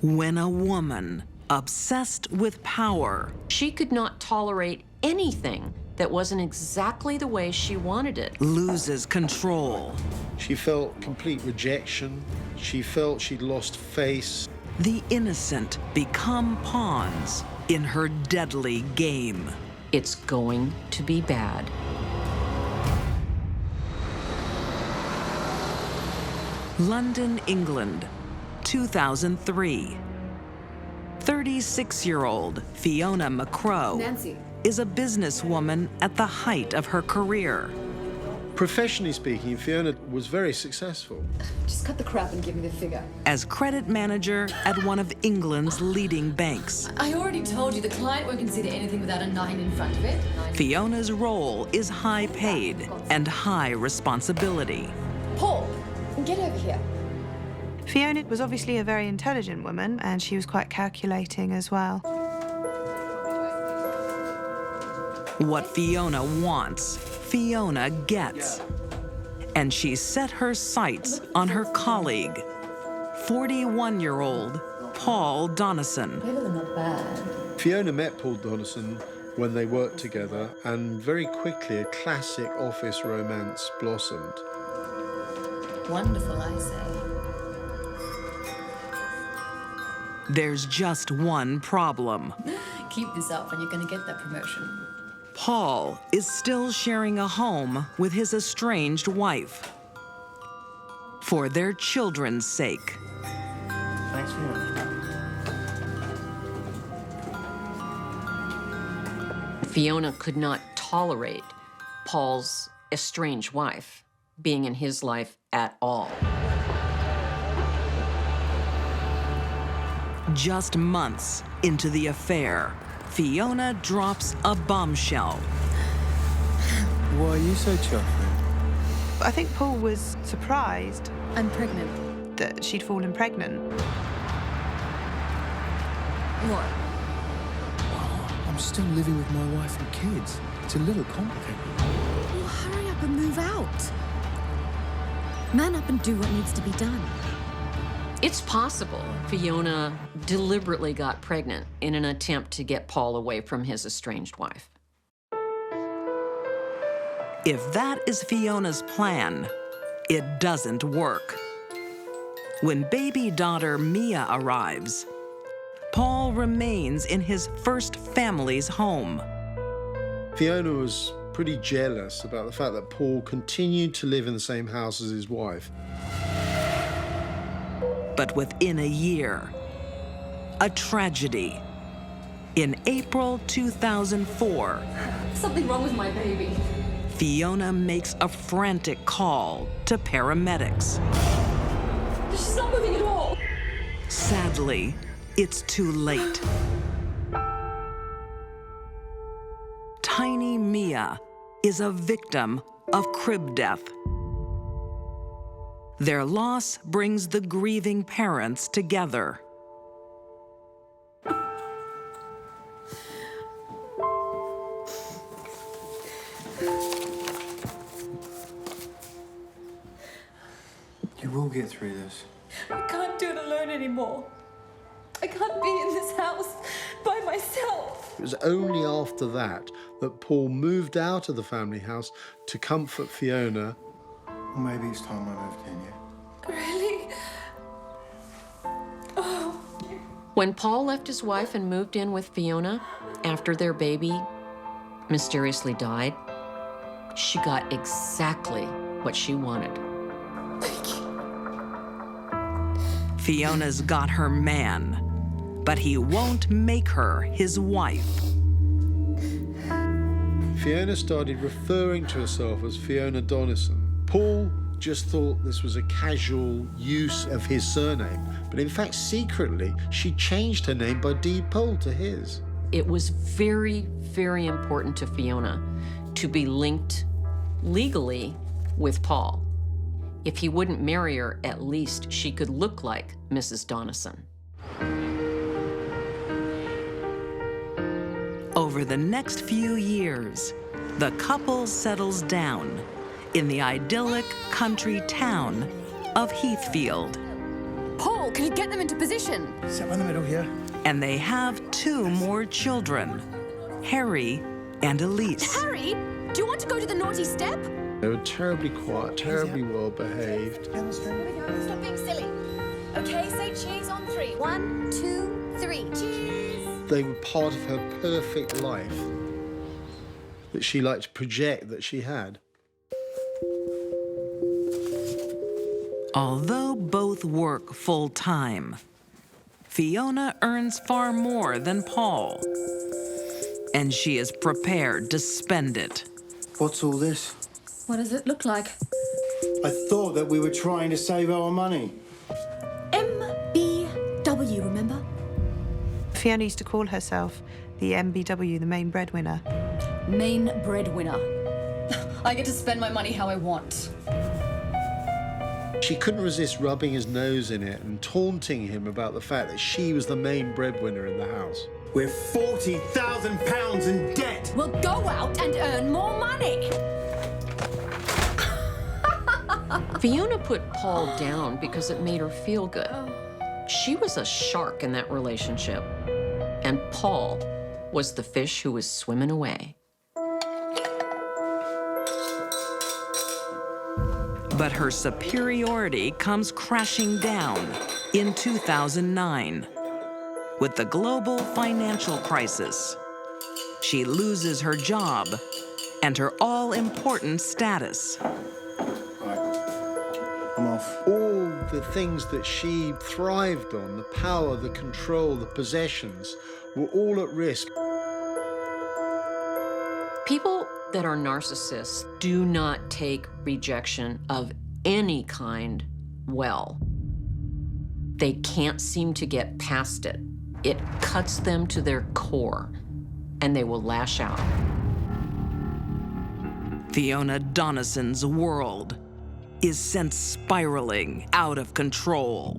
A: When a woman, obsessed with power,
D: she could not tolerate anything that wasn't exactly the way she wanted it,
A: loses control.
S: She felt complete rejection. She felt she'd lost face.
A: The innocent become pawns in her deadly game.
D: It's going to be bad.
A: London, England, 2003. 36-year-old Fiona McCrow
Q: Nancy.
A: is a businesswoman at the height of her career.
S: Professionally speaking, Fiona was very successful.
Q: Just cut the crap and give me the figure.
A: As credit manager at one of England's leading banks.
Q: I already told you the client won't consider anything without a 9 in front of it.
A: Fiona's role is high paid and high responsibility.
Q: Paul, get over here.
V: Fiona was obviously a very intelligent woman, and she was quite calculating as well.
A: What Fiona wants, Fiona gets. And she set her sights on her colleague, 41-year-old Paul Donison.
Q: Not bad.
S: Fiona met Paul Donison when they worked together, and very quickly a classic office romance blossomed.
Q: Wonderful, I say.
A: There's just one problem.
Q: Keep this up and you're going to get that promotion.
A: Paul is still sharing a home with his estranged wife. For their children's sake.
G: Thanks for
D: Fiona could not tolerate Paul's estranged wife being in his life at all.
A: Just months into the affair, Fiona drops a bombshell.
S: Why are you so chuffed?
V: I think Paul was surprised.
Q: I'm pregnant.
V: That she'd fallen pregnant.
Q: What?
W: I'm still living with my wife and kids. It's a little complicated.
Q: Well, hurry up and move out. Man up and do what needs to be done.
D: It's possible Fiona deliberately got pregnant in an attempt to get Paul away from his estranged wife.
A: If that is Fiona's plan, it doesn't work. When baby daughter Mia arrives, Paul remains in his first family's home.
S: Fiona was pretty jealous about the fact that Paul continued to live in the same house as his wife.
A: But within a year, a tragedy. In April 2004,
Q: Something wrong with my baby.
A: Fiona makes a frantic call to paramedics.
Q: She's not moving at all.
A: Sadly, it's too late. Tiny Mia is a victim of crib death. Their loss brings the grieving parents together.
W: You will get through this.
Q: I can't do it alone anymore. I can't be in this house by myself.
S: It was only after that that Paul moved out of the family house to comfort Fiona.
W: Maybe it's time I moved in, yeah.
F: Really? Oh.
D: When Paul left his wife and moved in with Fiona after their baby mysteriously died, she got exactly what she wanted.
A: Fiona's got her man, but he won't make her his wife.
S: Fiona started referring to herself as Fiona Donison. Paul just thought this was a casual use of his surname, but in fact, secretly, she changed her name by deed poll to his.
D: It was very, very important to Fiona to be linked legally with Paul. If he wouldn't marry her, at least she could look like Mrs. Donison.
A: Over the next few years, the couple settles down in the idyllic country town of Heathfield.
Q: Paul, can you get them into position?
W: Step in the middle here.
A: And they have 2 more children, Harry and Elise.
Q: Harry, do you want to go to the naughty step?
S: They were terribly quiet, terribly well behaved.
Q: Here we go, stop being silly. Okay, say cheese on 3. 1, 2, 3. Cheese.
S: They were part of her perfect life that she liked to project that she had.
A: Although both work full-time, Fiona earns far more than Paul, and she is prepared to spend it.
W: What's all this?
Q: What does it look like?
W: I thought that we were trying to save our money.
Q: MBW, remember?
V: Fiona used to call herself the MBW, the main breadwinner.
Q: Main breadwinner. I get to spend my money how I want.
S: She couldn't resist rubbing his nose in it and taunting him about the fact that she was the main breadwinner in the house.
W: We're £40,000 in debt.
Q: We'll go out and earn more money.
D: Fiona put Paul down because it made her feel good. She was a shark in that relationship, and Paul was the fish who was swimming away.
A: But her superiority comes crashing down in 2009 with the global financial crisis. She loses her job and her all-important status.
W: I'm off.
S: All the things that she thrived on, the power, the control, the possessions, were all at risk.
D: People that are narcissists do not take rejection of any kind well. They can't seem to get past it. It cuts them to their core, and they will lash out.
A: Fiona Donison's world is sent spiraling out of control.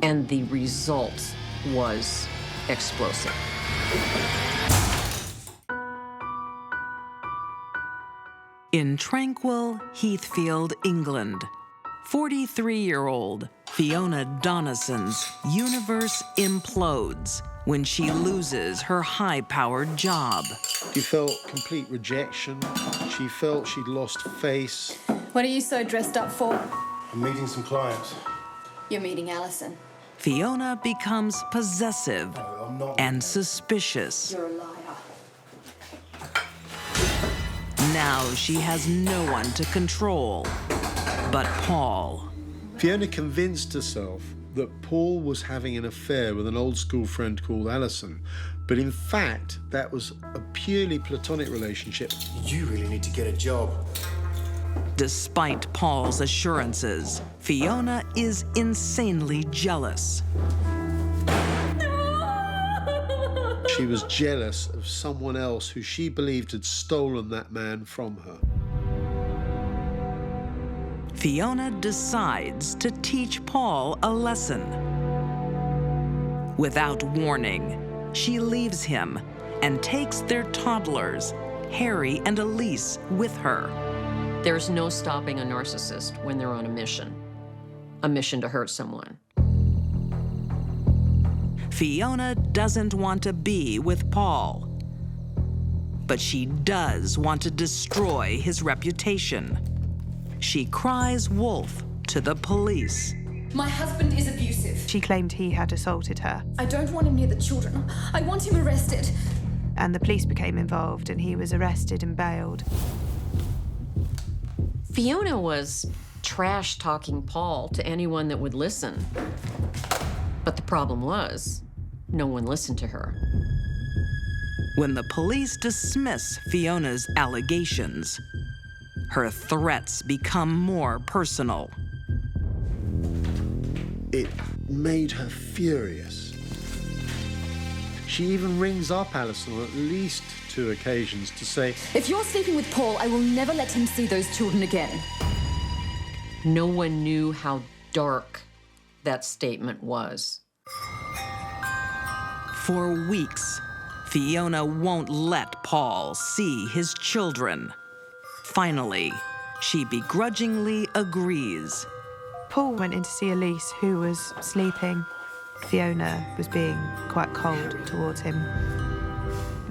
D: And the result was explosive.
A: In tranquil Heathfield, England, 43-year-old Fiona Donison's universe implodes when she loses her high-powered job.
S: She felt complete rejection. She felt she'd lost face.
Q: What are you so dressed up for?
W: I'm meeting some clients.
Q: You're meeting Alison.
A: Fiona becomes possessive and suspicious.
Q: You're a liar.
A: Now she has no one to control but Paul.
S: Fiona convinced herself that Paul was having an affair with an old school friend called Alison, but in fact, that was a purely platonic relationship.
W: You really need to get a job.
A: Despite Paul's assurances, Fiona is insanely jealous.
S: She was jealous of someone else who she believed had stolen that man from her.
A: Fiona decides to teach Paul a lesson. Without warning, she leaves him and takes their toddlers, Harry and Elise, with her.
D: There's no stopping a narcissist when they're on a mission to hurt someone.
A: Fiona doesn't want to be with Paul, but she does want to destroy his reputation. She cries wolf to the police.
Q: My husband is abusive.
V: She claimed he had assaulted her.
Q: I don't want him near the children. I want him arrested.
V: And the police became involved and he was arrested and bailed.
D: Fiona was trash-talking Paul to anyone that would listen. But the problem was, no one listened to her.
A: When the police dismiss Fiona's allegations, her threats become more personal.
S: It made her furious. She even rings up Alison on at least 2 occasions to say,
Q: If you're sleeping with Paul, I will never let him see those children again.
D: No one knew how dark that statement was.
A: For weeks, Fiona won't let Paul see his children. Finally, she begrudgingly agrees.
V: Paul went in to see Elise, who was sleeping. Fiona was being quite cold towards him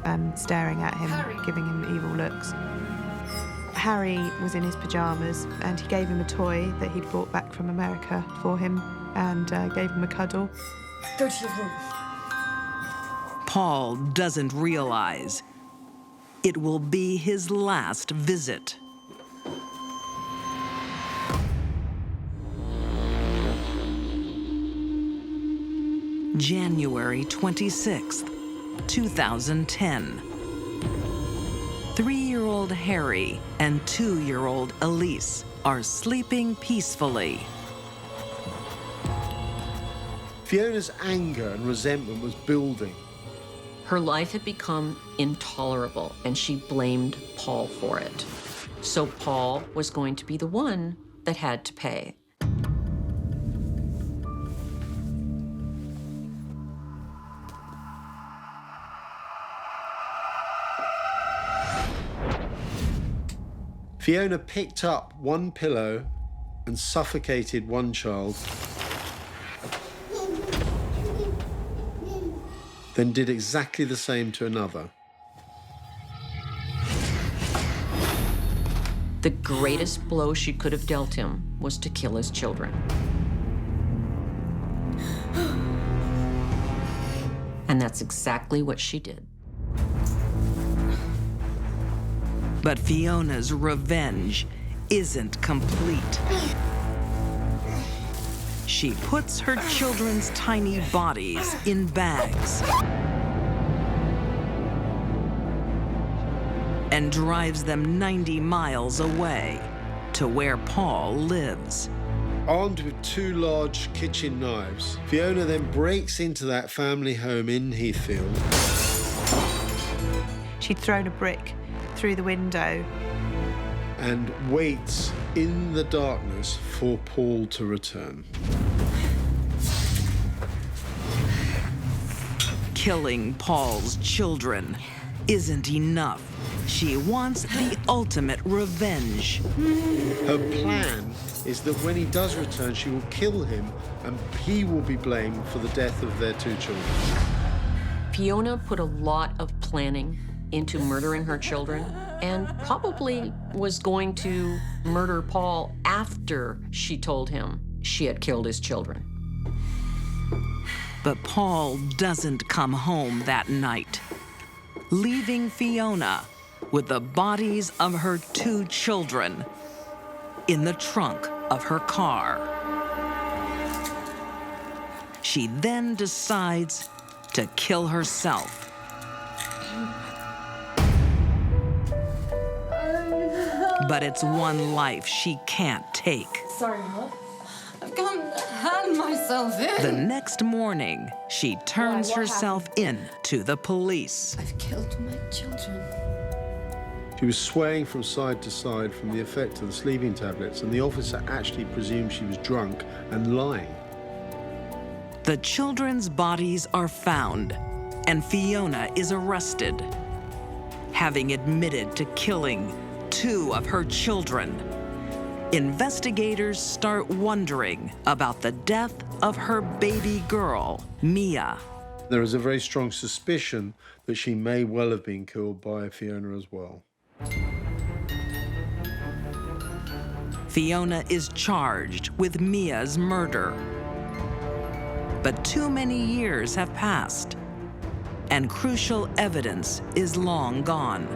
V: and staring at him, giving him evil looks. Harry was in his pajamas and he gave him a toy that he'd brought back from America for him and gave him a cuddle.
Q: Go to your room.
A: Paul doesn't realize it will be his last visit. January 26th, 2010. 3-year-old Harry and 2-year-old Elise are sleeping peacefully.
S: Fiona's anger and resentment was building.
D: Her life had become intolerable, and she blamed Paul for it. So Paul was going to be the one that had to pay.
S: Fiona picked up one pillow and suffocated one child, then did exactly the same to another.
D: The greatest blow she could have dealt him was to kill his children. And that's exactly what she did.
A: But Fiona's revenge isn't complete. She puts her children's tiny bodies in bags and drives them 90 miles away to where Paul lives.
S: Armed with 2 large kitchen knives, Fiona then breaks into that family home in Heathfield.
V: She'd thrown a brick through the window
S: and waits in the darkness for Paul to return.
A: Killing Paul's children isn't enough. She wants the ultimate revenge.
S: Her plan is that when he does return, she will kill him and he will be blamed for the death of their 2 children.
D: Fiona put a lot of planning into murdering her children and probably was going to murder Paul after she told him she had killed his children.
A: But Paul doesn't come home that night, leaving Fiona with the bodies of her 2 children in the trunk of her car. She then decides to kill herself. But it's one life she can't take.
Q: Sorry, love. I've come to hand myself in.
A: The next morning, she turns herself in to the police.
Q: I've killed my children.
S: She was swaying from side to side from the effect of the sleeping tablets, and the officer actually presumed she was drunk and lying.
A: The children's bodies are found, and Fiona is arrested, having admitted to killing 2 of her children. Investigators start wondering about the death of her baby girl, Mia.
S: There is a very strong suspicion that she may well have been killed by Fiona as well.
A: Fiona is charged with Mia's murder. But too many years have passed, and crucial evidence is long gone.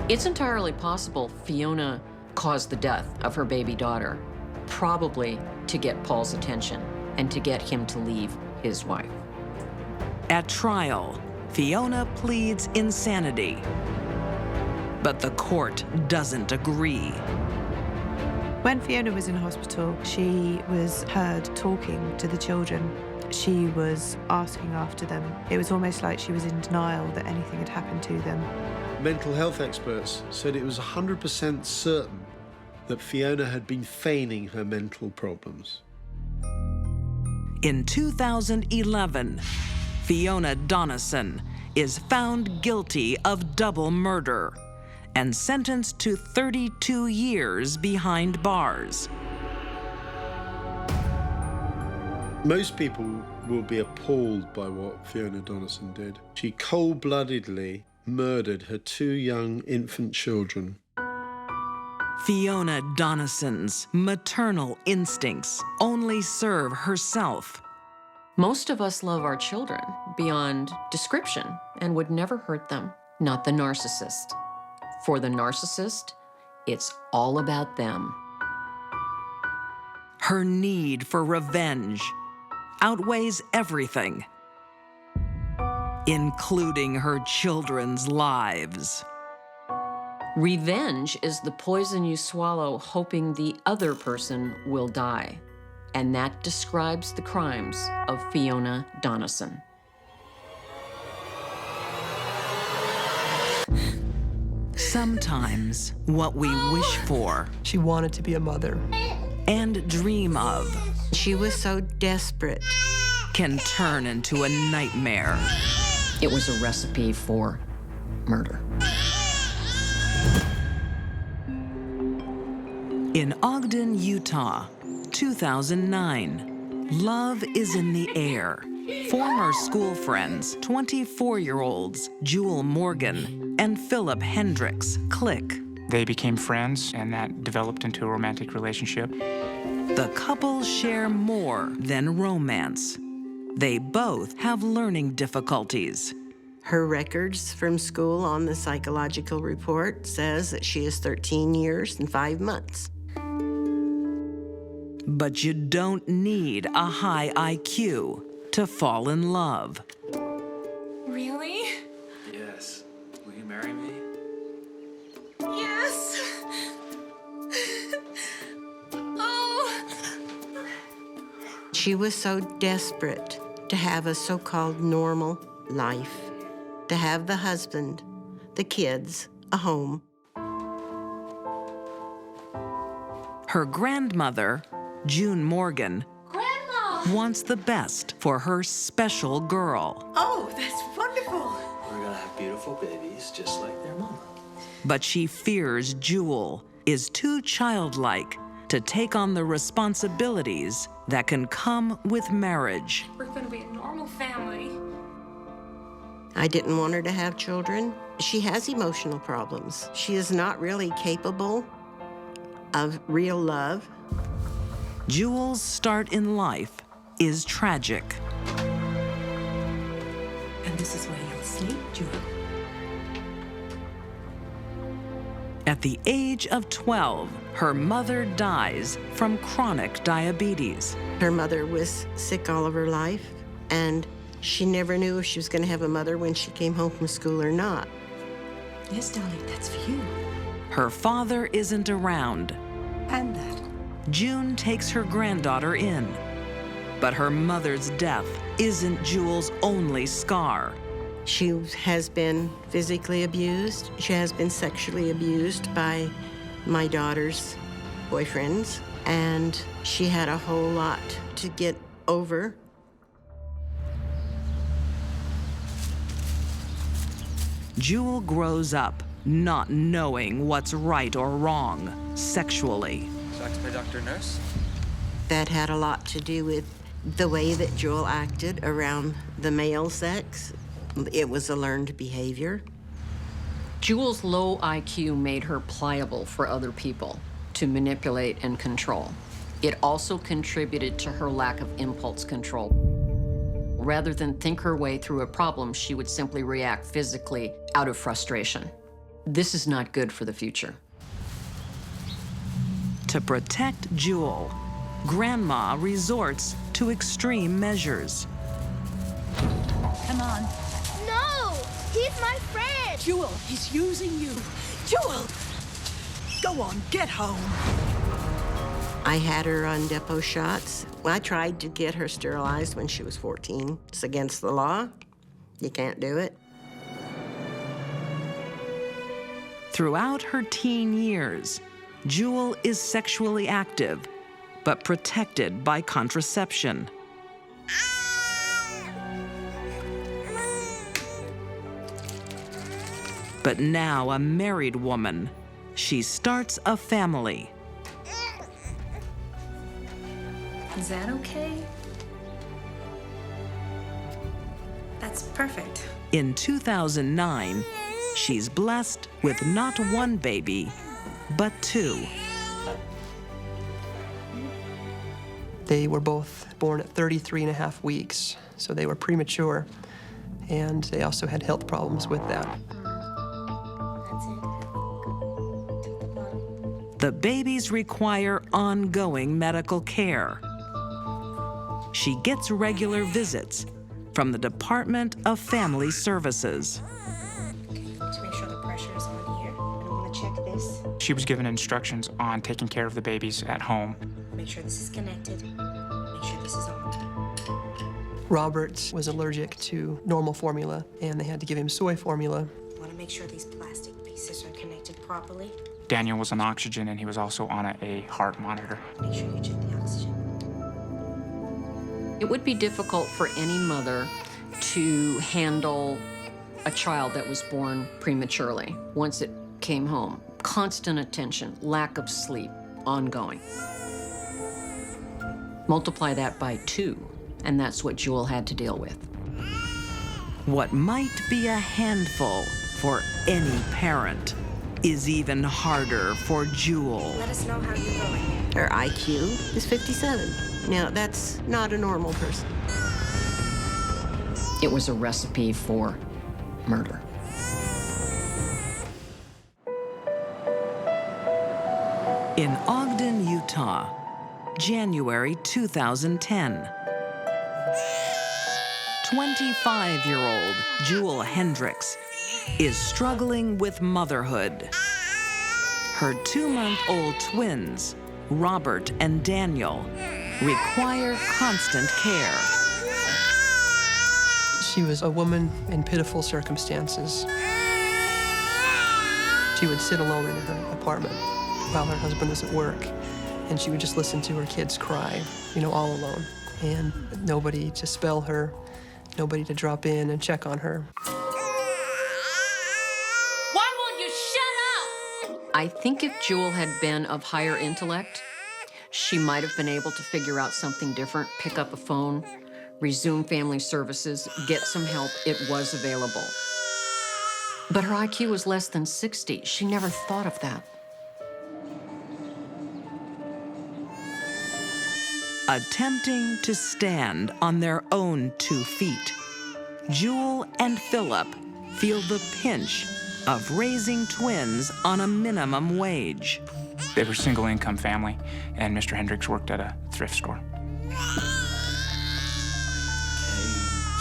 D: It's entirely possible Fiona caused the death of her baby daughter, probably to get Paul's attention and to get him to leave his wife.
A: At trial, Fiona pleads insanity, but the court doesn't agree.
V: When Fiona was in hospital, she was heard talking to the children. She was asking after them. It was almost like she was in denial that anything had happened to them.
S: Mental health experts said it was 100% certain that Fiona had been feigning her mental problems.
A: In 2011, Fiona Donison is found guilty of double murder and sentenced to 32 years behind bars.
S: Most people will be appalled by what Fiona Donison did. She cold-bloodedly murdered her 2 young infant children.
A: Fiona Donison's maternal instincts only serve herself.
D: Most of us love our children beyond description and would never hurt them, not the narcissist. For the narcissist, it's all about them.
A: Her need for revenge outweighs everything, including her children's lives.
D: Revenge is the poison you swallow hoping the other person will die. And that describes the crimes of Fiona Donison.
A: Sometimes what we wish for,
I: she wanted to be a mother,
A: and dream of,
R: she was so desperate,
A: can turn into a nightmare.
E: It was a recipe for murder.
A: In Ogden, Utah, 2009, love is in the air. Former school friends, 24-year-olds Jewel Morgan and Philip Hendricks, click.
M: They became friends, and that developed into a romantic relationship.
A: The couple share more than romance. They both have learning difficulties.
R: Her records from school on the psychological report says that she is 13 years and 5 months.
A: But you don't need a high IQ to fall in love.
F: Really?
N: Yes. Will you marry me?
F: Yes. Oh.
R: She was so desperate to have a so-called normal life, to have the husband, the kids, a home.
A: Her grandmother, June Morgan, wants the best for her special girl.
F: Oh, that's wonderful.
N: We're gonna have beautiful babies just like their mama.
A: But she fears Jewel is too childlike to take on the responsibilities that can come with marriage.
F: We're gonna be a normal family.
R: I didn't want her to have children. She has emotional problems. She is not really capable of real love.
A: Jewel's start in life is tragic.
F: And this is where you'll sleep, Jewel.
A: At the age of 12, her mother dies from chronic diabetes.
R: Her mother was sick all of her life, and she never knew if she was going to have a mother when she came home from school or not.
F: Yes, darling, that's for you.
A: Her father isn't around.
F: And that.
A: June takes her granddaughter in. But her mother's death isn't Jewel's only scar.
R: She has been physically abused. She has been sexually abused by my daughter's boyfriends. And she had a whole lot to get over.
A: Jewel grows up not knowing what's right or wrong sexually.
N: Sex by Dr. Nurse?
R: That had a lot to do with
I: The way that Jewel acted around the male sex, it was a learned behavior.
D: Jewel's low IQ made her pliable for other people to manipulate and control. It also contributed to her lack of impulse control. Rather than think her way through a problem, she would simply react physically out of frustration. This is not good for the future.
A: To protect Jewel, Grandma resorts to extreme measures.
Q: Come on. No! He's my friend!
B: Jewel, he's using you. Jewel! Go on, get home.
I: I had her on depot shots. I tried to get her sterilized when she was 14. It's against the law. You can't do it.
A: Throughout her teen years, Jewel is sexually active, but protected by contraception. But now a married woman, she starts a family.
C: Is that okay? That's perfect.
A: In 2009, she's blessed with not one baby, but two.
O: They were both born at 33.5 weeks, so they were premature, and they also had health problems with that.
A: The babies require ongoing medical care. She gets regular visits from the Department of Family Services.
C: To make sure the pressure is on here. I want to check this.
M: She was given instructions on taking care of the babies at home.
C: Make sure this is connected. Make sure this is on.
O: Robert was allergic to normal formula, and they had to give him soy formula.
C: I want to make sure these plastic pieces are connected properly.
M: Daniel was on oxygen, and he was also on a heart monitor.
C: Make sure you check the oxygen.
D: It would be difficult for any mother to handle a child that was born prematurely once it came home. Constant attention, lack of sleep, ongoing. Multiply that by 2, and that's what Jewel had to deal with.
A: What might be a handful for any parent is even harder for Jewel.
C: Let us know how you're going.
I: Her IQ is 57. Now, that's not a normal person.
E: It was a recipe for murder.
A: In Ogden, Utah, January 2010. 25-year-old Jewel Hendricks is struggling with motherhood. Her 2-month-old twins, Robert and Daniel, require constant care.
O: She was a woman in pitiful circumstances. She would sit alone in her apartment while her husband was at work, and she would just listen to her kids cry, all alone. And nobody to spell her, nobody to drop in and check on her.
D: Why won't you shut up? I think if Jewel had been of higher intellect, she might have been able to figure out something different, pick up a phone, resume family services, get some help. It was available. But her IQ was less than 60. She never thought of that.
A: Attempting to stand on their own 2 feet, Jewel and Philip feel the pinch of raising twins on a minimum wage.
M: They were a single-income family, and Mr. Hendricks worked at a thrift store.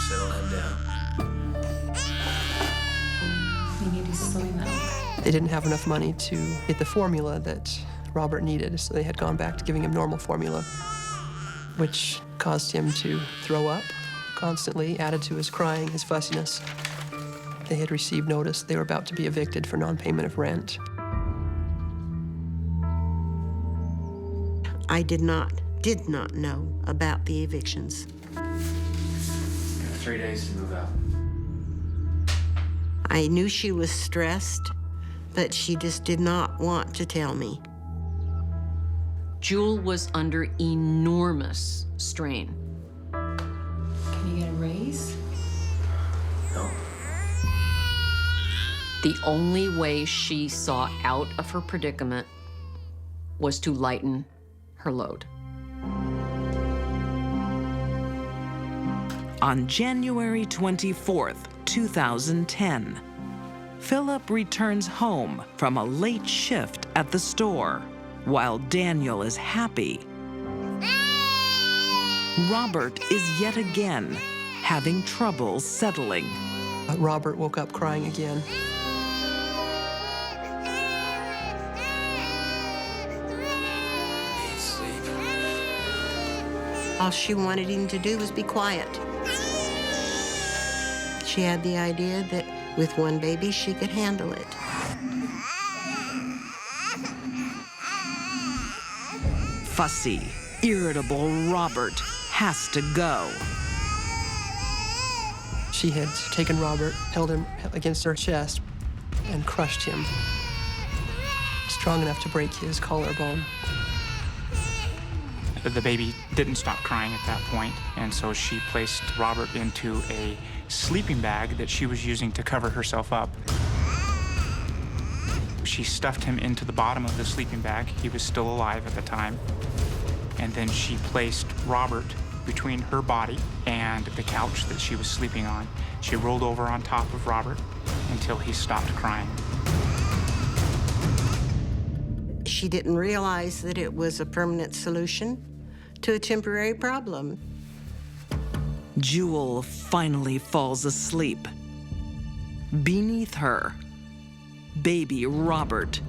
N: Settle him down.
C: We need his soy milk.
O: They didn't have enough money to get the formula that Robert needed, so they had gone back to giving him normal formula, which caused him to throw up constantly, added to his crying, his fussiness. They had received notice they were about to be evicted for non-payment of rent.
I: I did not know about the evictions.
N: You have 3 days to move out.
I: I knew she was stressed, but she just did not want to tell me.
D: Jewel was under enormous strain.
E: The only way she saw out of her predicament was to lighten her load.
A: On January 24th, 2010, Philip returns home from a late shift at the store. While Daniel is happy, Robert is yet again having trouble settling.
O: Robert woke up crying again.
I: All she wanted him to do was be quiet. She had the idea that with one baby, she could handle it.
A: Fussy, irritable Robert has to go.
O: She had taken Robert, held him against her chest, and crushed him, strong enough to break his collarbone.
M: The baby didn't stop crying at that point, and so she placed Robert into a sleeping bag that she was using to cover herself up. She stuffed him into the bottom of the sleeping bag. He was still alive at the time. And then she placed Robert between her body and the couch that she was sleeping on. She rolled over on top of Robert until he stopped crying.
I: She didn't realize that it was a permanent solution to a temporary problem.
A: Jewel finally falls asleep. Beneath her, baby Robert,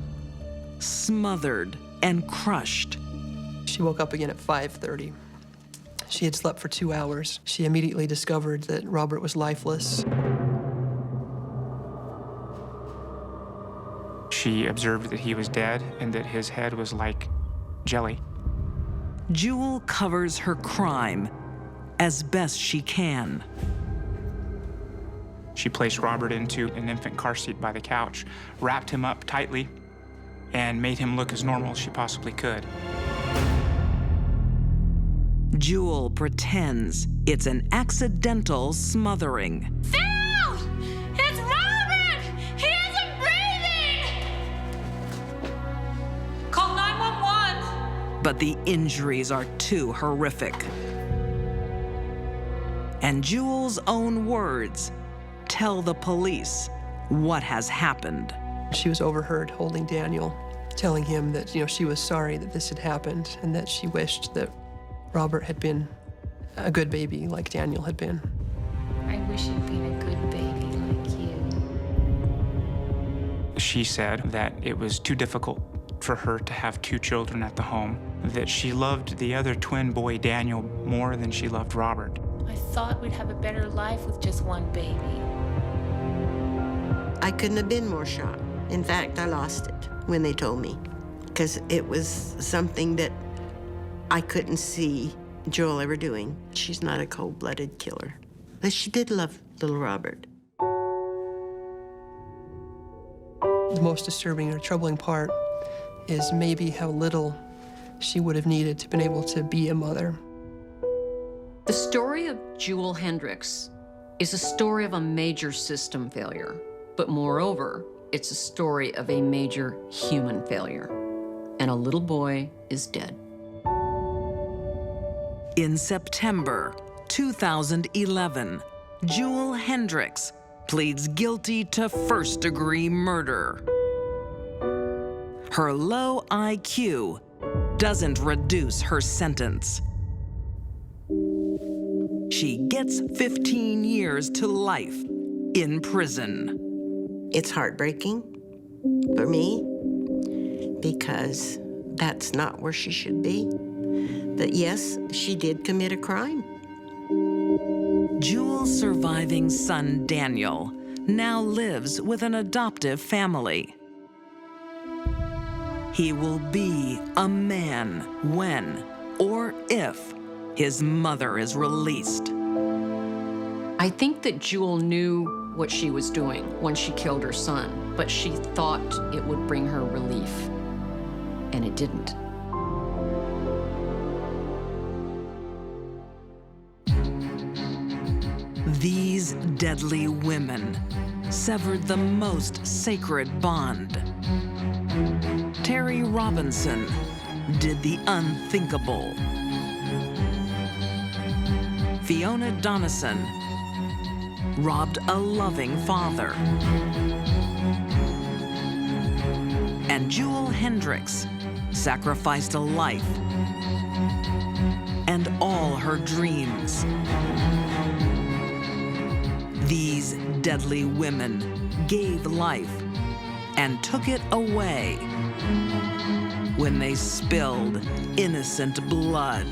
A: smothered and crushed.
O: She woke up again at 5:30. She had slept for 2 hours. She immediately discovered that Robert was lifeless.
M: She observed that he was dead and that his head was like jelly.
A: Jewel covers her crime as best she can.
M: She placed Robert into an infant car seat by the couch, wrapped him up tightly, and made him look as normal as she possibly could.
A: Jewel pretends it's an accidental smothering.
Q: Phil! It's Robert! He isn't breathing! Call 911!
A: But the injuries are too horrific. And Jewel's own words tell the police what has happened.
O: She was overheard holding Daniel, telling him that, she was sorry that this had happened and that she wished that Robert had been a good baby like Daniel had been.
Q: I wish you'd been a good baby like you.
M: She said that it was too difficult for her to have 2 children at the home, that she loved the other twin boy, Daniel, more than she loved Robert.
Q: I thought we'd have a better life with just one baby.
I: I couldn't have been more shocked. In fact, I lost it when they told me, because it was something that I couldn't see Joel ever doing. She's not a cold-blooded killer, but she did love little Robert.
O: The most disturbing or troubling part is maybe how little she would have needed to been able to be a mother.
E: The story of Jewel Hendricks is a story of a major system failure, but moreover, it's a story of a major human failure. And a little boy is dead.
A: In September 2011, Jewel Hendricks pleads guilty to first-degree murder. Her low IQ doesn't reduce her sentence. She gets 15 years to life in prison.
I: It's heartbreaking for me because that's not where she should be. But yes, she did commit a crime.
A: Jewel's surviving son, Daniel, now lives with an adoptive family. He will be a man when or if his mother is released.
E: I think that Jewel knew what she was doing when she killed her son, but she thought it would bring her relief, and it didn't.
A: These deadly women severed the most sacred bond. Terry Robinson did the unthinkable. Fiona Donison robbed a loving father. And Jewel Hendricks sacrificed a life and all her dreams. These deadly women gave life and took it away when they spilled innocent blood.